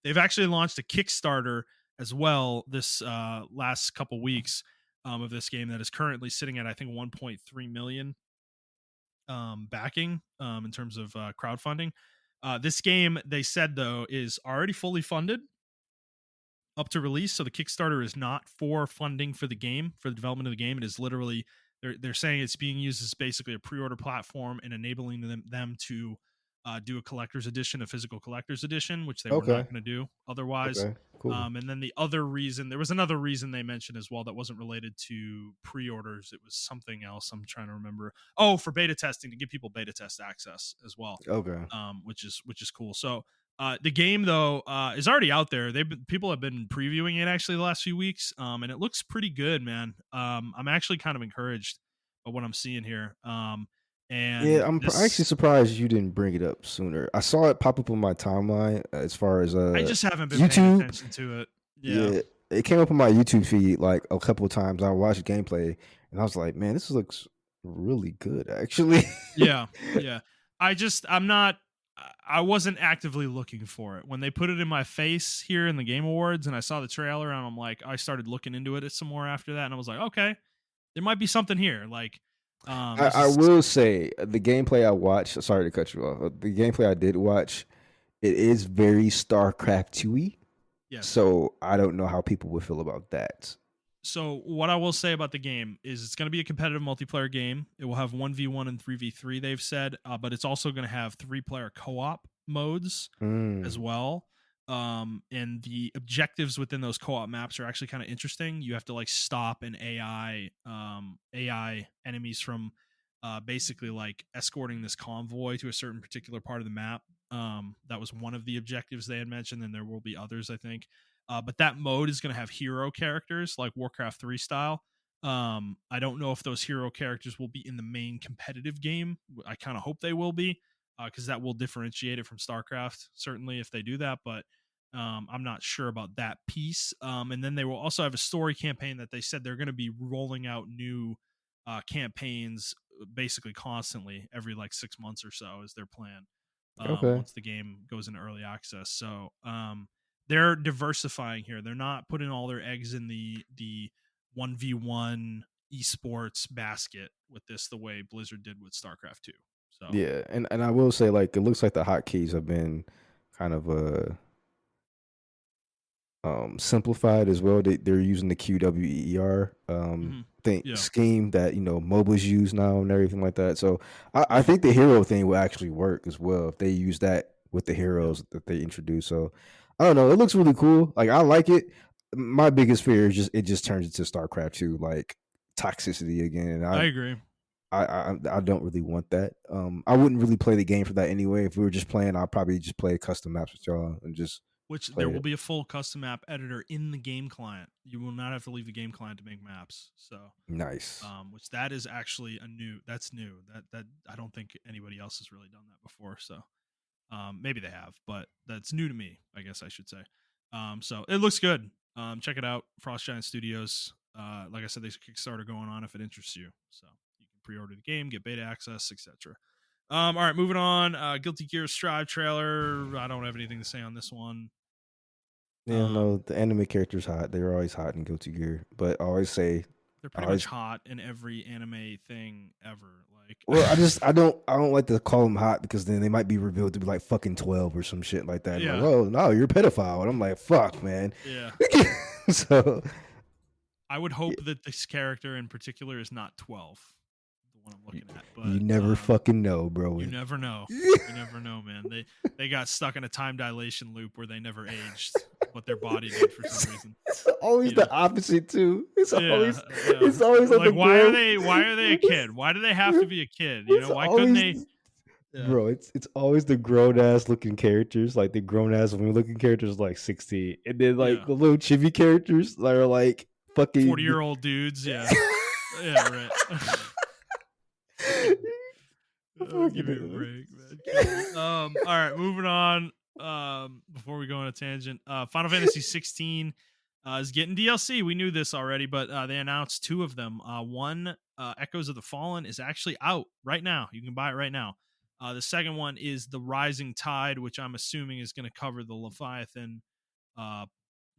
they've actually launched a Kickstarter as well this last couple weeks of this game that is currently sitting at I think 1.3 million backing in terms of crowdfunding. This game, they said though, is already fully funded up to release. So the Kickstarter is not for funding for the game, for the development of the game. It is literally they're saying it's being used as basically a pre-order platform and enabling them to do a collector's edition, a physical collector's edition, which they were Okay. not going to do otherwise. Okay. Cool. And then there was another reason they mentioned as well that wasn't related to pre-orders. It was something else. I'm trying to remember. Oh, for beta testing, to give people beta test access as well, Okay. which is cool. So the game though is already out there. People have been previewing it actually the last few weeks, and it looks pretty good, man. I'm actually kind of encouraged by what I'm seeing here. And Yeah, I'm actually this, surprised you didn't bring it up sooner. I saw it pop up on my timeline as far as I just haven't been paying YouTube. attention to it. Yeah. Yeah, it came up on my YouTube feed like a couple of times. I watched gameplay and I was like, man, this looks really good, actually. Yeah. Yeah. I'm not, I wasn't actively looking for it. When they put it in my face here in the Game Awards and I saw the trailer and I'm like, I started looking into it some more after that. And I was like, okay, there might be something here. Like, this I is, will say the gameplay I watched. Sorry to cut you off. The gameplay I did watch, it is very StarCraft 2y. yes. So I don't know how people would feel about that. So what I will say about the game is it's going to be a competitive multiplayer game. It will have 1v1 and 3v3, they've said, but it's also going to have 3-player co-op modes as Mm. well. And the objectives within those co-op maps are actually kind of interesting. You have to like stop an AI enemies from basically like escorting this convoy to a certain particular part of the map. That was one of the objectives they had mentioned, and there will be others, I think. But that mode is going to have hero characters like Warcraft 3 style. I don't know if those hero characters will be in the main competitive game. I kind of hope they will be, because that will differentiate it from StarCraft, certainly, if they do that. But I'm not sure about that piece. And then they will also have a story campaign that they said they're going to be rolling out new campaigns basically constantly every like 6 months or so is their plan, Okay. once the game goes into early access. So they're diversifying here. They're not putting all their eggs in the 1v1 esports basket with this the way Blizzard did with StarCraft 2. So Yeah, and I will say like it looks like the hotkeys have been kind of simplified as well. They're using the QWER think yeah, scheme that MOBAs use now and everything like that. So I yeah, think the hero thing will actually work as well if they use that with the yeah. heroes that they introduce. So I don't know. It looks really cool. Like I like it. My biggest fear is just it just turns into StarCraft 2 like toxicity again. And I agree. I don't really want that. I wouldn't really play the game for that anyway. If we were just playing, I'd probably just play custom maps with y'all and just Which play there will it. be a full custom map editor in the game client. You will not have to leave the game client to make maps. So Nice. which that is actually that's new. That I don't think anybody else has really done that before. So maybe they have, but that's new to me, I guess I should say. So it looks good. Check it out, Frost Giant Studios. Like I said, there's a Kickstarter going on if it interests you. So you can pre-order the game, get beta access, etc. All right, moving on. Guilty Gear Strive trailer. I don't have anything to say on this one. Yeah, no, Um, the anime characters hot. They were always hot in Guilty Gear, but I always say, they're I pretty much always hot in every anime thing ever. well, Like, I don't like to call them hot because then they might be revealed to be like fucking 12 or some shit like that. And like, yeah, oh no, you're a pedophile, and I'm like, fuck, man. yeah. So I would yeah, hope that this character in particular is not 12, the one I'm you, looking at. you But never fucking know, bro. you never know. You never know, man. They got stuck in a time dilation loop where they never aged, but their body did for some reason. It's always You know. the opposite too. Yeah, yeah. It's always like Like the girl. why are they a kid? Why do they have to be a kid? You It's know, why couldn't always they? Yeah. bro, it's always the grown ass looking characters, like the grown ass women looking characters like 16. And then like Yeah. the little chibi characters that are like fucking 40-year-old dudes, yeah. Yeah, right. Give me a break, man. All right, moving on. Before we go on a tangent, Final Fantasy 16 is getting DLC. We knew this already, but they announced two of them. One, Echoes of the Fallen, is actually out right now. You can buy it right now. The second one is The Rising Tide, which I'm assuming is going to cover the Leviathan, uh,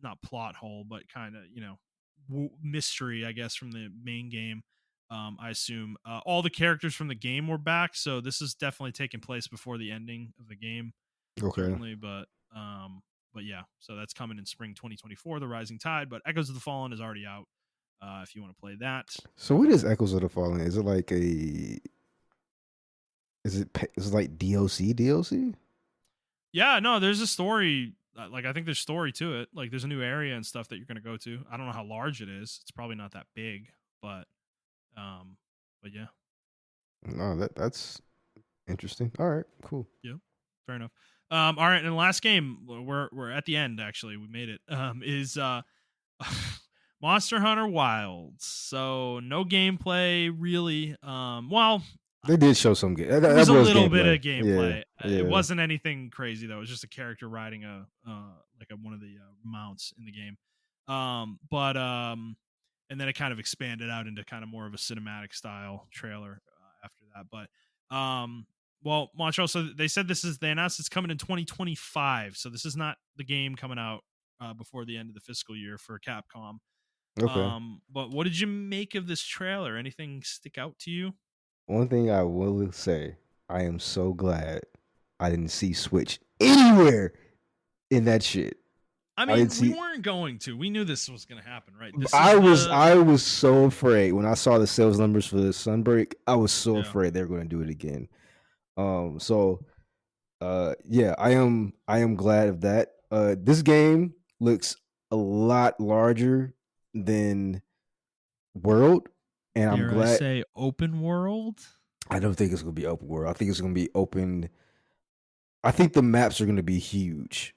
not plot hole, but kind of mystery, I guess, from the main game. I assume all the characters from the game were back, so this is definitely taking place before the ending of the game, okay. certainly. But yeah, so that's coming in spring 2024, The Rising Tide. But Echoes of the Fallen is already out. If you want to play that, So what is Echoes of the Fallen? Is it like a Is it like DLC? Yeah, no, there's a story. Like I think there's story to it. Like there's a new area and stuff that you're gonna go to. I don't know how large it is. It's probably not that big, but um, but yeah, No, that's interesting. All right, cool. yeah, fair enough. All right, and the last game we're at the end. Actually, we made it. Is Monster Hunter Wilds. So no gameplay really. Well, They did show some game. there That was a was little bit gameplay. of Yeah, gameplay. It yeah. wasn't anything crazy though. It was just a character riding a like one of the mounts in the game. But and then it kind of expanded out into kind of more of a cinematic style trailer after that. But well, Montreal. So they said they announced it's coming in 2025. So this is not the game coming out before the end of the fiscal year for Capcom. Okay. But what did you make of this trailer? Anything stick out to you? One thing I will say, I am so glad I didn't see Switch anywhere in that shit. I I didn't mean, we see. weren't going to. We knew this was going to happen, right? This I is was the I was so afraid when I saw the sales numbers for the Sunbreak. I was so yeah. afraid they were going to do it again. So yeah, I am glad of that. This game looks a lot larger than World, and I'm Dare I glad. say open world? I don't think it's going to be open world. I think it's going to be open. I think the maps are going to be huge.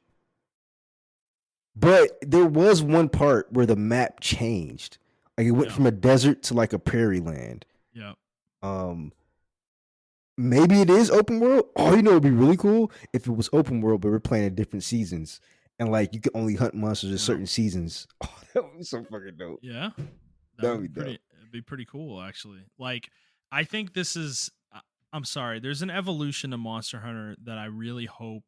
But there was one part where the map changed. Like it went Yeah. from a desert to like a prairie land. Yeah. Um Maybe it is open world. Oh, you know it'd be really cool if it was open world, but we're playing in different seasons. And like you could only hunt monsters in Yeah. certain seasons. Oh, that would be so fucking dope. Yeah. That That would would be be dope. it'd be pretty cool actually. Like I think this is I'm sorry, there's an evolution of Monster Hunter that I really hope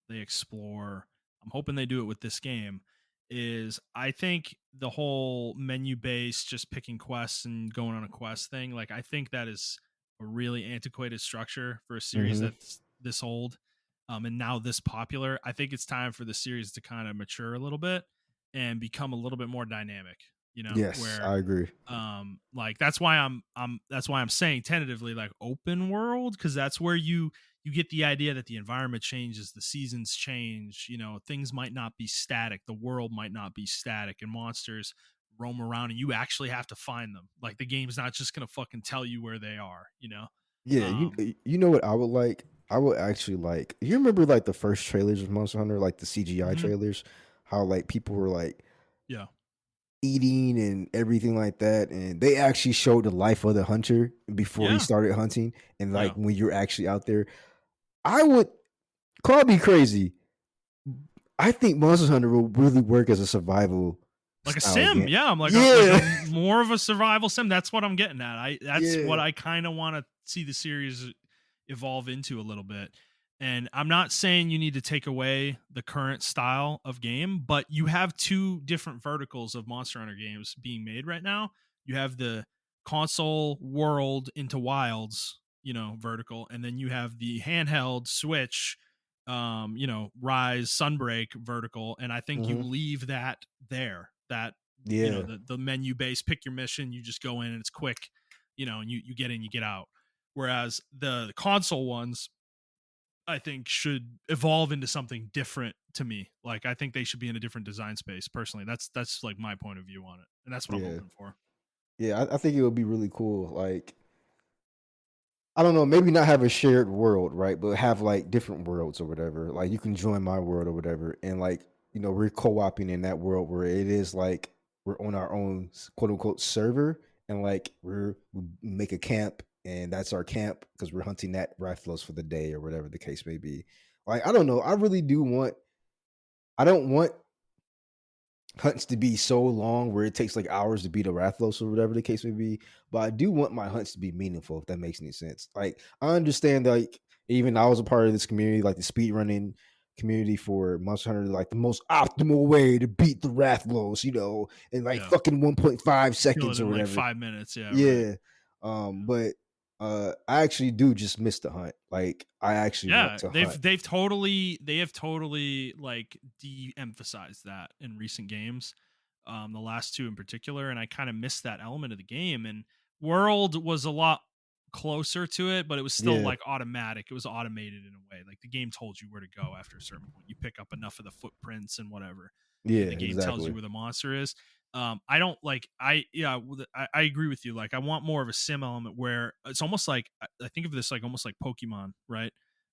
they explore. I'm hoping they do it with this game. Is I think the whole menu based just picking quests and going on a quest thing, like I think that is a really antiquated structure for a series Mm-hmm. that's this old and now this popular. I think it's time for the series to kind of mature a little bit and become a little bit more dynamic, Yes, where I agree. like that's why I'm saying tentatively like open world, because that's where you get the idea that the environment changes, the seasons change, things might not be static, the world might not be static, and monsters roam around and you actually have to find them. Like the game's not just gonna fucking tell you where they are. Yeah, um you know what I would like? I would actually like. You remember like the first trailers of Monster Hunter, like the CGI mhm, trailers, how like people were like yeah, eating and everything like that, and they actually showed the life of the hunter before he yeah, started hunting, and like yeah, when you're actually out there. I would call me crazy. I think Monster Hunter will really work as a survival like a style sim. game. Yeah, I'm like a Yeah, more of a survival sim. That's what I'm getting at. That's what yeah, I kind of want to see the series evolve into a little bit. And I'm not saying you need to take away the current style of game, but you have two different verticals of Monster Hunter games being made right now. You have the console world into wilds, vertical, and then you have the handheld Switch, Rise Sunbreak vertical. And I think you hmm, leave that there. That yeah, the menu base, pick your mission, you just go in and it's quick, and you get in, you get out. Whereas the console ones, I think should evolve into something different to me. Like I think they should be in a different design space. Personally, that's like my point of view on it, and that's what I'm yeah, hoping for. yeah. I think it would be really cool. Like I don't know, maybe not have a shared world, right? But have like different worlds or whatever. Like you can join my world or whatever, and like we're co-oping in that world where it is like we're on our own quote unquote server, and like we make a camp, and that's our camp because we're hunting that Rathalos for the day or whatever the case may be. Like I don't know, I really do want. I don't want hunts to be so long where it takes like hours to beat a Rathalos or whatever the case may be. But I do want my hunts to be meaningful, if that makes any sense. Like I understand that, like even I was a part of this community, like the speed running community for Monster Hunter, like the most optimal way to beat the Rathalos, in like Yeah, fucking 1.5 kill it seconds or in like whatever. 5 minutes. Yeah, right. Yeah. But I actually do just miss the hunt. Like I actually want Yeah, to hunt. they have totally like de-emphasized that in recent games, the last two in particular, and I kind of missed that element of the game. And World was a lot closer to it, but it was still Yeah, like automatic. It was automated in a way. Like the game told you where to go after a certain point. You pick up enough of the footprints and whatever, and yeah, the game tells you exactly. where the monster is. I don't like I yeah I agree with you. Like I want more of a sim element where it's almost like I think of this like almost like Pokemon, right?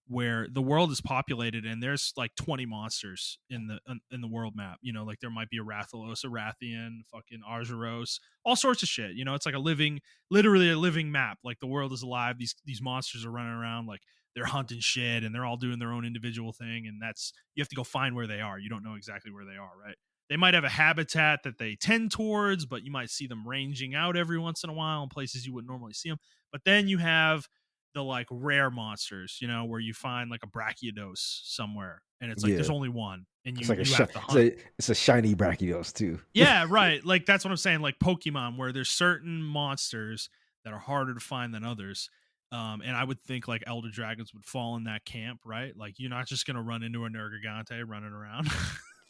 Where the world is populated and there's like 20 monsters in the world map. You know, like there might be a Rathalos, a Rathian, fucking Arzuros, all sorts of shit. You know, it's like a living, literally a living map. Like the world is alive. These monsters are running around like they're hunting shit and they're all doing their own individual thing. And that's you have to go find where they are. You don't know exactly where they are, right? They might have a habitat that they tend towards, but you might see them ranging out every once in a while in places you wouldn't normally see them. But then you have the like rare monsters, you know, where you find like a Brachiodos somewhere, and it's like there's Yeah, only one, and it's like you have to it's hunt. a shiny Brachiodos too. Yeah, right. Like that's what I'm saying. Like Pokemon, where there's certain monsters that are harder to find than others. And I would think like Elder Dragons would fall in that camp, right? Like you're not just gonna run into a Nergigante running around,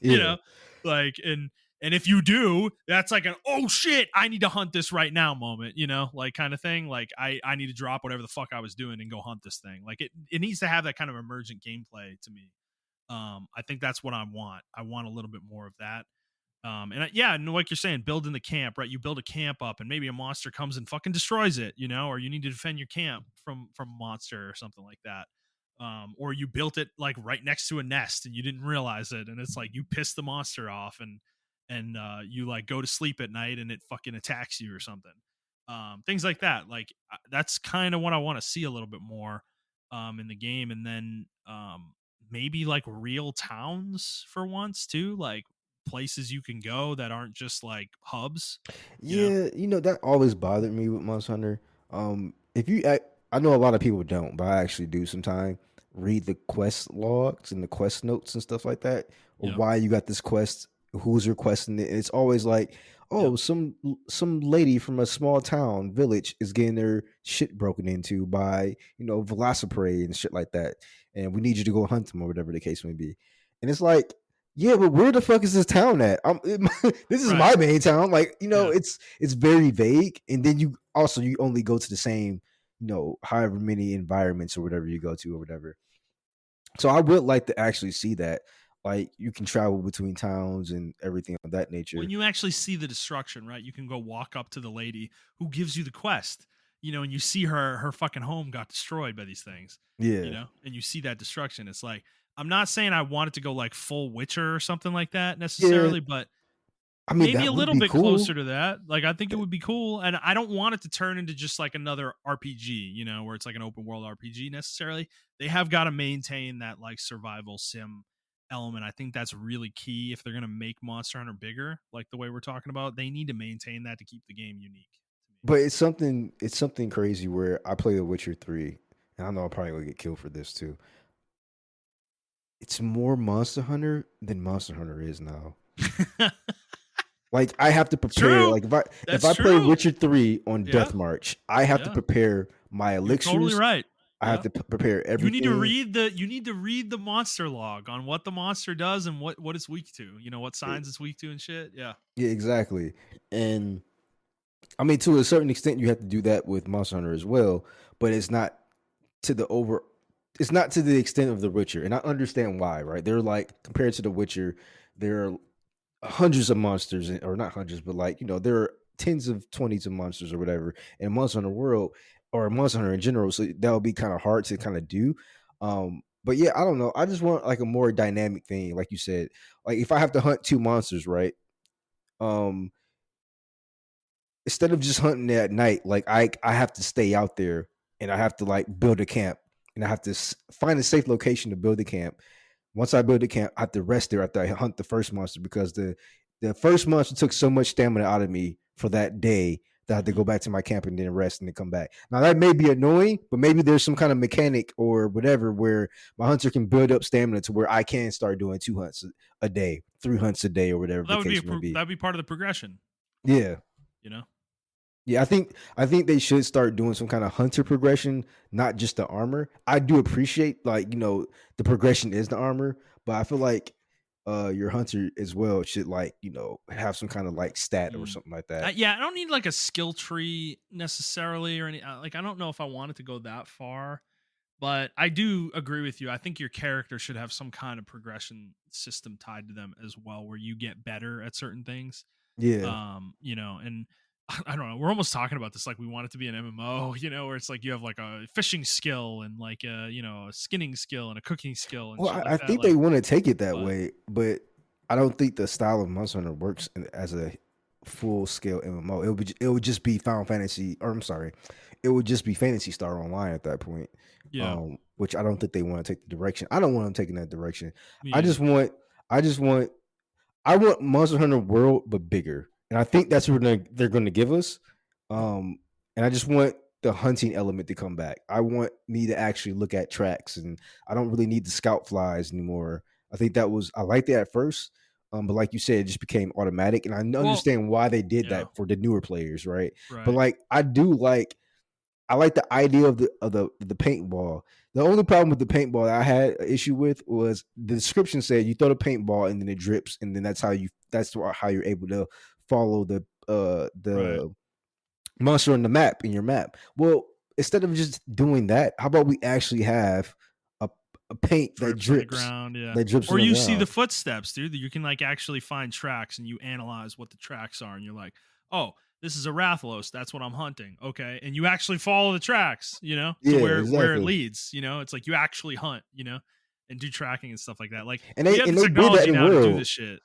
you Yeah, know, like and if you do, that's like an oh shit, I need to hunt this right now moment, you know, like kind of thing. Like I need to drop whatever the fuck I was doing and go hunt this thing. Like it needs to have that kind of emergent gameplay to me. I think that's what I want. I want a little bit more of that. Yeah, and like you're saying, building the camp, right? You build a camp up, and maybe a monster comes and fucking destroys it, you know, or you need to defend your camp from a monster or something like that. Or you built it like right next to a nest and you didn't realize it, and it's like you piss the monster off, and you like go to sleep at night and it fucking attacks you or something. Things like that. Like that's kind of what I want to see a little bit more in the game, and then maybe like real towns for once too, like places you can go that aren't just like hubs, you know? yeah. That always bothered me with Monster Hunter. If you, I know a lot of people don't, but I actually do sometimes read the quest logs and the quest notes and stuff like that, or Yep. why you got this quest, who's requesting it. And it's always like, Yep. oh, some lady from a small town village is getting their shit broken into by Velociprey and shit like that, and we need you to go hunt them or whatever the case may be. And it's like, yeah, but where the fuck is this town at? This is Right. my main town. Like, Yeah. it's very vague. And then you only go to the same, however many environments or whatever you go to or whatever. So I would like to actually see that. Like you can travel between towns and everything of that When nature. you actually see the destruction, right? You can go walk up to the lady who gives you the quest, you know, and you see her fucking home got destroyed by these things, you Yeah. know, and you see that destruction. It's like I'm not saying I want it to go like full Witcher or something like that Yeah. necessarily, but I mean, maybe a that would little be bit closer cool. to that. Like I think it would be cool, and I don't want it to turn into just like another RPG, you know, where it's like an open world RPG necessarily. They have got to maintain that like survival sim element. I think that's really key if they're going to make Monster Hunter bigger, like the way we're talking about. They need to maintain that to keep the game unique to me. But it's something crazy where I play The Witcher 3, and I know I'll probably gonna get killed for this too. It's more Monster Hunter than Monster Hunter is now. Like I have to prepare. True. Like if That's I play true. Witcher 3 on Yeah. Death March, I have to Yeah. prepare my You're totally elixirs. right. I have Yeah. to prepare You need to everything. read the monster log on what the monster does and what it's weak to. You know what Eh, signs it's weak to and shit. Yeah. Yeah, exactly. And I mean, to a certain extent, you have to do that with Monster Hunter as well. But to the over. It's not to the extent of The Witcher, and I understand why. Right? They're like compared to The Witcher, there are hundreds of monsters, or not hundreds, but like there are tens of twenties of monsters or whatever in Monster Hunter World or Monster Hunter in general. So that would be kind of hard to kind of do. But yeah, I don't know. I just want like a more dynamic thing, like you said. Like if I have to hunt two monsters, right? Um, instead of just hunting at night, like I have to stay out there and I have to like build a camp and I have to find a safe location to build a camp. Once I build a camp, I have to rest there after I hunt the first monster because the first monster took so much stamina out of me for that day that I had to Mhm. go back to my camp and then rest and then come back. Now that may be annoying, but maybe there's some kind of mechanic or whatever where my hunter can build up stamina to where I can start doing 2 hunts a day, 3 hunts a day, or whatever Well, the case may that be. would be part of the progression, Yeah. you know. Yeah, I think they should start doing some kind of hunter progression, not just the armor. I do appreciate like, the progression is the armor, but I feel like your hunter as well should like have some kind of like stat or Mm. something like that. Yeah, I don't need like a skill tree necessarily or any. Like, I don't know if I wanted to go that far, but I do agree with you. I think your character should have some kind of progression system tied to them as well, where you get better at certain things. Yeah. And I don't know. We're almost talking about this like we want it to be an MMO, where it's like you have like a fishing skill and like a skinning skill and a cooking skill and Well, shit I like that. think they Like, want to take it that but way, but I don't think the style of Monster Hunter works as a full scale MMO. It would just be Final Fantasy, or I'm sorry, it would just be Fantasy Star Online at that point. yeah, Which I don't think they want to take the direction. I don't want them taking that direction. me I just either. want, I just want, I want Monster Hunter World but bigger, and I think that's what they're going to give us. Um, and I just want the hunting element to come back. I want me to actually look at tracks, and I don't really need the scout flies anymore. I think I liked it at first, but like you said, it just became automatic, and I Well, understand why they did yeah, that for the newer players, right? But right. like, I like the idea of the paintball. The only problem with the paintball that I had an issue with was the description said you throw the paintball and then it drips, and then that's how you're able to follow Right. the monster on the map in your map. Well, instead of just doing that, how about we actually have a, a paint Drips on the ground, yeah. that drips Or on the you see the ground? footsteps, dude. You can like actually find tracks and you analyze what the tracks are and you're like, "Oh, this is a Rathalos. That's what I'm hunting." Okay. And you actually follow the tracks, to Yeah, where it exactly. leads, It's like you actually hunt, and do tracking and stuff like that. Like And we they have the and they did that technology in now to do World. this shit.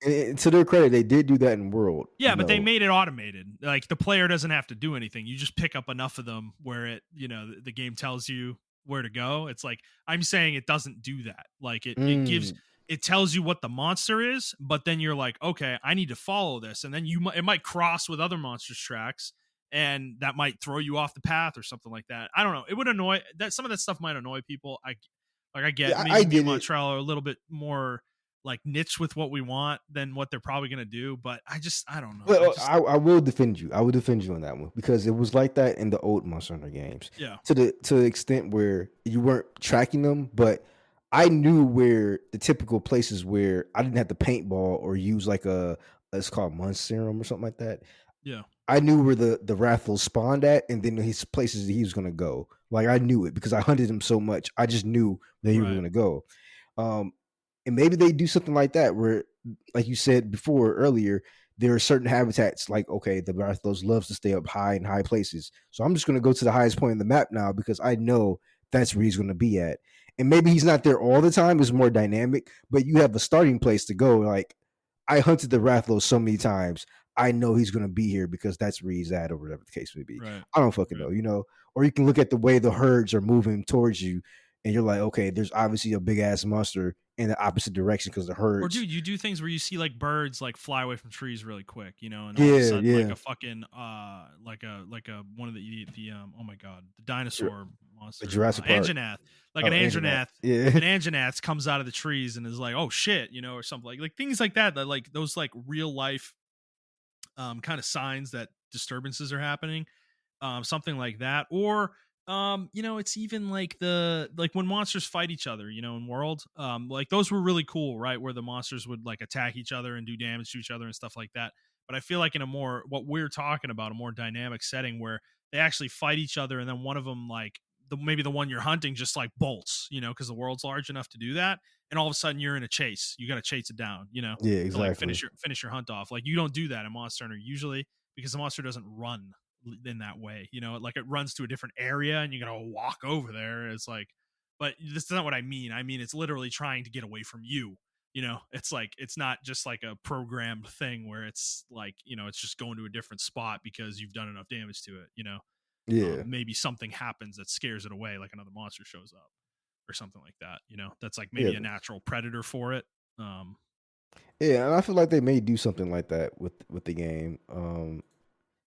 And to their credit, they did do that in World. Yeah, but they made it automated. Like the player doesn't have to do anything. You just pick up enough of them where the game tells you where to go. It's like I'm saying it doesn't do that. Like Mm, it tells you what the monster is, but then you're like, okay, I need to follow this, and then it might cross with other monsters' tracks, and that might throw you off the path or something like that. I don't know. It would annoy that some of that stuff might annoy people. I get yeah, I maybe me and get it. Montrell are a little bit more like niche with what we want than what they're probably gonna do. But I don't know. Well, I will defend you. I will defend you on that one because it was like that in the old Monster Hunter games Yeah, to the extent where you weren't tracking them, but I knew where the typical places where I didn't have to paintball or use like it's called Mun Serum or something like that. yeah, I knew where the Raffles spawned at, and then his places that he was gonna go. Like I knew it because I hunted him so much. I just knew that he was right. gonna go. Um, and maybe they do something like that where, like you said before earlier, there are certain habitats. Like okay, the Raffles loves to stay up high in high places, so I'm just gonna go to the highest point in the map now because I know that's where he's gonna be at. And maybe he's not there all the time; it's more dynamic. But you have a starting place to go. Like I hunted the Rathlos so many times. I know he's gonna be here because that's where he's at, or whatever the case may be. Right. I don't fucking Right. know. Or you can look at the way the herds are moving towards you, and you're like, okay, there's obviously a big ass monster in the opposite direction because the Or herds. dude, you do things where you see like birds like fly away from trees really quick, and all of a Yeah, sudden like yeah. a fucking like a one of the oh my god, the Jur- dinosaur The monster, Jurassic Park. Anjanath. Like Oh, Andrew Nat. Yeah, an Anjanath comes out of the trees and is like, "Oh shit," or something like things like that like those like real life kind of signs that disturbances are happening, something like that. Or it's even like the like when monsters fight each other, in World, like those were really cool, right, where the monsters would like attack each other and do damage to each other and stuff like that. But I feel like in a more what we're talking about, a more dynamic setting where they actually fight each other, and then one of them like maybe the one you're hunting just like bolts, because the world's large enough to do that, and all of a sudden you're in a chase, you got to chase it down, yeah, to like exactly. finish your hunt off. Like you don't do that in Monster Hunter usually because the monster doesn't run in that way. Like it runs to a different area and you gotta walk over there. It's like, but this is not what I mean. I mean it's literally trying to get away from you. It's like it's not just like a programmed thing where it's like it's just going to a different spot because you've done enough damage to it. Yeah, Maybe something happens that scares it away, like another monster shows up or something like that. That's like yeah, maybe a natural predator for it. yeah. And I feel like they may do something like that with the game.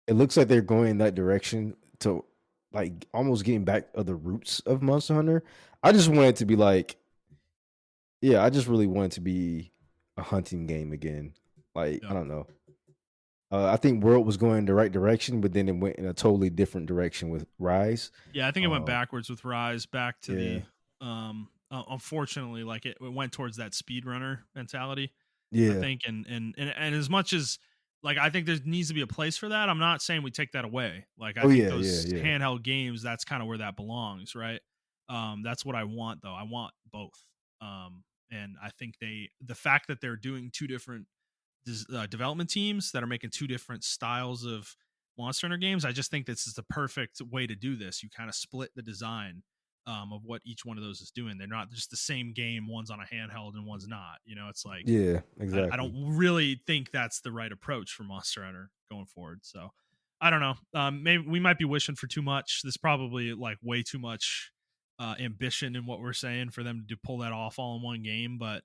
It looks like they're going in that direction to like almost getting back of the roots of Monster Hunter. I just want it to be like, yeah, I just really want it to be a hunting game again. Like, I Yeah. don't know. I think World was going the right direction, but then it went in a totally different direction with Rise. Yeah, I think it went Um, backwards with Rise back to yeah, the unfortunately, like it went towards that speedrunner mentality, I Yeah. think, and as much as like I think there needs to be a place for that. I'm not saying we take that away. Like I Oh think yeah, yeah, those yeah. handheld games, that's kind of where that belongs, right? That's what I want though. I want both. And I think the fact that they're doing two different development teams that are making two different styles of Monster Hunter games. I just think this is the perfect way to do this. You kind of split the design of what each one of those is doing. They're not just the same game. One's on a handheld and one's not. You know, it's like Yeah, I exactly. don't really think that's the right approach for Monster Hunter going forward. So I don't know. Maybe we might be wishing for too much. There's probably like way too much ambition in what we're saying for them to pull that off all in one game. But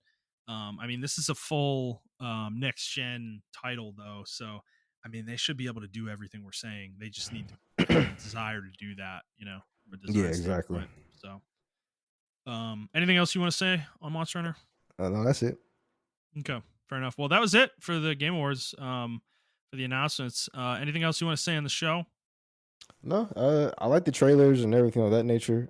I mean, this is a full next gen title, though. So I mean, they should be able to do everything we're saying. They just need to have the desire to do that, you know, from a Yeah, design exactly. standpoint. So, anything else you want to say on Monster Hunter? No, that's it. Okay, fair enough. Well, that was it for the Game Awards. For the announcements. Anything else you want to say on the show? No, I like the trailers and everything of that nature.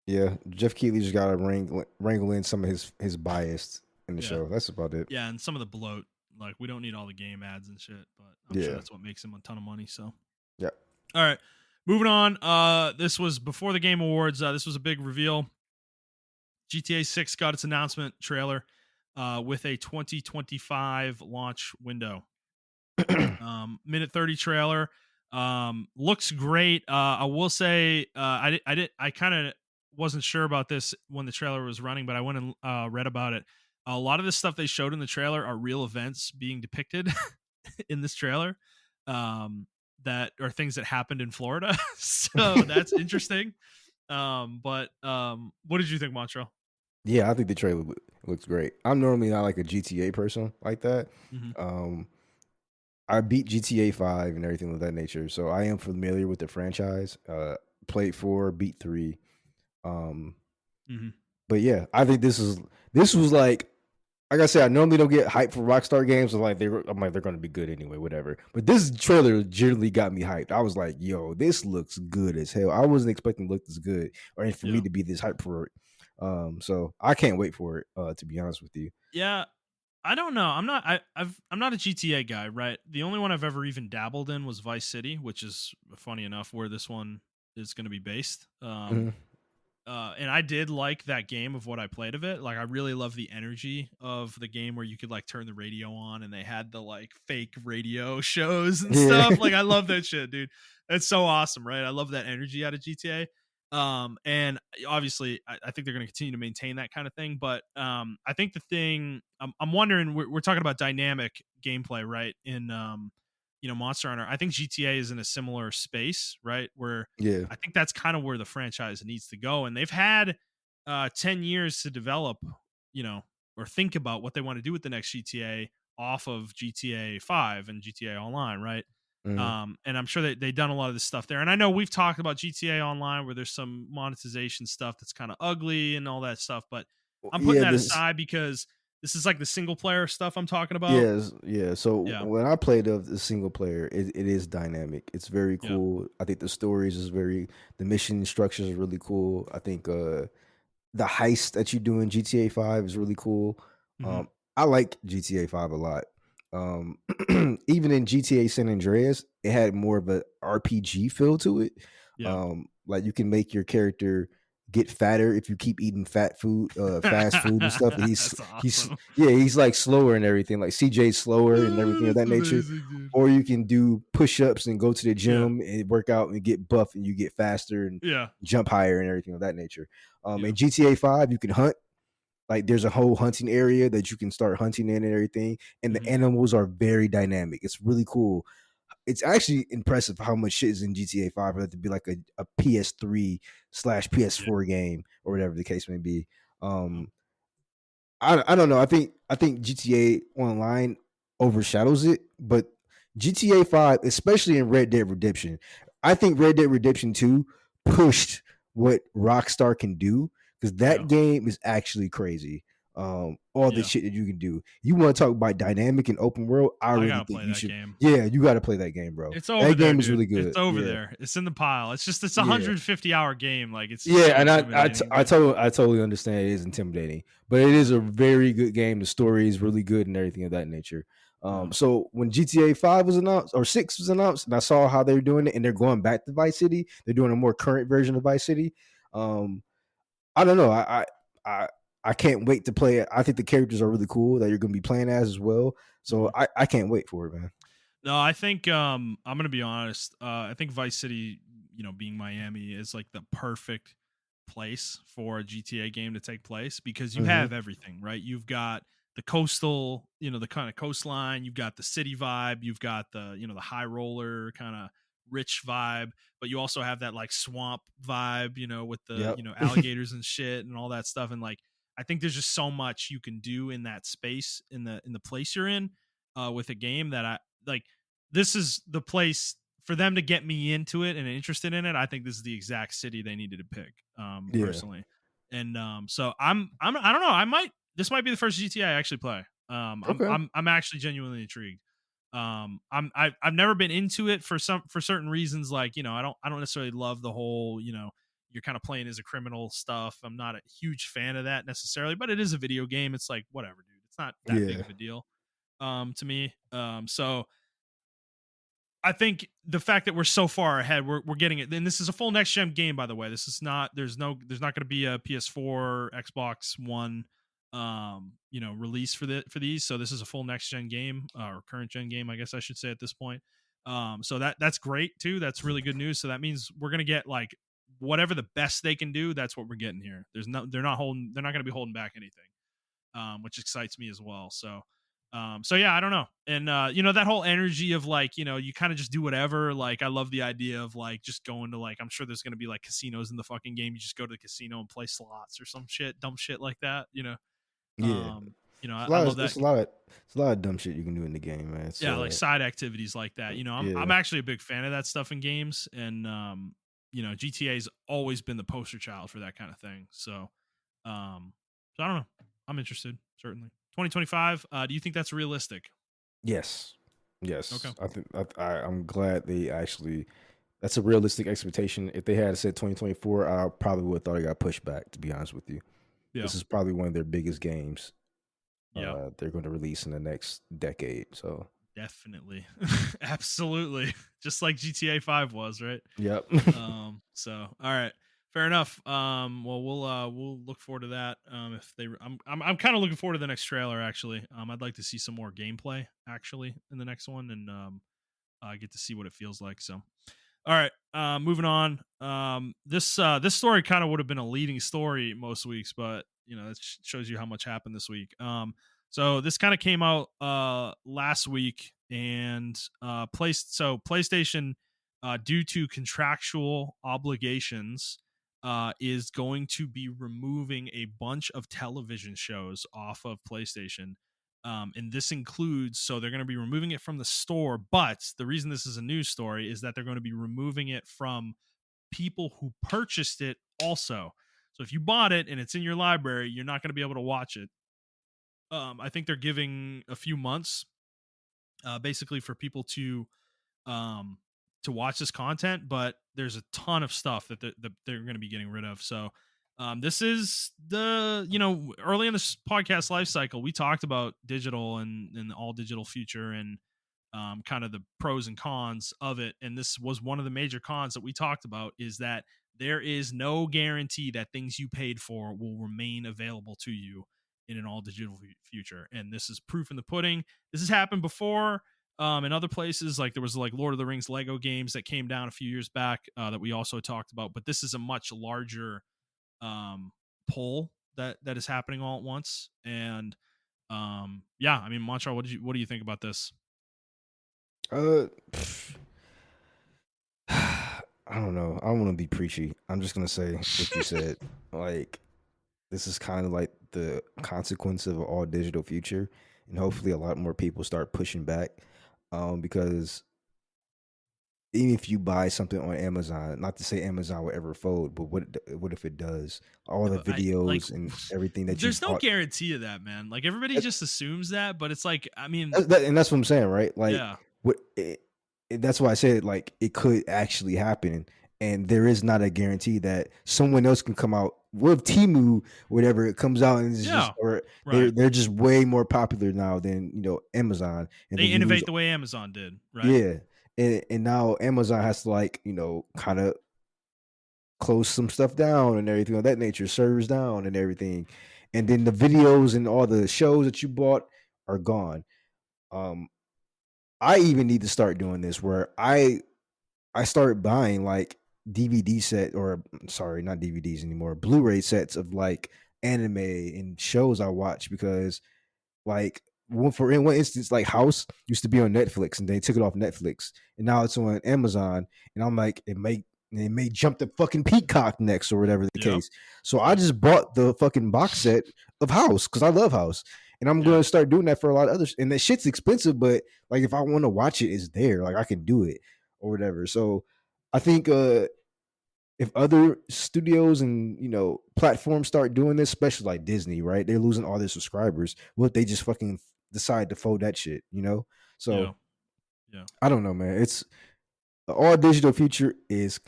Yeah, Jeff Keighley just got to wrangle in some of his bias in the Yeah, show. That's about it. yeah, and some of the bloat. Like we don't need all the game ads and shit, but I'm sure Yeah, that's what makes him a ton of money. So, yeah. all right, moving on. This was before the Game Awards. This was a big reveal. GTA 6 got its announcement trailer with a 2025 launch window. Minute 30 trailer. Looks great. I will say I kind of wasn't sure about this when the trailer was running, but I went and read about it. A lot of the stuff they showed in the trailer are real events being depicted in this trailer. That are things that happened in Florida. So that's interesting. What did you think, Montrell? Yeah, I think the trailer looks great. I'm normally not like a GTA person like that. Mm-hmm. Um, I beat GTA 5 and everything of that nature, so I am familiar with the franchise. Played 4, beat 3. Um, Mm-hmm. but yeah, I think this was like I said, I normally don't get hyped for Rockstar games. So like I'm like they're going to be good anyway, whatever. But this trailer generally got me hyped. I was like, yo, this looks good as hell. I wasn't expecting to look this good or for me Yeah. to be this hyped for it. So I can't wait for it. To be honest with you. Yeah, I don't know. I'm not a GTA guy, right? The only one I've ever even dabbled in was Vice City, which is funny enough where this one is going to be based. Mhm. And I did like that game of what I played of it. Like I really love the energy of the game where you could like turn the radio on and they had the like fake radio shows and Yeah. stuff. Like I love that shit, dude. It's so awesome, right? I love that energy out of GTA. And obviously I think they're going to continue to maintain that kind of thing. But I think the thing I'm wondering, we're talking about dynamic gameplay, right? In Monster Hunter. I think GTA is in a similar space, right? Where Yeah. I think that's kind of where the franchise needs to go. And they've had 10 years to develop, or think about what they want to do with the next GTA off of GTA 5 and GTA Online, right? Mhm. And I'm sure they've done a lot of this stuff there. And I know we've talked about GTA Online where there's some monetization stuff that's kind of ugly and all that stuff, but I'm putting Yeah. that This. aside because this is like the single player stuff I'm talking about. Yes. Yeah. So Yeah. when I played of the single player, it is dynamic. It's very Yeah. cool. I think the stories is the mission structures are really cool. I think the heist that you do in GTA 5 is really cool. Hmm. I like GTA 5 a lot. Um, even in GTA San Andreas, it had more of a RPG feel to it. Yeah. Like you can make your character get fatter if you keep eating fast food and stuff. And That's awesome. he's like slower and everything. Like CJ's slower and everything of That's that nature. amazing, dude. Or you can do push-ups and go to the Yeah. gym and work out and get buff and you get faster and Yeah. jump higher and everything of that nature. Yeah. In GTA 5, you can hunt. Like there's a whole hunting area that you can start hunting in and everything. And the Mhm. animals are very dynamic. It's really cool. It's actually impressive how much shit is in GTA 5 for that to be like a PS3/PS4 game or whatever the case may be. Wow. I don't know. I think GTA Online overshadows it, but GTA 5, especially in Red Dead Redemption, I think Red Dead Redemption 2 pushed what Rockstar can do because Yeah. that game is actually crazy. all the Yeah. shit that you can do. You want to talk about dynamic and open world? I I really gotta think play you that should. game. Yeah, you got to play that game, bro. It's over That there, game is dude. really It's good. over Yeah, there. It's in the pile. It's a yeah. 150-hour game. Like it's just Yeah, so and intimidating, man. I totally understand it is intimidating, but it is Yeah. a very good game. The story is really good and everything of that nature. Yeah. So when GTA 5 was announced or 6 was announced, and I saw how they're doing it, and they're going back to Vice City, they're doing a more current version of Vice City. I don't know. I I can't wait to play it. I think the characters are really cool that you're going to be playing as well. So Mhm. I can't wait for it, man. No, I think I'm gonna be honest. I think Vice City, being Miami, is like the perfect place for a GTA game to take place because you Hmm. have everything, right? You've got the coastal, the kind of coastline, you've got the city vibe, you've got the high roller kind of rich vibe, but you also have that like swamp vibe, with the, Yep. alligators and shit and all that stuff. And like I think there's just so much you can do in that space in the place you're in with a game that I like this is the place for them to get me into it and interested in it. I think this is the exact city they needed to pick, Yeah. personally. And so I don't know. This might be the first GTA I actually play. Okay. I'm actually genuinely intrigued. I've never been into it for certain reasons. Like, I don't necessarily love the whole, you're kind of playing as a criminal stuff. I'm not a huge fan of that necessarily, but it is a video game. It's like, whatever, dude. It's not that big Yeah. of a deal, to me. So I think the fact that we're so far ahead, we're getting it. And this is a full next gen game, by the way. This is not. There's not going to be a PS4, Xbox One, release for these. So this is a full next gen game or current gen game, I guess I should say at this point. So that's great too. That's really good news. So that means we're gonna get like whatever the best they can do. That's what we're getting here. They're not holding. They're not going to be holding back anything, which excites me as well. So yeah, I don't know. And that whole energy of like, you kind of just do whatever. Like I love the idea of like just going to like I'm sure there's gonna be like casinos in the fucking game. You just go to the casino and play slots or some shit, dumb shit like that. Yeah. I love that. It's a lot of dumb shit you can do in the game, man. It's Yeah, like side activities like that. I'm yeah. actually a big fan of that stuff in games, and GTA's always been the poster child for that kind of thing. So I don't know. I'm interested, certainly. 2025. Do you think that's realistic? Yes. Okay. Yes. I think I'm glad they actually that's a realistic expectation. If they had said 2024, I probably would have thought it got pushed back, to be honest with you. Yeah. This is probably one of their biggest games Yeah. they're going to release in the next decade. So, Definitely. Absolutely. Just like GTA 5 was, right? yep. So all right. Fair enough. Well, we'll look forward to that. If they I'm kind of looking forward to the next trailer actually. I'd like to see some more gameplay actually in the next one and get to see what it feels like. So all right, moving on. This story kind of would have been a leading story most weeks, but it shows you how much happened this week. So this kind of came out last week, and PlayStation, due to contractual obligations, is going to be removing a bunch of television shows off of PlayStation. And this includes, so they're going to be removing it from the store, but the reason this is a news story is that they're going to be removing it from people who purchased it also. So if you bought it and it's in your library, you're not going to be able to watch it. I think they're giving a few months, basically for people um, to watch this content, but there's a ton of stuff that they're going to be getting rid of. So this is the early in this podcast life cycle, we talked about digital and the all digital future and kind of the pros and cons of it. And this was one of the major cons that we talked about is that there is no guarantee that things you paid for will remain available to you in an all digital future. And this is proof in the pudding. This has happened before in other places. Like there was like Lord of the Rings Lego games that came down a few years back that we also talked about. But this is a much larger pull that is happening all at once. And yeah, I mean, Montreal, what do you think about this? uh, I don't know. I don't want to be preachy. I'm just gonna say what you said. Like this is kind of like the consequence of an all digital future, and hopefully a lot more people start pushing back, because even if you buy something on Amazon, not to say Amazon will ever fold, but what if it does? All Yeah, the but I like videos and everything that you there's no bought. guarantee of that, man. Like everybody just assumes that, but it's like, I mean, And that's what I'm saying, right? Like, yeah, what? That's why I said like it could actually happen, and there is not a guarantee that someone else can come out with Timu, whatever it comes out, and it's just yeah, or right. they're just way more popular now than Amazon, and They then you lose. innovate the way Amazon did, right? Yeah, and now Amazon has to like kind of close some stuff down and everything of that nature, servers down and everything, and then the videos and all the shows that you bought are gone. Um, I even need to start doing this where I started buying like DVD set or sorry, not DVDs anymore, Blu-ray sets of like anime and shows I watch because like in one instance, like House used to be on Netflix and they took it off Netflix and now it's on Amazon and I'm like it may jump to fucking Peacock next or whatever the Yep, case. So I yep, just bought the fucking box set of House because I love House. And I'm yeah, gonna start doing that for a lot of others. And that shit's expensive, but like if I want to watch it, it's there. Like I can do it or whatever. So I think if other studios and platforms start doing this, especially like Disney, right? They're losing all their subscribers. What if they just fucking decide to fold that shit? yeah, So yeah. I don't know, man. It's the all digital future is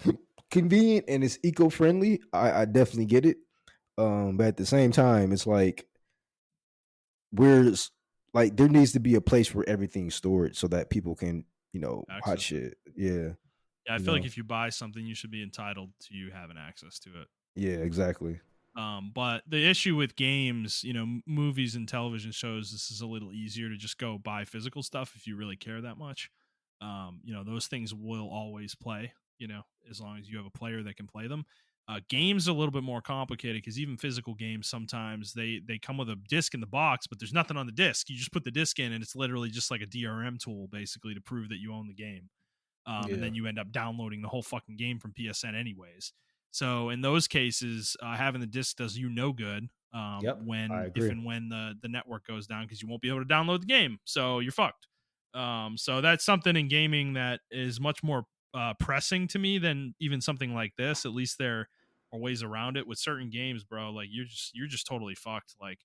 convenient and it's eco friendly. I definitely get it. But at the same time, it's like we're like there needs to be a place where everything's stored so that people can watch Access it. it. Yeah, Yeah, I you feel like know. if you buy something, you should be entitled to you having access to it. Yeah, exactly. But the issue with games, movies and television shows, this is a little easier to just go buy physical stuff if you really care that much. Those things will always play, as long as you have a player that can play them. Games are a little bit more complicated because even physical games sometimes they come with a disc in the box, but there's nothing on the disc. You just put the disc in, and it's literally just like a DRM tool, basically, to prove that you own the game. And Yeah. then you end up downloading the whole fucking game from PSN anyways. So in those cases, having the disc does you no good Yep. I when if agree. and when the network goes down because you won't be able to download the game. So you're fucked. So that's something in gaming that is much more pressing to me than even something like this. At least there are ways around it with certain games, bro. Like you're just totally fucked. Like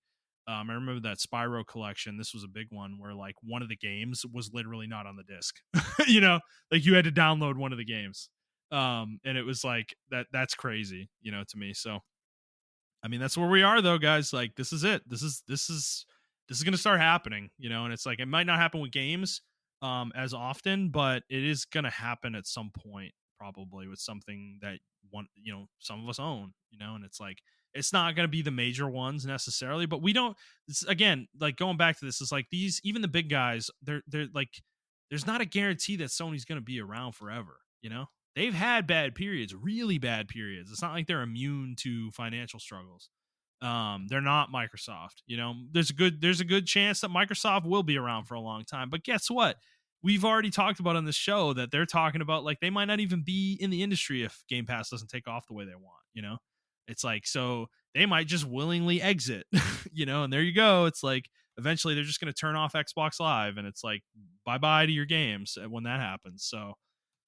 I remember that Spyro collection. This was a big one where like one of the games was literally not on the disc. Like you had to download one of the games. And it was like that's crazy, to me. So I mean, that's where we are though, guys. Like this is it. This is going to start happening, and it's like it might not happen with games as often, but it is going to happen at some point probably with something that some of us own, and it's like it's not going to be the major ones necessarily, but we don't it's, again, like going back to this is like these even the big guys, they're like there's not a guarantee that Sony's going to be around forever. They've had bad periods, really bad periods. It's not like they're immune to financial struggles. They're not Microsoft. There's a good chance that Microsoft will be around for a long time. But guess what? We've already talked about on the show that they're talking about like they might not even be in the industry if Game Pass doesn't take off the way they want. It's like so they might just willingly exit, and there you go. It's like eventually they're just going to turn off Xbox Live and it's like bye bye to your games when that happens. So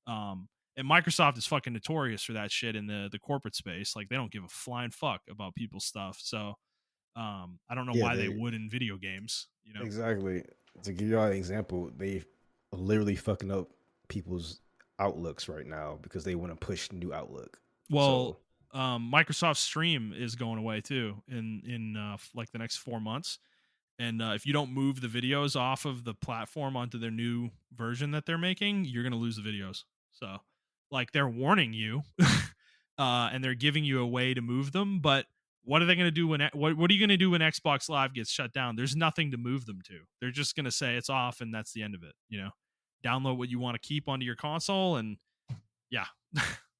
um, and Microsoft is fucking notorious for that shit in the corporate space. Like they don't give a flying fuck about people's stuff. So I don't know Yeah, why they they would in video games. exactly. To give y'all an example, they literally fucking up people's outlooks right now because they want to push new outlook. Well, So Microsoft Stream is going away too in like the next 4 months. And if you don't move the videos off of the platform onto their new version that they're making, you're going to lose the videos. So, like, they're warning you, and they're giving you a way to move them. But what are they going to do what are you going to do when Xbox Live gets shut down? There's nothing to move them to. They're just going to say it's off, and that's the end of it. Download what you want to keep onto your console, and yeah,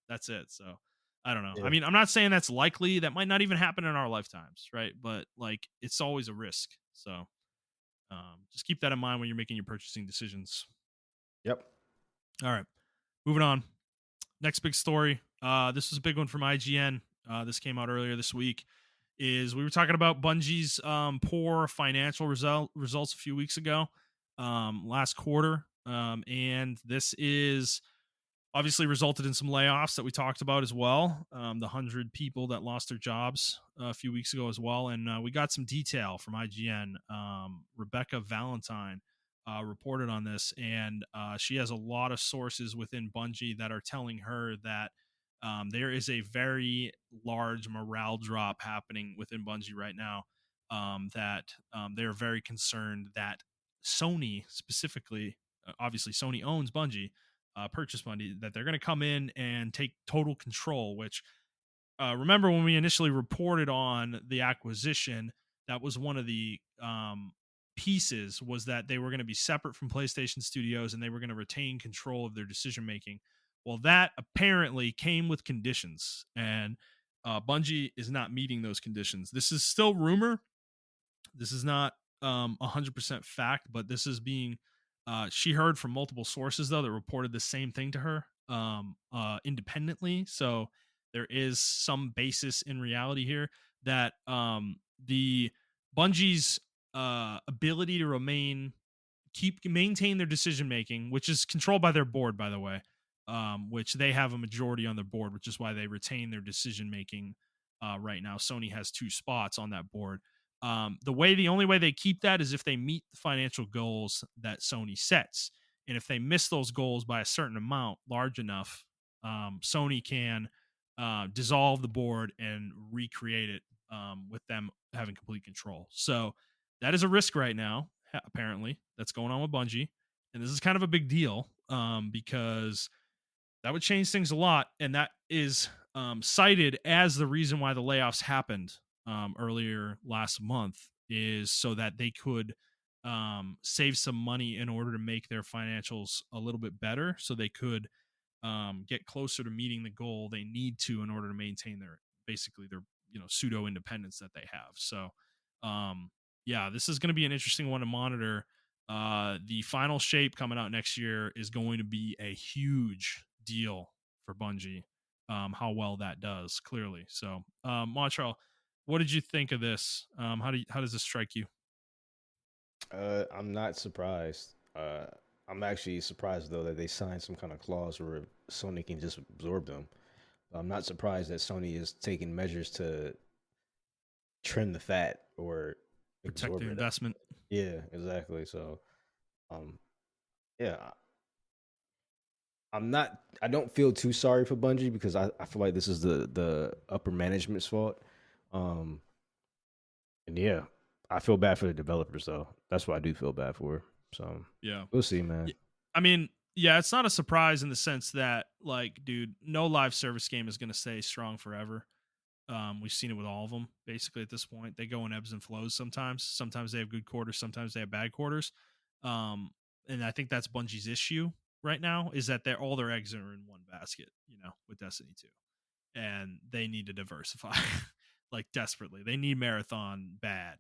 that's it. So. I don't know. I yeah, mean, I'm not saying that's likely. That might not even happen in our lifetimes, right? But like, it's always a risk. So just keep that in mind when you're making your purchasing decisions. yep. All right, moving on. Next big story. This was a big one from IGN. This came out earlier this week. Is we were talking about Bungie's poor financial results a few weeks ago, last quarter, and this is obviously resulted in some layoffs that we talked about as well. The 100 people that lost their jobs a few weeks ago as well. And we got some detail from IGN. Rebecca Valentine reported on this, and she has a lot of sources within Bungie that are telling her that there is a very large morale drop happening within Bungie right now. That they're very concerned that Sony specifically, obviously Sony owns Bungie, purchase Bungie, that they're going to come in and take total control. Which, remember when we initially reported on the acquisition, that was one of the pieces, was that they were going to be separate from PlayStation Studios and they were going to retain control of their decision making. Well, that apparently came with conditions, and Bungie is not meeting those conditions. This is still rumor. This is not 100% fact, but this is being she heard from multiple sources though that reported the same thing to her independently. So there is some basis in reality here that the Bungie's ability to maintain their decision making, which is controlled by their board, by the way, which they have a majority on their board, which is why they retain their decision making right now. Sony has 2 spots on that board. The only way they keep that is if they meet the financial goals that Sony sets. And if they miss those goals by a certain amount, large enough, Sony can dissolve the board and recreate it with them having complete control. So that is a risk right now, apparently, that's going on with Bungie. And this is kind of a big deal because that would change things a lot. And that is cited as the reason why the layoffs happened earlier last month, is so that they could save some money in order to make their financials a little bit better, so they could get closer to meeting the goal they need to in order to maintain their pseudo independence that they have. So yeah, this is going to be an interesting one to monitor. The final shape coming out next year is going to be a huge deal for Bungie. How well that does, clearly. So Montrell, what did you think of this? How does this strike you? I'm not surprised. I'm actually surprised though that they signed some kind of clause where Sony can just absorb them. I'm not surprised that Sony is taking measures to trim the fat or Protect absorb the it. investment. Yeah, exactly. So, um, yeah, I'm not. I don't feel too sorry for Bungie because I feel like this is the upper management's fault. Um, and yeah, I feel bad for the developers though. That's what I do feel bad for. So Yeah. we'll see, man. I mean, yeah, it's not a surprise in the sense that, like, dude, no live service game is going to stay strong forever. We've seen it with all of them basically at this point. They go in ebbs and flows sometimes. Sometimes they have good quarters, sometimes they have bad quarters. And I think that's Bungie's issue right now, is that all their eggs are in one basket, with Destiny 2. And they need to diversify like desperately. They need Marathon bad,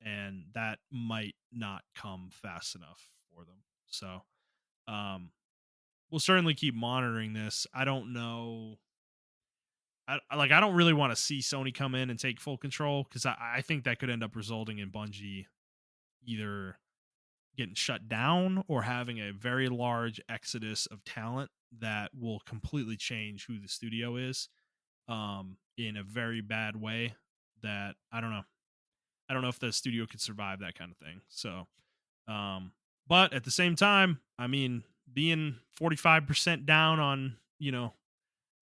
and that might not come fast enough for them. So, we'll certainly keep monitoring this. I don't know. I don't really want to see Sony come in and take full control, because I think that could end up resulting in Bungie either getting shut down or having a very large exodus of talent that will completely change who the studio is in a very bad way. That I don't know. I don't know if the studio could survive that kind of thing. So, but at the same time, I mean, being 45% down on,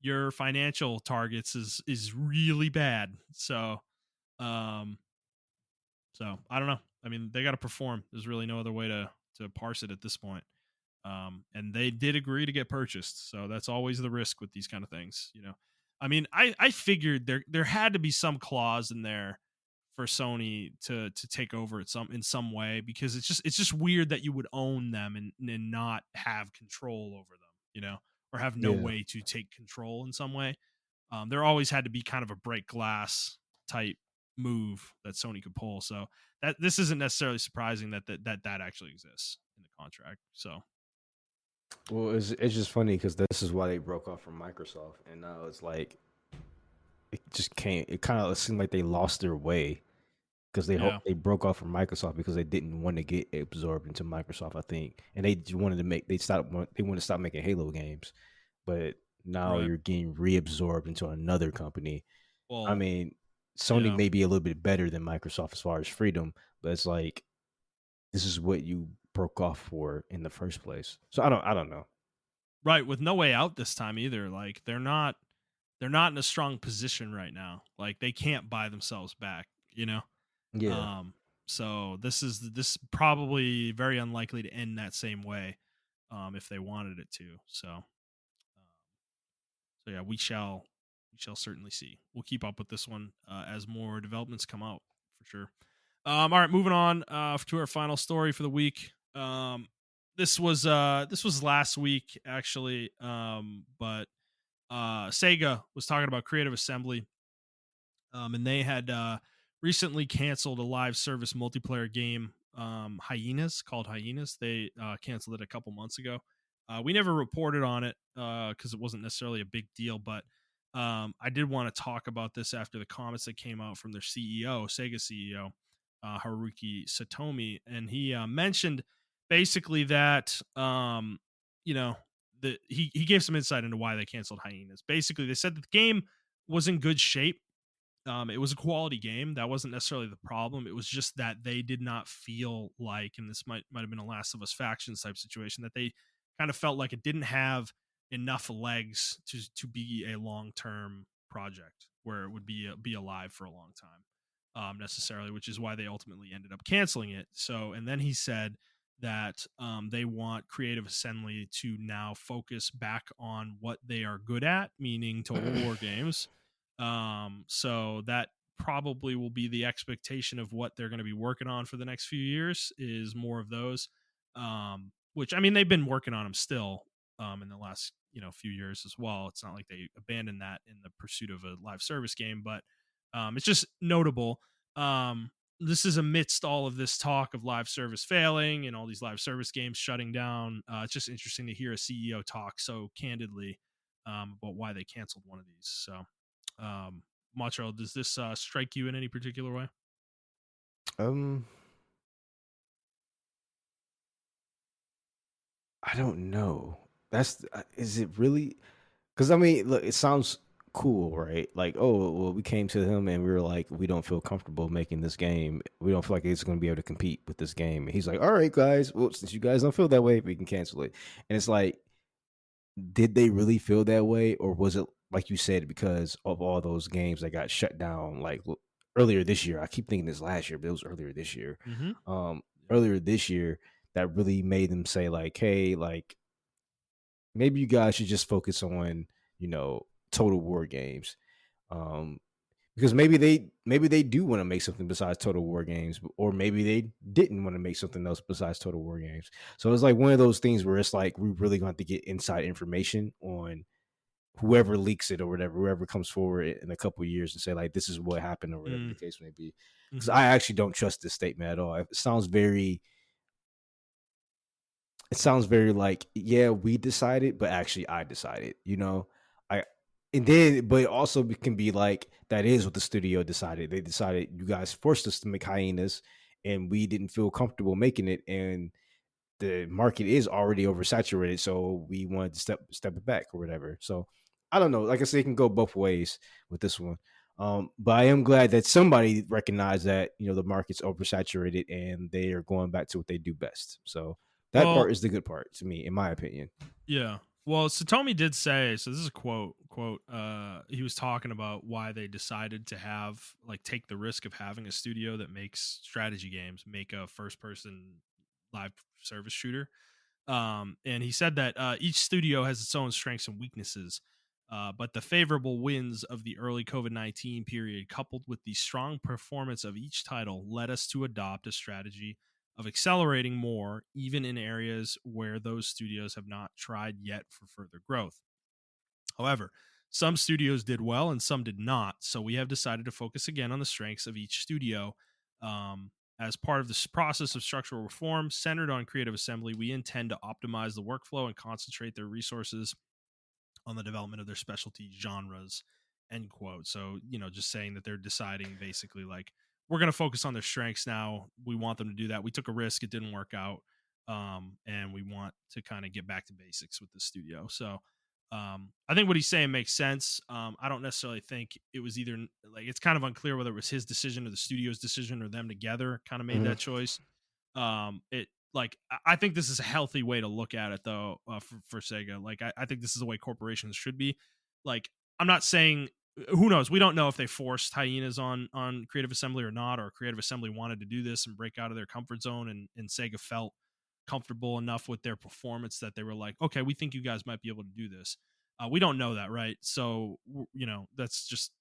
your financial targets is really bad. So, um, I don't know. I mean, they got to perform. There's really no other way to parse it at this point. And they did agree to get purchased, so that's always the risk with these kind of things. I mean, I figured there had to be some clause in there for Sony to take over in some way, because it's just weird that you would own them and not have control over them, or have no Yeah. way to take control in some way. There always had to be kind of a break glass type move that Sony could pull. So that this isn't necessarily surprising that actually exists in the contract. So Well, it's just funny because this is why they broke off from Microsoft, and now it's like it just can't. It kind of seemed like they lost their way because Yeah. they broke off from Microsoft because they didn't want to get absorbed into Microsoft, I think, and they just wanted to make they want to stop making Halo games, but now Right. you're getting reabsorbed into another company. I Well, mean, Sony yeah. may be a little bit better than Microsoft as far as freedom, but it's like this is what you broke off for in the first place. So I don't know. Right, with no way out this time either. Like they're not in a strong position right now. Like they can't buy themselves back, you know? Yeah. Um so this probably very unlikely to end that same way if they wanted it to. So yeah, we shall certainly see. We'll keep up with this one as more developments come out for sure. All right, moving on to our final story for the week. This was last week actually, but Sega was talking about Creative Assembly, and they had recently canceled a live service multiplayer game, Hyenas, called Hyenas. They canceled it a couple months ago. We never reported on it because it wasn't necessarily a big deal, but I did want to talk about this after the comments that came out from their CEO, Sega CEO, Haruki Satomi, and he mentioned basically that you know he gave some insight into why they canceled Hyenas. Basically, they said that the game was in good shape. It was a quality game. That wasn't necessarily the problem. It was just that they did not feel like, and this might have been a Last of Us Factions type situation, that they kind of felt like it didn't have enough legs to be a long term project where it would be alive for a long time, necessarily, which is why they ultimately ended up canceling it. So, and then he said that they want Creative Assembly to now focus back on what they are good at, meaning Total War games. So that probably will be the expectation of what they're going to be working on for the next few years, is more of those. Which, I mean, they've been working on them still in the last few years as well. It's not like they abandoned that in the pursuit of a live service game, but it's just notable. This is amidst all of this talk of live service failing and all these live service games shutting down. It's just interesting to hear a CEO talk so candidly about why they canceled one of these. So, Montreal, does this strike you in any particular way? Um, I don't know. Is it really? Because I mean, look, it sounds cool, right? Like, oh, well, we came to him and we were like, we don't feel comfortable making this game. We don't feel like it's going to be able to compete with this game. And he's like, all right, guys. Well, since you guys don't feel that way, we can cancel it. And it's like, did they really feel that way, or was it like you said because of all those games that got shut down like earlier this year? I keep thinking this last year, but it was earlier this year. Mm-hmm. Um, Earlier this year that really made them say like, hey, like maybe you guys should just focus on Total War games. Um, because maybe they do want to make something besides Total War games, or maybe they didn't want to make something else besides Total War games. So it's like one of those things where it's like we really going to get inside information on whoever leaks it or whatever, whoever comes forward in a couple of years and say like this is what happened or whatever the case may be. Because Mm-hmm. I actually don't trust this statement at all. It sounds very like, yeah, we decided, but actually I decided, I and then but it also can be like that is what the studio decided. They decided you guys forced us to make Hyenas and we didn't feel comfortable making it, and the market is already oversaturated, so we wanted to step it back or whatever. So I don't know. Like I said, it can go both ways with this one. But I am glad that somebody recognized that the market's oversaturated and they are going back to what they do best. So that part Well, is the good part to me, in my opinion. yeah. Well, Satomi did say, so this is a quote, he was talking about why they decided to take the risk of having a studio that makes strategy games, make a first person live service shooter. And he said that each studio has its own strengths and weaknesses. But the favorable winds of the early COVID-19 period, coupled with the strong performance of each title, led us to adopt a strategy of accelerating more, even in areas where those studios have not tried yet for further growth. However, some studios did well and some did not, so we have decided to focus again on the strengths of each studio. As part of this process of structural reform centered on Creative Assembly, we intend to optimize the workflow and concentrate their resources on the development of their specialty genres. End quote. So, just saying that they're deciding basically like we're going to focus on their strengths now. We want them to do that. We took a risk, it didn't work out, and we want to kind of get back to basics with the studio. So I think what he's saying makes sense. I don't necessarily think it was either like it's kind of unclear whether it was his decision or the studio's decision or them together kind of made Mhm. that choice. It like I think this is a healthy way to look at it though, for Sega. Like I think this is the way corporations should be. Like I'm not saying who knows. We don't know if they forced hyenas on Creative Assembly or not, or Creative Assembly wanted to do this and break out of their comfort zone, and Sega felt comfortable enough with their performance that they were like, okay, we think you guys might be able to do this. We don't know that, right? So that's just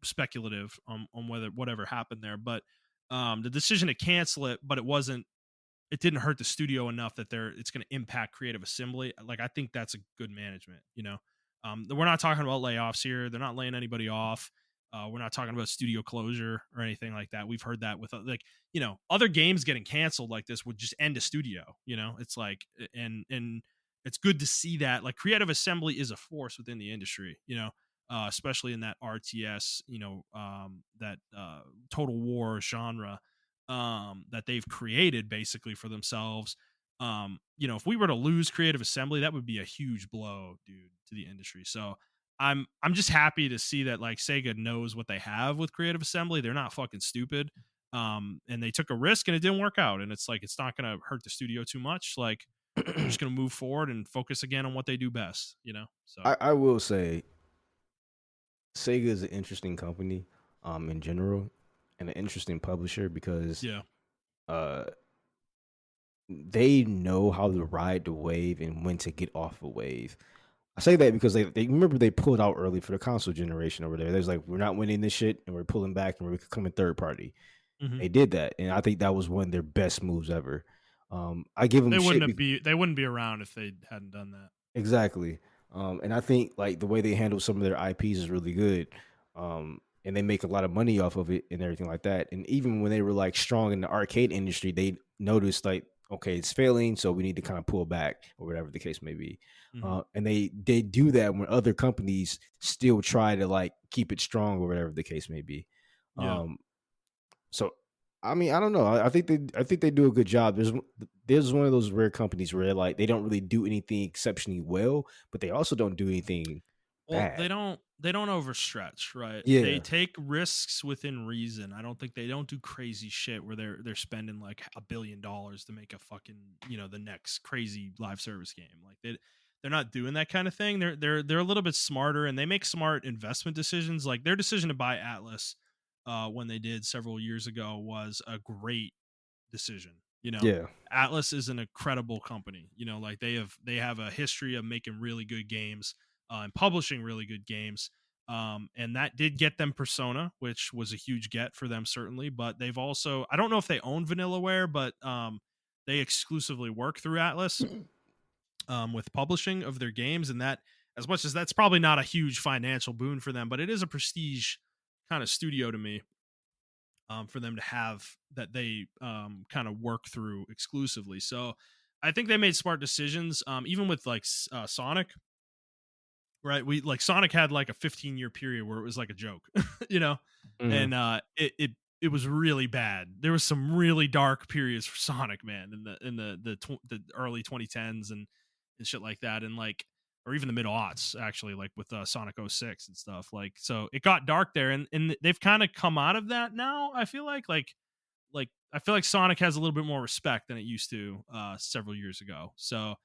speculative on whether whatever happened there. But the decision to cancel it, but it didn't hurt the studio enough that it's going to impact Creative Assembly. Like I think that's a good management. We're not talking about layoffs here. They're not laying anybody off. We're not talking about studio closure or anything like that. We've heard that with other games getting canceled like this would just end a studio. It's like and it's good to see that like Creative Assembly is a force within the industry. Especially in that RTS, that Total War genre that they've created basically for themselves. If we were to lose Creative Assembly, that would be a huge blow, dude, to the industry. So I'm just happy to see that like Sega knows what they have with Creative Assembly. They're not fucking stupid. And they took a risk and it didn't work out. And it's like it's not gonna hurt the studio too much. Like they're just gonna move forward and focus again on what they do best. So I will say Sega is an interesting company, in general, and an interesting publisher because yeah. uh they know how to ride the wave and when to get off a wave. I say that because they remember they pulled out early for the console generation over there. There's like, we're not winning this shit and we're pulling back and we're becoming third party. Hmm. They did that, and I think that was one of their best moves ever. I give them shit. They wouldn't be around if they hadn't done that. Exactly. And I think like the way they handle some of their IPs is really good. And they make a lot of money off of it and everything like that. And even when they were like strong in the arcade industry, they noticed like, okay, it's failing, so we need to kind of pull back or whatever the case may be. Hmm. And they do that when other companies still try to like keep it strong or whatever the case may be. Yeah. Um, so I mean, I don't know. I think they do a good job. There's one of those rare companies where like they don't really do anything exceptionally well, but they also don't do anything Well, bad. they don't overstretch, right? They Yeah, take risks within reason. I don't think they don't do crazy shit where they're spending like $1 billion to make a fucking, the next crazy live service game. Like they're not doing that kind of thing. They're a little bit smarter and they make smart investment decisions. Like their decision to buy Atlas when they did several years ago was a great decision. yeah. Atlas is an incredible company. Like they have a history of making really good games and publishing really good games. And that did get them Persona, which was a huge get for them certainly. But they've also, I don't know if they own Vanillaware, but they exclusively work through Atlas with publishing of their games, and that, as much as that's probably not a huge financial boon for them, but it is a prestige kind of studio to me, for them to have that they kind of work through exclusively. So I think they made smart decisions. Even with like Sonic, right? We like Sonic had like a 15-year period where it was like a joke, you know, Mhm. and it was really bad. There was some really dark periods for Sonic, man, in the early 2010s and shit like that, and like or even the mid aughts actually, like with Sonic '06 and stuff. Like so, it got dark there, and they've kind of come out of that now. I feel like I feel like Sonic has a little bit more respect than it used to several years ago. So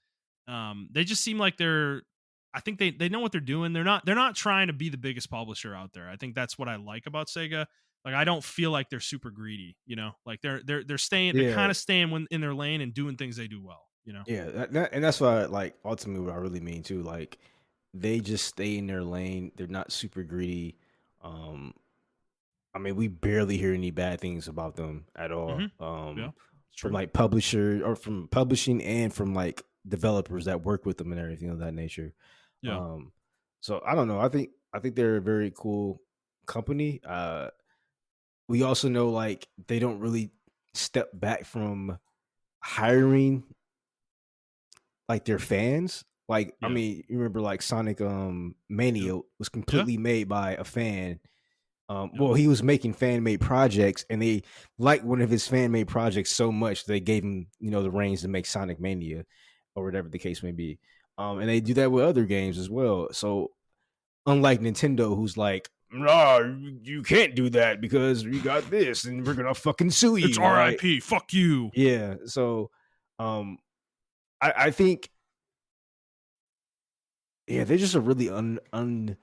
they just seem like I think they know what they're doing. They're not trying to be the biggest publisher out there. I think that's what I like about Sega. Like I don't feel like they're super greedy. Like they're Yeah, kind of staying in their lane and doing things they do well. yeah. And that's why like ultimately what I really mean too. Like they just stay in their lane. They're not super greedy. Um, I mean, we barely hear any bad things about them at all. Mhm. Yeah. It's From true. like publisher or from publishing and from like developers that work with them and everything of that nature. Yeah. Um, so I don't know. I think they're a very cool company. We also know like they don't really step back from hiring like their fans. Like I Yeah. mean, you remember like Sonic Yeah. Mania was Yeah. completely made by a fan Yep. Well, he was making fan made projects, and they liked one of his fan made projects so much they gave him, the reins to make Sonic Mania, or whatever the case may be. And they do that with other games as well. So unlike Nintendo, who's like, no, you can't do that because we got this, and we're gonna fucking sue It's you, right? RIP. Fuck you. Yeah. So, um, I think, yeah, they're just a really under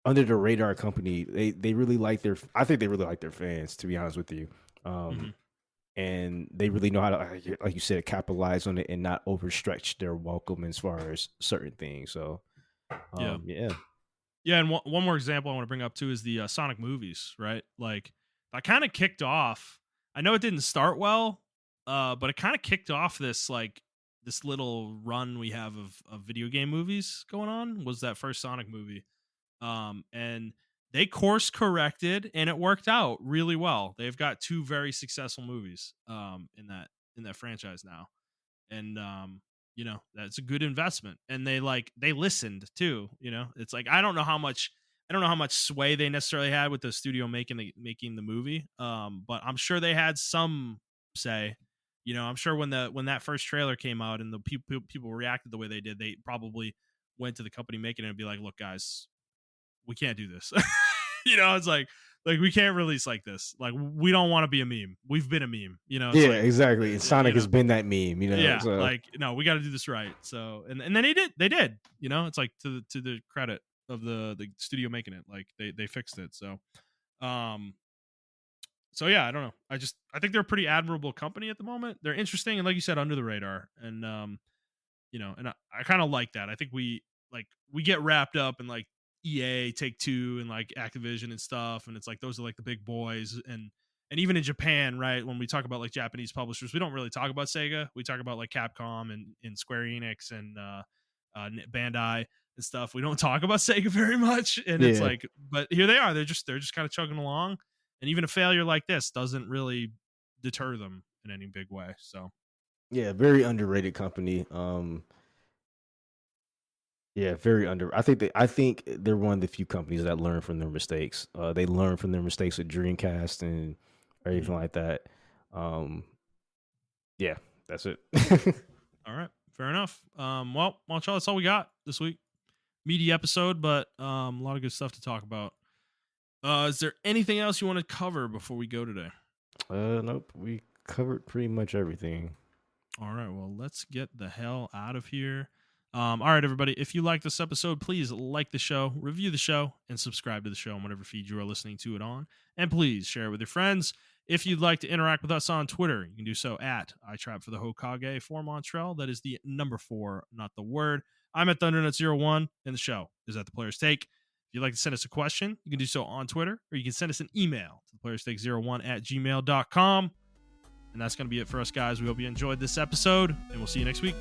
the radar company. They really like I think they really like their fans, to be honest with you. Mhm. And they really know how to, like you said, capitalize on it and not overstretch their welcome as far as certain things. So, Yeah. yeah. Yeah, and one more example I want to bring up too is the Sonic movies, right? Like that kind of kicked off. I know it didn't start well, but it kind of kicked off this little run we have of video game movies going on. Was that first Sonic movie? And they course corrected, and it worked out really well. They've got two very successful movies in that franchise now, and that's a good investment. And they listened too. It's like I don't know how much sway they necessarily had with the studio making the movie, but I'm sure they had some say. I'm sure when that first trailer came out and the people reacted the way they did, they probably went to the company making it and be like, look guys, we can't do this. It's like we can't release like this. Like we don't want to be a meme. We've been a meme. It's Yeah, like exactly. And Sonic has been that meme, yeah, So like no, we got to do this right. So and then they did. It's like to the credit of the studio making it. Like they fixed it. Um so yeah, I don't know. I think they're a pretty admirable company at the moment. They're interesting and like you said, under the radar. And and I kind of like that. I think we get wrapped up in like EA, Take Two, and like Activision and stuff, and it's like those are like the big boys, and even in Japan, right? When we talk about like Japanese publishers, we don't really talk about Sega. We talk about like Capcom and Square Enix and Bandai and stuff. We don't talk about Sega very much, and it's yeah, like, but here they are. They're just kind of chugging along, and even a failure like this doesn't really deter them in any big way. So yeah, very underrated company. Yeah, very under. I think they're one of the few companies that learn from their mistakes. They learn from their mistakes with Dreamcast and everything like that. Yeah, that's it. all right, fair enough. Well, Montrell, that's all we got this week. Meaty episode, but a lot of good stuff to talk about. Is there anything else you want to cover before we go today? Nope, we covered pretty much everything. All right, well, let's get the hell out of here. All right, everybody. If you like this episode, please like the show, review the show, and subscribe to the show on whatever feed you are listening to it on. And please share it with your friends. If you'd like to interact with us on Twitter, you can do so at iTrap for the Hokage for Montrell. That is the number 4, not the word. I'm at Thundernut01, and the show is at The Player's Take. If you'd like to send us a question, you can do so on Twitter, or you can send us an email to theplayerstake01@gmail.com. And that's going to be it for us, guys. We hope you enjoyed this episode, and we'll see you next week.